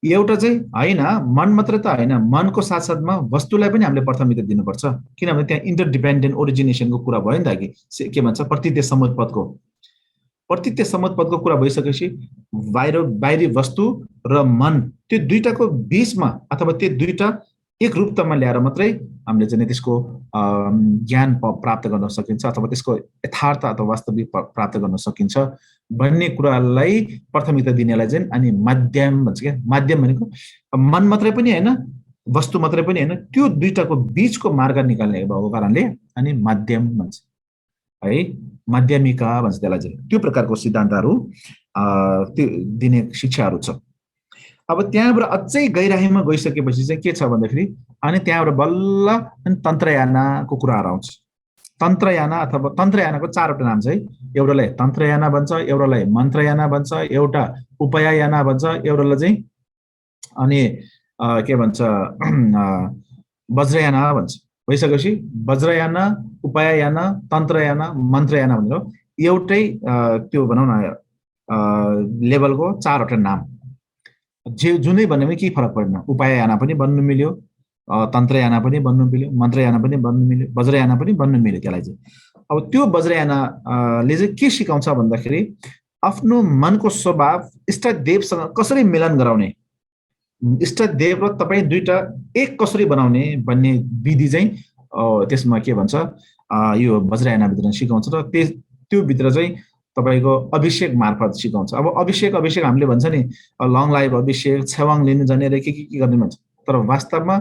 एउटा चाहिँ होइन, मन मात्रै त होइन, मनको साथसाथमा वस्तुलाई पनि हामीले प्राथमिकता दिनुपर्छ, किनभने त्यहाँ इन्टरडिपेन्डेन्ट ओरिजिनेसनको कुरा भयो नि त कि के भन्छ प्रतीत्य समुत्पत्तिको कुरा भइसकेपछि बाहिरी वस्तु र मन त्यो दुईटाको बीचमा अथवा त्यो दुईटा एक रूपतामा ल्याएर मात्रै हामीले चाहिँ त्यसको ज्ञान प्राप्त गर्न सकिन्छ अथवा त्यसको यथार्थ अथवा वास्तविक प्राप्त गर्न सकिन्छ भन्ने कुरालाई प्राथमिकता दिनेलाई चाहिँ अनि माध्यम भन्छ क्या। माध्यम भनेको मन मात्रै पनि होइन, वस्तु मात्रै पनि होइन, त्यो दुईटाको बीचको मार्ग निकाल्ने भएको कारणले अनि माध्यम भन्छ है, माध्यमिका भन्छ त्यसलाई चाहिँ। त्यो प्रकारको सिद्धान्तहरू त्यो दिने शिक्षाहरू छ। अब त्यहाँबाट अझै गहिराइमा गइसकेपछि चाहिँ के छ भन्दाखेरि अनि त्यहाँबाट बल्ल अनि तन्त्रयानाको कुराहरू आउँछ। तन्त्रयाना अथवा तन्त्रयानाको चारवटा नाम छ है। एउटालाई तन्त्रयाना भन्छ, एउटालाई मन्त्रयाना भन्छ, एउटा उपाययाना भन्छ, एउटालाई चाहिँ अनि के भन्छ वज्रयाना भन्छ। भइसकेपछि वज्रयाना, उपाययाना, तन्त्रयाना, मन्त्रयाना भनेर एउटै त्यो भनौँ न लेभलको चारवटा नाम, जुनै भन्ने केही फरक पर्दैन। उपाययाना पनि भन्नु मिल्यो, तन्त्रयाना पनि भन्नु मिल्यो, मन्त्रयाना पनि भन्नु मिल्यो, वज्रयाना पनि भन्नु मिल्यो त्यसलाई चाहिँ। अब त्यो वज्रयानाले चाहिँ के सिकाउँछ भन्दाखेरि आफ्नो मनको स्वभाव इष्टदेवसँग कसरी मिलन गराउने, इष्टदेव र तपाईँ दुईटा एक कसरी बनाउने भन्ने विधि चाहिँ त्यसमा के भन्छ यो वज्रयानाभित्र सिकाउँछ र त्यो भित्र चाहिँ तपाईँको अभिषेक मार्फत सिकाउँछ। अब अभिषेक हामीले भन्छ नि लङ लाइफ अभिषेक, छेवाङ लिनु जाने र के गर्ने भन्छ, तर वास्तवमा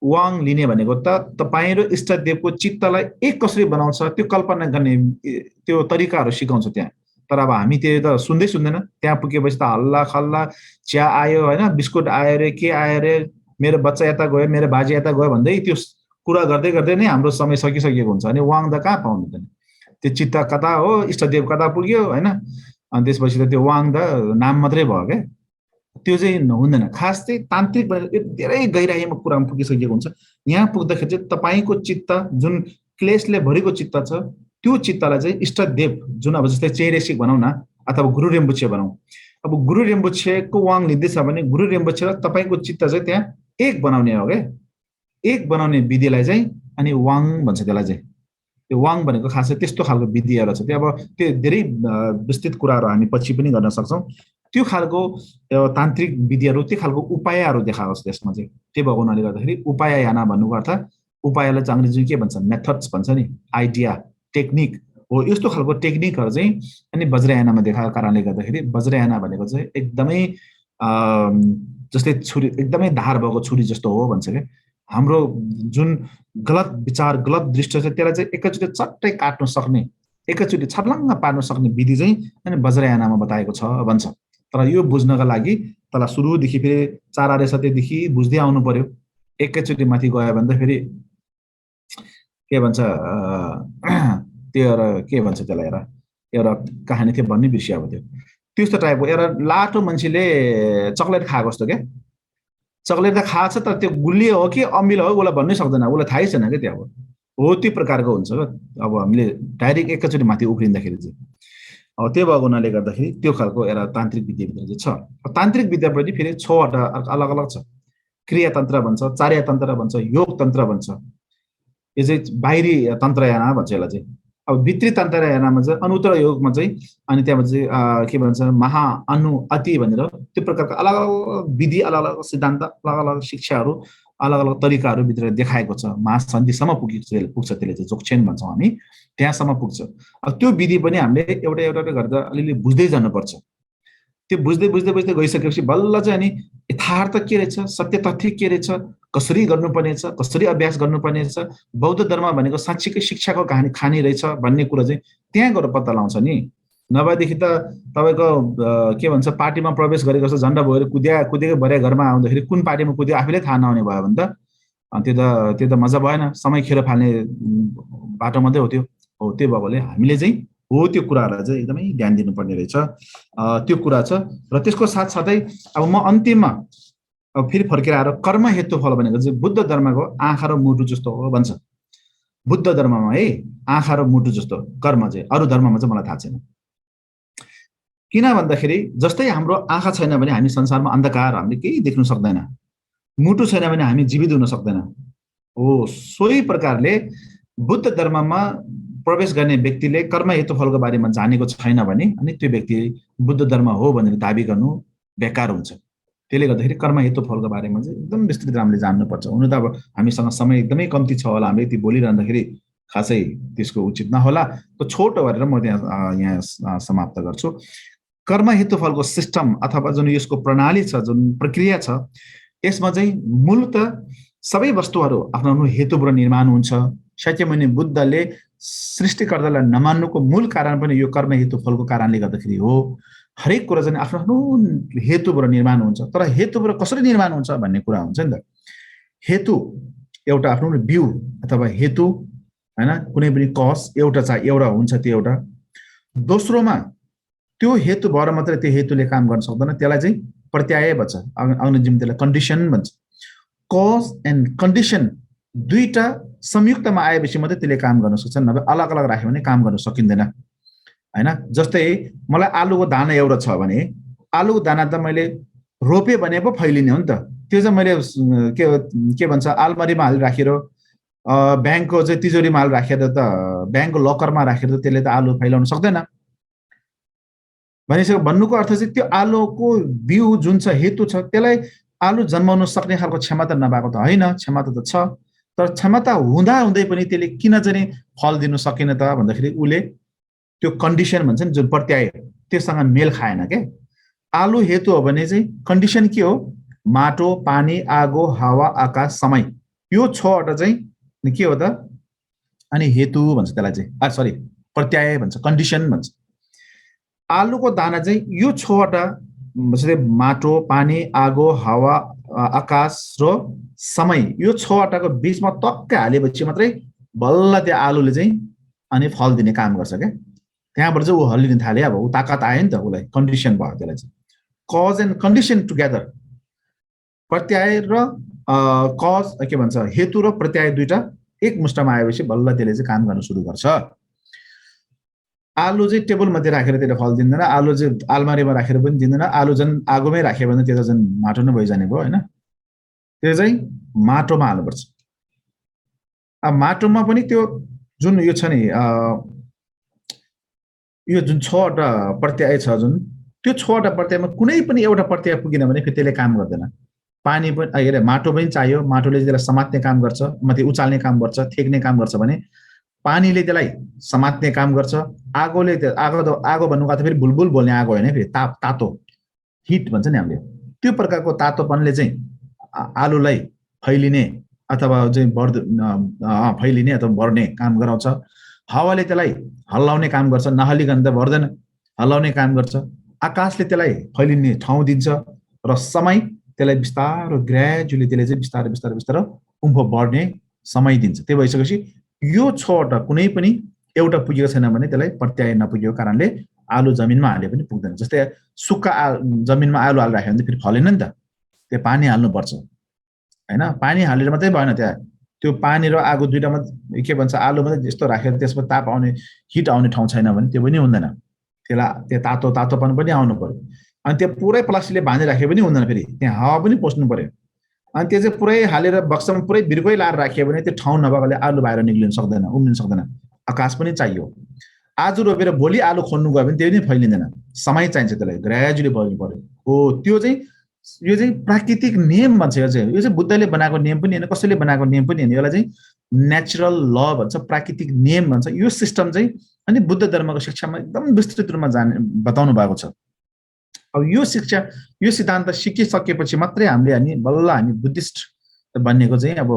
वाङ लिने भनेको त तपाईँ र इष्टदेवको चित्तलाई एक कसरी बनाउँछ त्यो कल्पना गर्ने त्यो तरिकाहरू सिकाउँछ त्यहाँ। तर अब हामी त्यो त सुन्दैन, त्यहाँ पुगेपछि त हल्ला खल्ला, चिया आयो होइन, बिस्कुट आयो रे, के आयो रे, मेरो बच्चा यता गयो, मेरो बाजे यता गयो भन्दै त्यो कुरा गर्दै गर्दै नै हाम्रो समय सकिसकेको हुन्छ। अनि वाङ त कहाँ पाउनु त, त्यो चित्त कता हो, इष्टदेव कता पुग्यो होइन, अनि त्यसपछि त त्यो वाङ त नाम मात्रै भयो क्या। त्यो चाहिँ हुँदैन। खास चाहिँ तान्त्रिक धेरै गहिराइमा कुरामा पुगिसकेको हुन्छ। यहाँ पुग्दाखेरि चाहिँ तपाईँको चित्त जुन क्लेशले भरेको चित्त छ त्यो चित्तलाई चाहिँ इष्टदेव जुन अब जस्तै चेरेसिक भनौँ न, अथवा गुरु रिम्बुछे भनौँ। अब गुरु रिम्बुछेको वाङ लिँदैछ भने गुरु रिम्बुछे र तपाईँको चित्त चाहिँ त्यहाँ एक बनाउने हो क्या। एक बनाउने विधिलाई चाहिँ अनि वाङ भन्छ त्यसलाई चाहिँ। त्यो वाङ भनेको खासै त्यस्तो खालको विधिहरू छ। त्यो अब त्यो धेरै विस्तृत कुराहरू हामी पछि पनि गर्न सक्छौँ। त्यो खालको तान्त्रिक विधिहरू, त्यो खालको उपायहरू देखाएको छ त्यसमा चाहिँ। त्यो भएको हुनाले गर्दाखेरि उपाय याना भन्नुको अर्थ, उपायलाई चाहिँ अङ्ग्रेजीमा के भन्छ, मेथड्स भन्छ नि, आइडिया, टेक्निक हो। यस्तो खालको टेक्निकहरू चाहिँ अनि वज्रयानामा देखाएको कारणले गर्दाखेरि वज्रयाना भनेको चाहिँ एकदमै जस्तै छुरी, एकदमै धार भएको छुरी जस्तो हो भन्छ क्या। हाम्रो जुन गलत विचार, गलत दृष्टि छ त्यसलाई चाहिँ एकैचोटि चट्टै काट्न सक्ने, एकैचोटि छर्लङ्ग पार्न सक्ने विधि चाहिँ अनि वज्रयानामा बताएको छ भन्छ। तर यो बुझ्नका लागि तल सुरुदेखि फेरि 4 आर्य सत्यदेखि बुझ्दै आउनु पर्यो। एकैचोटि माथि गयो भने त फेरि के भन्छ त्यो के भन्छ त्यसलाई, एउटा कहानी थियो भन्ने बिर्सियो अब। त्यो त्यस्तो टाइपको एउटा लाटो मान्छेले चक्लेट खाएको जस्तो क्या। चक्लेट त खाएको छ तर त्यो गुलियो हो कि अमिलो हो उसलाई भन्नै सक्दैन, उसलाई थाहै छैन क्या। त्यो अब हो त्यो प्रकारको हुन्छ। अब हामीले डाइरेक्ट एकैचोटि माथि उफ्रिँदाखेरि चाहिँ अब त्यो भएको हुनाले गर्दाखेरि त्यो खालको एउटा तान्त्रिक विद्याभित्र चाहिँ छ। तान्त्रिक विद्या पनि फेरि 6वटा अलग अलग छ। क्रियातन्त्र भन्छ, चार्यतन्त्र भन्छ, योग तन्त्र भन्छ। यो चाहिँ बाहिरी तन्त्रयाना भन्छ यसलाई चाहिँ। अब भित्री तन्त्रयानामा चाहिँ अनुत्तर योगमा चाहिँ अनि त्यहाँबाट चाहिँ के भन्छ महा अनु अति भनेर त्यो प्रकारको अलग अलग विधि, अलग अलग सिद्धान्त, अलग अलग शिक्षाहरू, अलग अलग तरिकाहरू भित्र देखाएको छ। महासन्धिसम्म पुग्छ त्यसले चाहिँ, जोक्छेन भन्छौँ हामी, त्यहाँसम्म पुग्छ। अब त्यो विधि पनि हामीले एउटा एउटा गरेर अलिअलि बुझ्दै जानुपर्छ। त्यो बुझ्दै बुझ्दै बुझ्दै गइसकेपछि बल्ल चाहिँ अनि यथार्थ के रहेछ, सत्य तथ्य के रहेछ, कसरी गर्नुपर्ने छ, कसरी अभ्यास गर्नुपर्ने छ, बौद्ध धर्म भनेको साँच्चीकै शिक्षाको खानी रहेछ भन्ने कुरा चाहिँ त्यहाँ गएर पत्ता लगाउँछ नि। नभएदेखि त तपाईँको के भन्छ पार्टीमा प्रवेश गरेको जस्तो झन्डा भएर कुदेकै भरे घरमा आउँदाखेरि कुन पार्टीमा कुद्यो आफैले थाहा नहुने भयो भने त त्यो त मजा भएन, समय खेर फाल्ने बाटो मात्रै हो त्यो। हो त्यो भएकोले हामीले चाहिँ हो त्यो कुराहरूलाई चाहिँ एकदमै ध्यान दिनुपर्ने रहेछ। त्यो कुरा छ। र त्यसको साथसाथै अब म अन्तिममा अब फेरि फर्केर आएर कर्म हेतु फल भनेको चाहिँ बुद्ध धर्मको आँखा र मुटु जस्तो हो भन्छ। बुद्ध धर्ममा है आँखा र मुटु जस्तो कर्म चाहिँ, अरू धर्ममा चाहिँ मलाई थाहा छैन। किन भन्दाखेरि जस्तै हाम्रो आँखा छैन भने हामी संसारमा अन्धकार, हामीले केही देख्न सक्दैन। मुटु छैन भने हामी जीवित हुन सक्दैन। हो सोही प्रकारले बुद्ध धर्ममा प्रवेश गर्ने व्यक्तिले कर्म हेतु फलको बारेमा जानेको छैन भने अनि त्यो व्यक्ति बुद्ध धर्म हो भनेर दाबी गर्नु बेकार हुन्छ। त्यसले गर्दाखेरि कर्म हेतु फलको बारेमा चाहिँ एकदम विस्तृत हामीले जान्नुपर्छ। हुनु त अब हामीसँग समय एकदमै कम्ती छ होला, हामीले यति बोलिरहँदाखेरि खासै त्यसको उचित नहोला। त छोटो गरेर म यहाँ समाप्त गर्छु। कर्म हेतु फलको सिस्टम अथवा जुन यसको प्रणाली छ, जुन प्रक्रिया छ, यसमा चाहिँ मूलत सबै वस्तुहरू आफ्नो आफ्नो हेतुबाट निर्माण हुन्छ। शाक्यमुनि बुद्धले सृष्टिकर्तालाई नमान्नुको मूल कारण पनि यो कर्म हेतु फलको कारणले गर्दाखेरि हो। हरेक कुरा चाहिँ आफ्नो आफ्नो हेतुबाट निर्माण हुन्छ। तर हेतुबाट कसरी निर्माण हुन्छ भन्ने कुरा हुन्छ नि त। हेतु एउटा आफ्नो बिउ अथवा हेतु हैन, कुनै पनि कज एउटा हुन्छ। त्यो एउटा दोस्रोमा त्यो हेतु भएर मात्रै त्यो हेतुले काम गर्न सक्दैन, त्यसलाई चाहिँ प्रत्याय भन्छ, अङ्ग्रेजीमा त्यसलाई कन्डिसन भन्छ। कज एन्ड कन्डिसन दुईटा संयुक्तमा आएपछि मात्रै त्यसले काम गर्न सक्छ, नभए अलग अलग राख्यो भने काम गर्न सकिँदैन हैन। जस्तै मलाई आलुको दाना एउटा छ भने आलुको दाना त मैले रोपे भने पो फैलिने हो नि त। त्यो चाहिँ मैले के भन्छ आलमारीमा हालेर राखेर ब्याङ्कको चाहिँ तिजोरीमा हालेर राखेर त ब्याङ्कको लकरमा राखेर त त्यसले त आलु फैलाउन सक्दैन। भनेपछि भन्नुको अर्थ चाहिँ त्यो आलुको बिउ जुन छ, हेतु छ, त्यसलाई आलु जन्माउन सक्ने खालको क्षमता नभएको त होइन, क्षमता त छ। तर क्षमता हुँदा हुँदै पनि त्यसले किन चाहिँ फल दिनु सकेन त भन्दाखेरि उसले त्यो कन्डिसन भन्छ नि, जुन प्रत्याय, त्योसँग मेल खाएन के। आलु हेतु हो भने चाहिँ कन्डिसन के हो, माटो, पानी, आगो, हावा, आकाश, समय, यो 6वटा चाहिँ के हो त अनि हेतु भन्छ त्यसलाई चाहिँ, सरी प्रत्याय भन्छ, कन्डिसन भन्छ। आलुको दाना चाहिँ यो 6वटा जस्तै माटो, पानी, आगो, हावा, आकाश र समय, यो 6वटाको बीचमा टक्कै हालेपछि मात्रै बल्ल त्यो आलुले चाहिँ अनि फल दिने काम गर्छ क्या। त्यहाँबाट चाहिँ ऊ हल्लिन थाले, अब ऊ ताकत आयो नि त, उसलाई कन्डिसन भयो। त्यसलाई चाहिँ कज एन्ड कन्डिसन टुगेदर, प्रत्याय र कज के भन्छ हेतु र प्रत्याय दुईटा एक मुष्टमा आएपछि बल्ल त्यसले चाहिँ काम गर्न सुरु गर्छ। आलु चाहिँ टेबलमध्ये राखेर त्यसले फल दिँदैन, आलु चाहिँ आलमारीमा राखेर पनि दिँदैन, आलु झन् आगोमै राख्यो भने त्यो त झन् माटो नै भइजाने भयो होइन। त्यो चाहिँ माटोमा हाल्नुपर्छ। अब माटोमा पनि त्यो जुन यो छ नि यो जुन 6वटा प्रत्यय छ जुन, त्यो 6वटा प्रत्ययमा कुनै पनि एउटा प्रत्यय पुगेन भने फेरि त्यसले काम गर्दैन। पानी पनि के अरे माटो पनि चाहियो, माटोले त्यसलाई समात्ने काम गर्छ, माथि उचाल्ने काम गर्छ, थेक्ने काम गर्छ भने पानीले त्यसलाई समात्ने काम गर्छ, आगोले आगो भन्नुको अर्थ फेरि बुलबुल बोल्ने आगो होइन, फेरि तातो हिट भन्छ नि हामीले, त्यो प्रकारको तातोपनले चाहिँ आलुलाई फैलिने अथवा चाहिँ फैलिने अथवा बढ्ने काम गराउँछ। हावाले त्यसलाई हल्लाउने काम गर्छ, नहल्लिकन त बढ्दैन, हल्लाउने काम गर्छ। आकाशले त्यसलाई फैलिने ठाउँ दिन्छ र समय त्यसलाई बिस्तारो ग्रेजुअली त्यसले चाहिँ बिस्तारै बिस्तारै बिस्तारो उम्फो बढ्ने समय दिन्छ। त्यो भइसकेपछि यो 6वटा कुनै पनि एउटा पुगेको छैन भने त्यसलाई प्रत्यय नपुगेको कारणले आलु जमिनमा हाले पनि पुग्दैन। जस्तै सुक्खा जमिनमा आलु हालेर राख्यो भने त फेरि फलेन नि त, त्यो पानी हाल्नुपर्छ होइन। पानी हालेर मात्रै भएन, त्यहाँ त्यो पानी र आगो दुइटामा के भन्छ आलु मात्रै यस्तो राखेर त्यसमा ताप आउने हिट आउने ठाउँ छैन भने त्यो पनि हुँदैन। त्यसलाई त्यो तातोपन पनि आउनु पर्यो। अनि त्यो पुरै प्लास्टिकले बाँधिराखे पनि हुँदैन, फेरि त्यहाँ हावा पनि पस्नु पर्यो। अनि त्यो चाहिँ पुरै हालेर बक्सामा पुरै बिर्कै लाएर राख्यो भने त्यो ठाउँ नभएकोले आलु बाहिर निक्लिन सक्दैन, उम्लिन सक्दैन। आकाश पनि चाहियो। आज रोपेर भोलि आलु खोल्नु गयो भने त्यो पनि फैलिँदैन, समय चाहिन्छ, त्यसलाई ग्रेजुअली बढ्नु पर्यो। हो त्यो चाहिँ यो चाहिँ प्राकृतिक नियम भन्छ। यो चाहिँ बुद्धले बनाएको नियम पनि होइन, कसैले बनाएको नियम पनि होइन, यसलाई चाहिँ नेचुरल ल भन्छ, प्राकृतिक नियम भन्छ। यो सिस्टम चाहिँ अनि बुद्ध धर्मको शिक्षामा एकदम विस्तृत रूपमा बताउनु भएको छ। अब यो शिक्षा यो सिद्धान्त सिकिसकेपछि मात्रै हामीले बल्ल हामी बुद्धिस्ट बन्नेको चाहिँ अब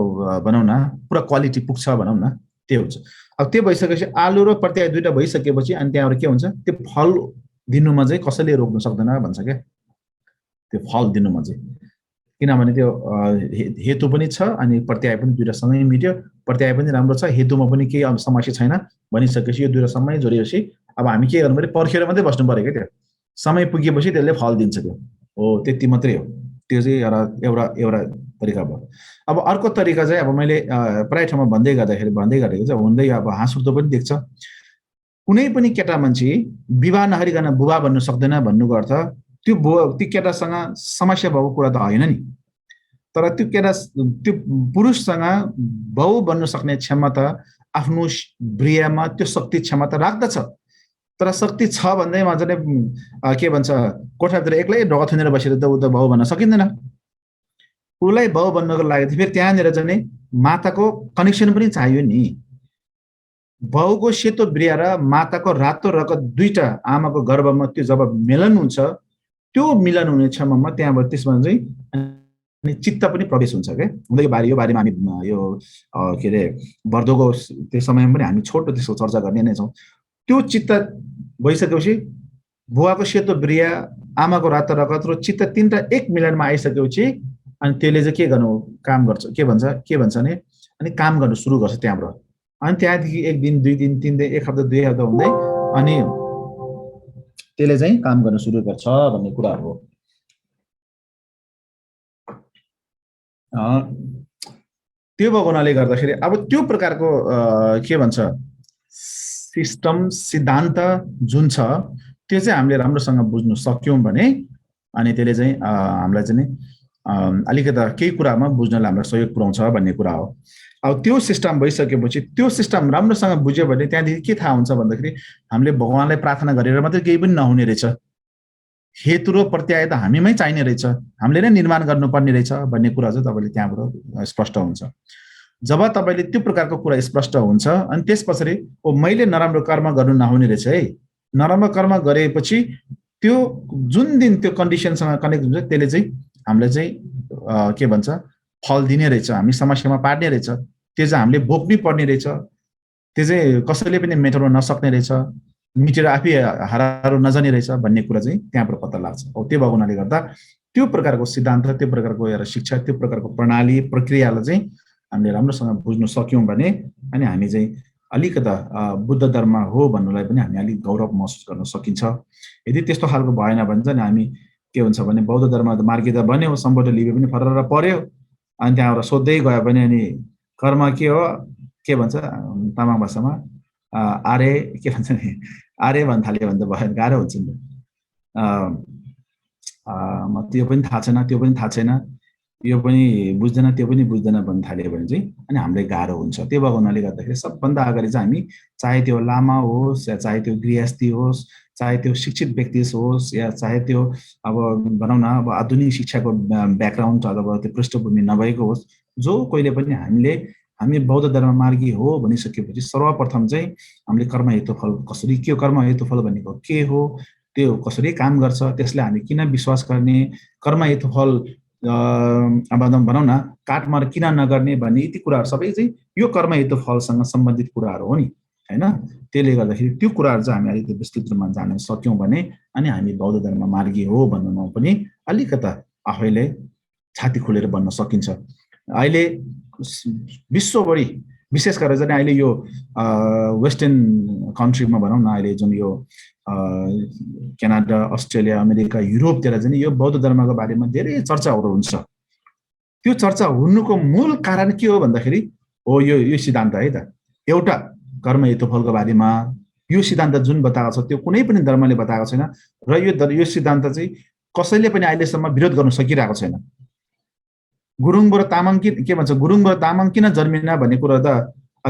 भनौँ न पुरा क्वालिटी पुग्छ भनौँ न, त्यो हुन्छ। अब त्यो भइसकेपछि आलु र प्रत्यय दुइटा भइसकेपछि अनि त्यहाँबाट के हुन्छ, त्यो फल दिनुमा चाहिँ कसैले रोक्नु सक्दैन भन्छ क्या, त्यो फल दिनुमा चाहिँ। किनभने त्यो हेतु पनि छ अनि प्रत्यय पनि दुइटा सँगै मिल्यो, प्रत्यय पनि राम्रो छ, हेतुमा पनि केही समस्या छैन भनिसकेपछि यो दुइटा सँगै जोडिएपछि अब हामी के गर्नु पर्यो, पर्खेर मात्रै बस्नु पर्यो क्या। त्यो समय पुगेपछि त्यसले फल दिन्छ, त्यो हो, त्यति मात्रै हो। त्यो चाहिँ एउटा तरिका भयो। अब अर्को तरिका चाहिँ अब मैले प्राय ठाउँमा भन्दै गरेको चाहिँ हुँदै अब हाँस उठ्दो पनि देख्छ। कुनै पनि केटा मान्छे विवाह नगरिकन बुबा बन्न सक्दैन भन्नुको अर्थ त्यो केटासँग समस्या भएको कुरा त होइन नि, तर त्यो पुरुषसँग बाउ बन्न सक्ने क्षमता आफ्नो ब्रियामा त्यो शक्ति क्षमता राख्दछ। तर शक्ति छ भन्दैमा झन् के भन्छ कोठाभित्र एक्लै ढोका थुनेर बसेर त ऊ त बाउ बन्न सकिँदैन। उसलाई बाउ बन्नको लागि फेरि त्यहाँनिर चाहिँ माताको कनेक्सन पनि चाहियो नि। बाउको सेतो ब्रिया र माताको रातो रगत दुईटा आमाको गर्भमा त्यो जब मिलन हुन्छ, त्यो मिलन हुने क्षममा त्यहाँबाट त्यसमा चाहिँ अनि चित्त पनि प्रवेश हुन्छ क्या। हुँदै यो बारेमा हामी यो के अरे वर्दोको त्यो समयमा पनि हामी छोटो त्यसको चर्चा गर्ने नै छौँ। त्यो चित्त भइसकेपछि बुवाको सेतो ब्रिया, आमाको रातो रगत र चित्त तिनवटा एक मिलनमा आइसकेपछि अनि त्यसले चाहिँ के गर्नु काम गर्छ, के भन्छ भने अनि काम गर्नु सुरु गर्छ त्यहाँबाट। अनि त्यहाँदेखि 1 दिन 2 दिन 3 दिन 1 हप्ता 2 हप्ता हुँदै अनि त्यसले चाहिँ काम गर्न सुरु गर्छ भन्ने कुरा हो। त्यो भएको हुनाले गर्दाखेरि अब त्यो प्रकारको के भन्छ सिस्टम सिद्धान्त जुन छ त्यो चाहिँ हामीले राम्रोसँग बुझ्न सक्यौँ भने अनि त्यसले चाहिँ हामीलाई चाहिँ अलिकति केही कुरामा बुझ्नलाई हामीलाई सहयोग पुर्याउँछ भन्ने कुरा हो। अब त्यो सिस्टम भइसकेपछि त्यो सिस्टम राम्रोसँग बुझ्यो भने त्यहाँदेखि के थाहा हुन्छ भन्दाखेरि हामीले भगवानलाई प्रार्थना गरेर मात्रै केही पनि नहुने रहेछ, हेतु र प्रत्यय त हामीमै चाहिने रहेछ, हामीले नै निर्माण गर्नुपर्ने रहेछ भन्ने कुरा चाहिँ तपाईँले त्यहाँबाट स्पष्ट हुन्छ। जब तपाईँले त्यो प्रकारको कुरा स्पष्ट हुन्छ अनि त्यस पछाडि मैले नराम्रो कर्म गर्नु नहुने रहेछ है, नराम्रो कर्म गरेपछि त्यो जुन दिन त्यो कन्डिसनसँग कनेक्ट हुन्छ त्यसले चाहिँ हामीलाई चाहिँ के भन्छ फल दिने रहेछ, हामी समस्यामा पार्ने रहेछ, त्यो चाहिँ हामीले भोग्नै पर्ने रहेछ, त्यो चाहिँ कसैले पनि मेटाउन नसक्ने रहेछ, मिटेर आफै हारारो नजाने रहेछ भन्ने कुरा चाहिँ त्यहाँबाट पत्ता लाग्छ। हो त्यो भएको हुनाले गर्दा त्यो प्रकारको सिद्धान्त, त्यो प्रकारको एउटा शिक्षा, त्यो प्रकारको प्रणाली प्रक्रियालाई चाहिँ हामीले राम्रोसँग बुझ्न सक्यौँ भने अनि हामी चाहिँ अलिकता बुद्ध धर्म हो भन्नुलाई पनि हामी अलिक गौरव महसुस गर्न सकिन्छ। यदि त्यस्तो खालको भएन भने चाहिँ हामी के हुन्छ भने बौद्ध धर्म मार्गी त बन्यो, सम्बोध लिपि पनि फरर पर्यो, अनि त्यहाँबाट सोध्दै गयो भने अनि कर्म के हो, के भन्छ तामाङ भाषामा आर्य के भन्छ नि आर्य भन्न थाल्यो भने त भयो गाह्रो हुन्छ नि त्यो पनि थाहा छैन त्यो पनि थाहा छैन यो पनि बुझ्दैन त्यो पनि बुझ्दैन भन्न थाल्यो भने चाहिँ अनि हामीलाई गाह्रो हुन्छ त्यो भएको हुनाले गर्दाखेरि सबभन्दा अगाडि चाहिँ हामी चाहे त्यो लामा होस् या चाहे त्यो गृहस्थी होस् चाहे त्यो शिक्षित व्यक्ति होस् या चाहे त्यो अब भनौँ न अब आधुनिक शिक्षाको ब्याकग्राउन्ड अथवा त्यो पृष्ठभूमि नभएको होस् जो कोहीले पनि हामी बौद्ध धर्म मार्गी हो भनिसकेपछि सर्वप्रथम चाहिँ हामीले कर्म हेतु फल कसरी के कर्म हेतु फल भनेको के हो त्यो कसरी काम गर्छ त्यसलाई हामी किन विश्वास गर्ने कर्म हेतु फल अब भनौँ न काटमार किन नगर्ने भन्ने यति कुराहरू सबै चाहिँ यो कर्म हेतु फलसँग सम्बन्धित कुराहरू हो नि हैन त्यसले गर्दाखेरि त्यो कुराहरू चाहिँ हामी अलिकति विस्तृत रूपमा जान्न सक्यौँ भने अनि हामी बौद्ध धर्म मार्गी हो भन्नुमा पनि अलिकता आफैले छाती खोलेर भन्न सकिन्छ अहिले विश्वभरि विशेष गरेर चाहिँ अहिले यो वेस्टर्न कन्ट्रीमा भनौँ न अहिले जुन यो क्यानाडा अस्ट्रेलिया अमेरिका युरोपतिर चाहिँ यो बौद्ध धर्मको बारेमा धेरै चर्चाहरू हुन्छ त्यो चर्चा हुनुको मूल कारण के हो भन्दाखेरि हो यो सिद्धान्त है त एउटा कर्म हेतु फलको बारेमा यो सिद्धान्त जुन बताएको छ त्यो कुनै पनि धर्मले बताएको छैन र यो सिद्धान्त चाहिँ कसैले पनि अहिलेसम्म विरोध गर्न सकिरहेको छैन गुरुङबाट तामाङ के भन्छ गुरुङबाट तामाङ किन जन्मिन भन्ने कुरा त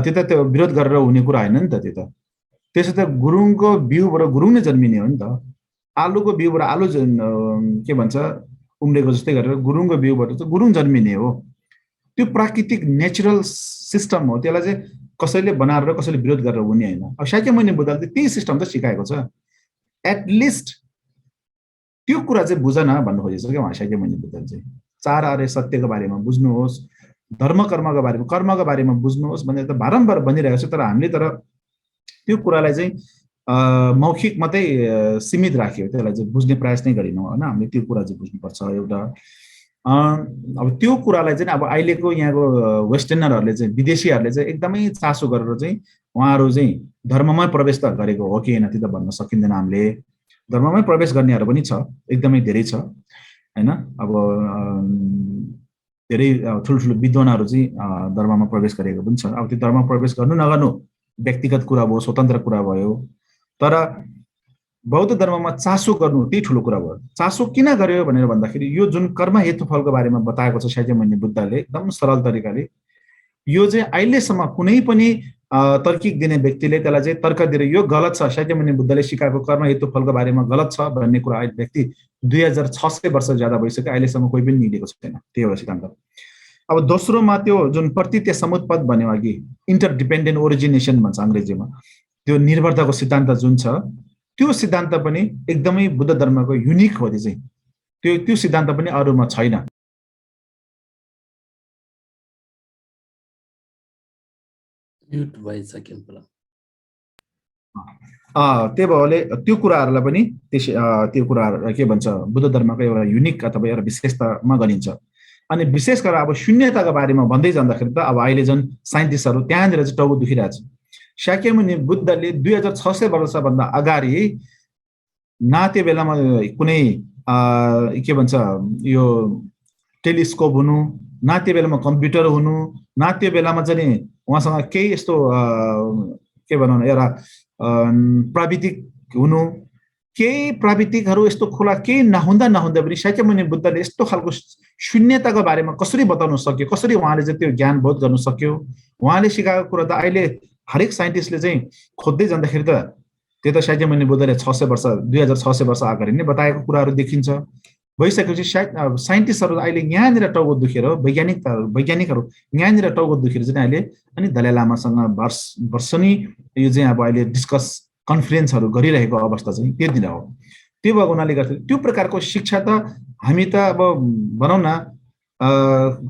त्यो विरोध गरेर हुने कुरा हैन नि त त्यो त त्यसो त गुरुङको बिउबाट गुरुङ नै जन्मिने हो नि त आलुको बिउबाट आलु के भन्छ उम्रेको जस्तै गरेर गुरुङको बिउबाट चाहिँ गुरुङ जन्मिने हो त्यो प्राकृतिक नेचुरल सिस्टम हो त्यसलाई चाहिँ कसैले बनाएर कसैले विरोध गरेर हुने हैन अब शाक्यमुनि बुद्धले त्यही सिस्टम त सिकाएको छ एटलिस्ट त्यो कुरा चाहिँ बुझ न भन्नु खोजेछ के उहाँ शाक्यमुनि बुद्धले चाहिँ चार आर्य सत्यको बारेमा बुझ्नुहोस् धर्म कर्मको बारेमा बुझ्नुहोस् भनेर त बारम्बार भनिरहेको छ तर हामीले त्यो कुरालाई चाहिँ मौखिक मात्रै सीमित राख्यो त्यसलाई चाहिँ बुझ्ने प्रयास नै गरिनौँ हैन हामीले त्यो कुरा चाहिँ बुझ्नुपर्छ एउटा अब त्यो कुरालाई चाहिँ अब अहिलेको यहाँको वेस्टर्नरहरूले चाहिँ विदेशीहरूले चाहिँ एकदमै चासो गरेर चाहिँ उहाँहरू चाहिँ धर्ममै प्रवेश त गरेको हो कि हैन त्यो त भन्न सकिँदैन हामीले धर्ममै प्रवेश गर्नेहरू पनि छ एकदमै धेरै छ हैन अब धेरै ठुल्ठुलो विद्वानहरू चाहिँ धर्ममा प्रवेश गरेको पनि छ अब त्यो धर्ममा प्रवेश गर्नु नगर्नु व्यक्तिगत कुरा भयो स्वतन्त्र कुरा भयो तर बौद्ध धर्ममा चासो गर्नु त्यही ठुलो कुरा भयो चासो किन गर्यो भनेर भन्दाखेरि यो जुन कर्म हेतु फलको बारेमा बताएको छ शाक्यमुनि बुद्धले एकदम सरल तरिकाले यो चाहिँ अहिलेसम्म कुनै पनि तर्किक दिने व्यक्तिले त्यसलाई चाहिँ तर्क दिएर यो गलत छ शाक्यमुनि बुद्धले सिकाएको कर्म हेतु फलको बारेमा गलत छ भन्ने कुरा अहिले व्यक्ति 2600 वर्ष ज्यादा भइसक्यो अहिलेसम्म कोही पनि निलेको छैन त्यही हो सिद्धान्त अब दोस्रोमा त्यो जुन प्रतीत्य समुत्पत्ति भन्यो अघि इन्टरडिपेन्डेन्ट ओरिजिनेसन भन्छ अंग्रेजीमा त्यो निर्भरताको सिद्धान्त जुन छ त्यो सिद्धान्त पनि एकदमै बुद्ध धर्मको युनिक हो चाहिँ त्यो सिद्धान्त पनि अरूमा छैन म्युट भइसक्यो त्यही भएले त्यो कुराहरूलाई पनि त्यो कुराहरू के भन्छ बुद्ध धर्मको एउटा युनिक अथवा एउटा विशेषतामा गनिन्छ अनि विशेष गरेर अब शून्यताको बारेमा भन्दै जाँदाखेरि त अब अहिले जुन साइन्टिस्टहरू त्यहाँनिर चाहिँ टाउको दुखिरहेछ शाक्यमुनि बुद्धले 2600 वर्षभन्दा अगाडि न त्यो बेलामा कुनै के भन्छ यो टेलिस्कोप हुनु न त्यो बेलामा कम्प्युटर हुनु न त्यो बेलामा चाहिँ उहाँसँग केही यस्तो के भनौँ न एउटा प्राविधिक हुनु केही प्राविधिकहरू यस्तो खुला केही नहुँदा पनि शाक्यमुनि बुद्धले यस्तो खालको शून्यताको बारेमा कसरी बताउन सक्यो कसरी उहाँले चाहिँ त्यो ज्ञान बोध गर्न सक्यो उहाँले सिकाएको कुरा त अहिले हरेक साइन्टिस्टले चाहिँ खोज्दै जाँदाखेरि त त्यो त शाक्यमुनि बुद्धले 2600 वर्ष अगाडि नै बताएको कुराहरू देखिन्छ भइसकेपछि साइन्टिस्टहरू अहिले यहाँनिर टाउको दुखेर वैज्ञानिकहरू यहाँनिर टाउको दुखेर चाहिँ अहिले अनि दलाई लामासँग वर्षनी यो चाहिँ अब अहिले डिस्कस कन्फरेन्सहरू गरिरहेको अवस्था चाहिँ त्यो दिन हो त्यो भएको हुनाले गर्दा त्यो प्रकारको शिक्षा त हामी त अब भनौँ न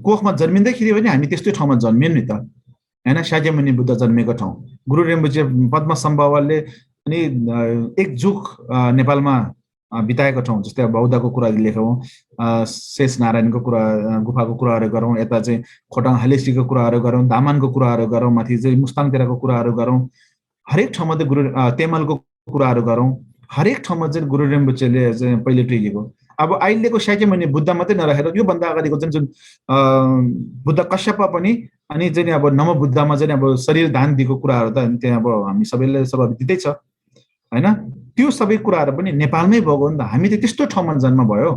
कोखमा जन्मिँदाखेरि पनि हामी त्यस्तै ठाउँमा जन्मियौँ नि त हैन शाक्यमुनि बुद्ध जन्मेको ठाउँ गुरु रिम्पोछे पद्मसम्भवले अनि एक जुग नेपालमा बिताएको ठाउँ जस्तै बौद्धको कुरा लेखौँ शेष नारायणको कुरा गुफाको कुराहरू गरौँ यता चाहिँ खोटाङ हालेसीको कुराहरू गरौँ दामानको कुराहरू गरौँ माथि चाहिँ मुस्ताङतिरको कुराहरू गरौँ हरेक ठाउँमा चाहिँ गुरु तेमलको कुराहरू गरौँ हरेक ठाउँमा चाहिँ गुरु रिम्पोछेले चाहिँ पहिले टेकेको अब अहिलेको शाक्यमुनि बुद्ध मात्रै नराखेर योभन्दा अगाडिको जुन बुद्ध कश्यप पनि अनि चाहिँ अब नवबुद्धमा चाहिँ अब शरीर दान दिएको कुराहरू त त्यहाँ अब हामी सबैले सर्वविदितै छ हैन। त्यो सबै कुराहरू पनि नेपालमै भएको हो नि त। हामी त त्यस्तो ठाउँमा जन्म भयो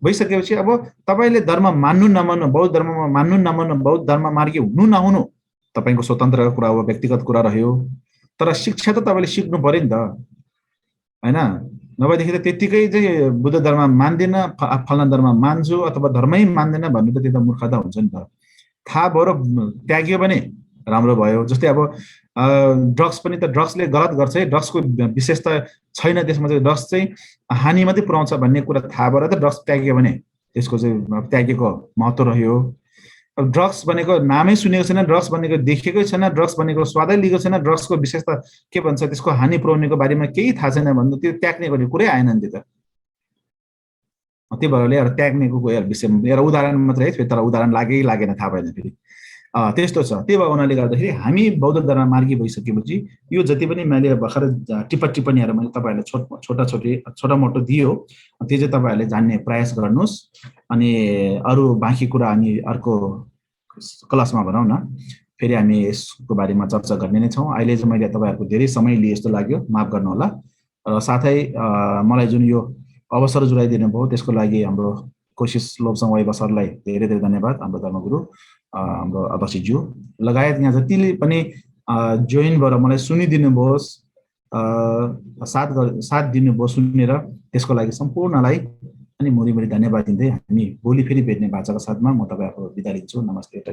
भइसकेपछि अब तपाईले धर्म मान्नु नमान्नु, बौद्ध धर्ममा मान्नु नमान्नु, बौद्ध धर्म मार्गी हुनु नहुनु तपाईको स्वतन्त्रको कुरा हो, व्यक्तिगत कुरा रह्यो। तर शिक्षा त तपाईले सिक्नु पर्यो नि त हैन। नभएदेखि त त्यतिकै चाहिँ बुद्ध धर्म मान्दिन, फलाना धर्म मान्छु अथवा धर्मै मान्दैन भन्नु त त्यो त मूर्खता हुन्छ नि त। थाहा भयो र त्याग्यो भने राम्रो भयो। जस्तै अब ड्रग्स पनि त ड्रग्सले गलत गर्छ है, ड्रग्सको विशेषता छैन त्यसमा चाहिँ ड्रग्स चाहिँ हानि मात्रै पुर्याउँछ भन्ने कुरा थाहा भएर त ड्रग्स त्याग्यो भने त्यसको चाहिँ त्यागेको महत्त्व रह्यो। अब ड्रग्स भनेको नामै सुनेको छैन, ड्रग्स भनेको देखेकै छैन, ड्रग्स भनेको स्वादै लिएको छैन, ड्रग्सको विशेषता के भन्छ त्यसको हानि पुर्याउनेको बारेमा केही थाहा छैन भन्दा त्यो त्याग्ने गर्ने कुरै आएन नि त्यो त। त्यो भएरले एउटा त्याग्नेको विषयमा एउटा उदाहरण मात्रै है, तर उदाहरण लागेन थाहा भएन फेरि त्यस्तो छ। त्यो भएको हुनाले गर्दाखेरि हामी बौद्ध धर्म मार्गी भइसकेपछि यो जति पनि मैले भर्खर टिप्पणीहरू मैले तपाईँहरूलाई छोटा मोटो दियो त्यो चाहिँ तपाईँहरूले जान्ने प्रयास गर्नुहोस्। अनि अरू बाँकी कुरा अनि अर्को क्लासमा भनौँ न, फेरि हामी यसको बारेमा चर्चा गर्ने नै छौँ। अहिले चाहिँ मैले तपाईँहरूको धेरै समय लिए जस्तो लाग्यो, माफ गर्नुहोला। र साथै मलाई जुन यो अवसर जुटाइदिनु भयो त्यसको लागि हाम्रो कोशिश लोभसङ वाइबा सरलाई धेरै धेरै धन्यवाद। हाम्रो धर्मगुरु हाम्रो अध्यक्षज्यू लगायत यहाँ जतिले पनि जोइन भएर मलाई सुनिदिनु भयो, साथ दिनुभयो सुनेर, त्यसको लागि सम्पूर्णलाई अनि मुरी धन्यवाद दिँदै हामी भोलि फेरि भेट्ने बाचाका साथमा म तपाईँहरूको बिदा लिन्छु। नमस्ते।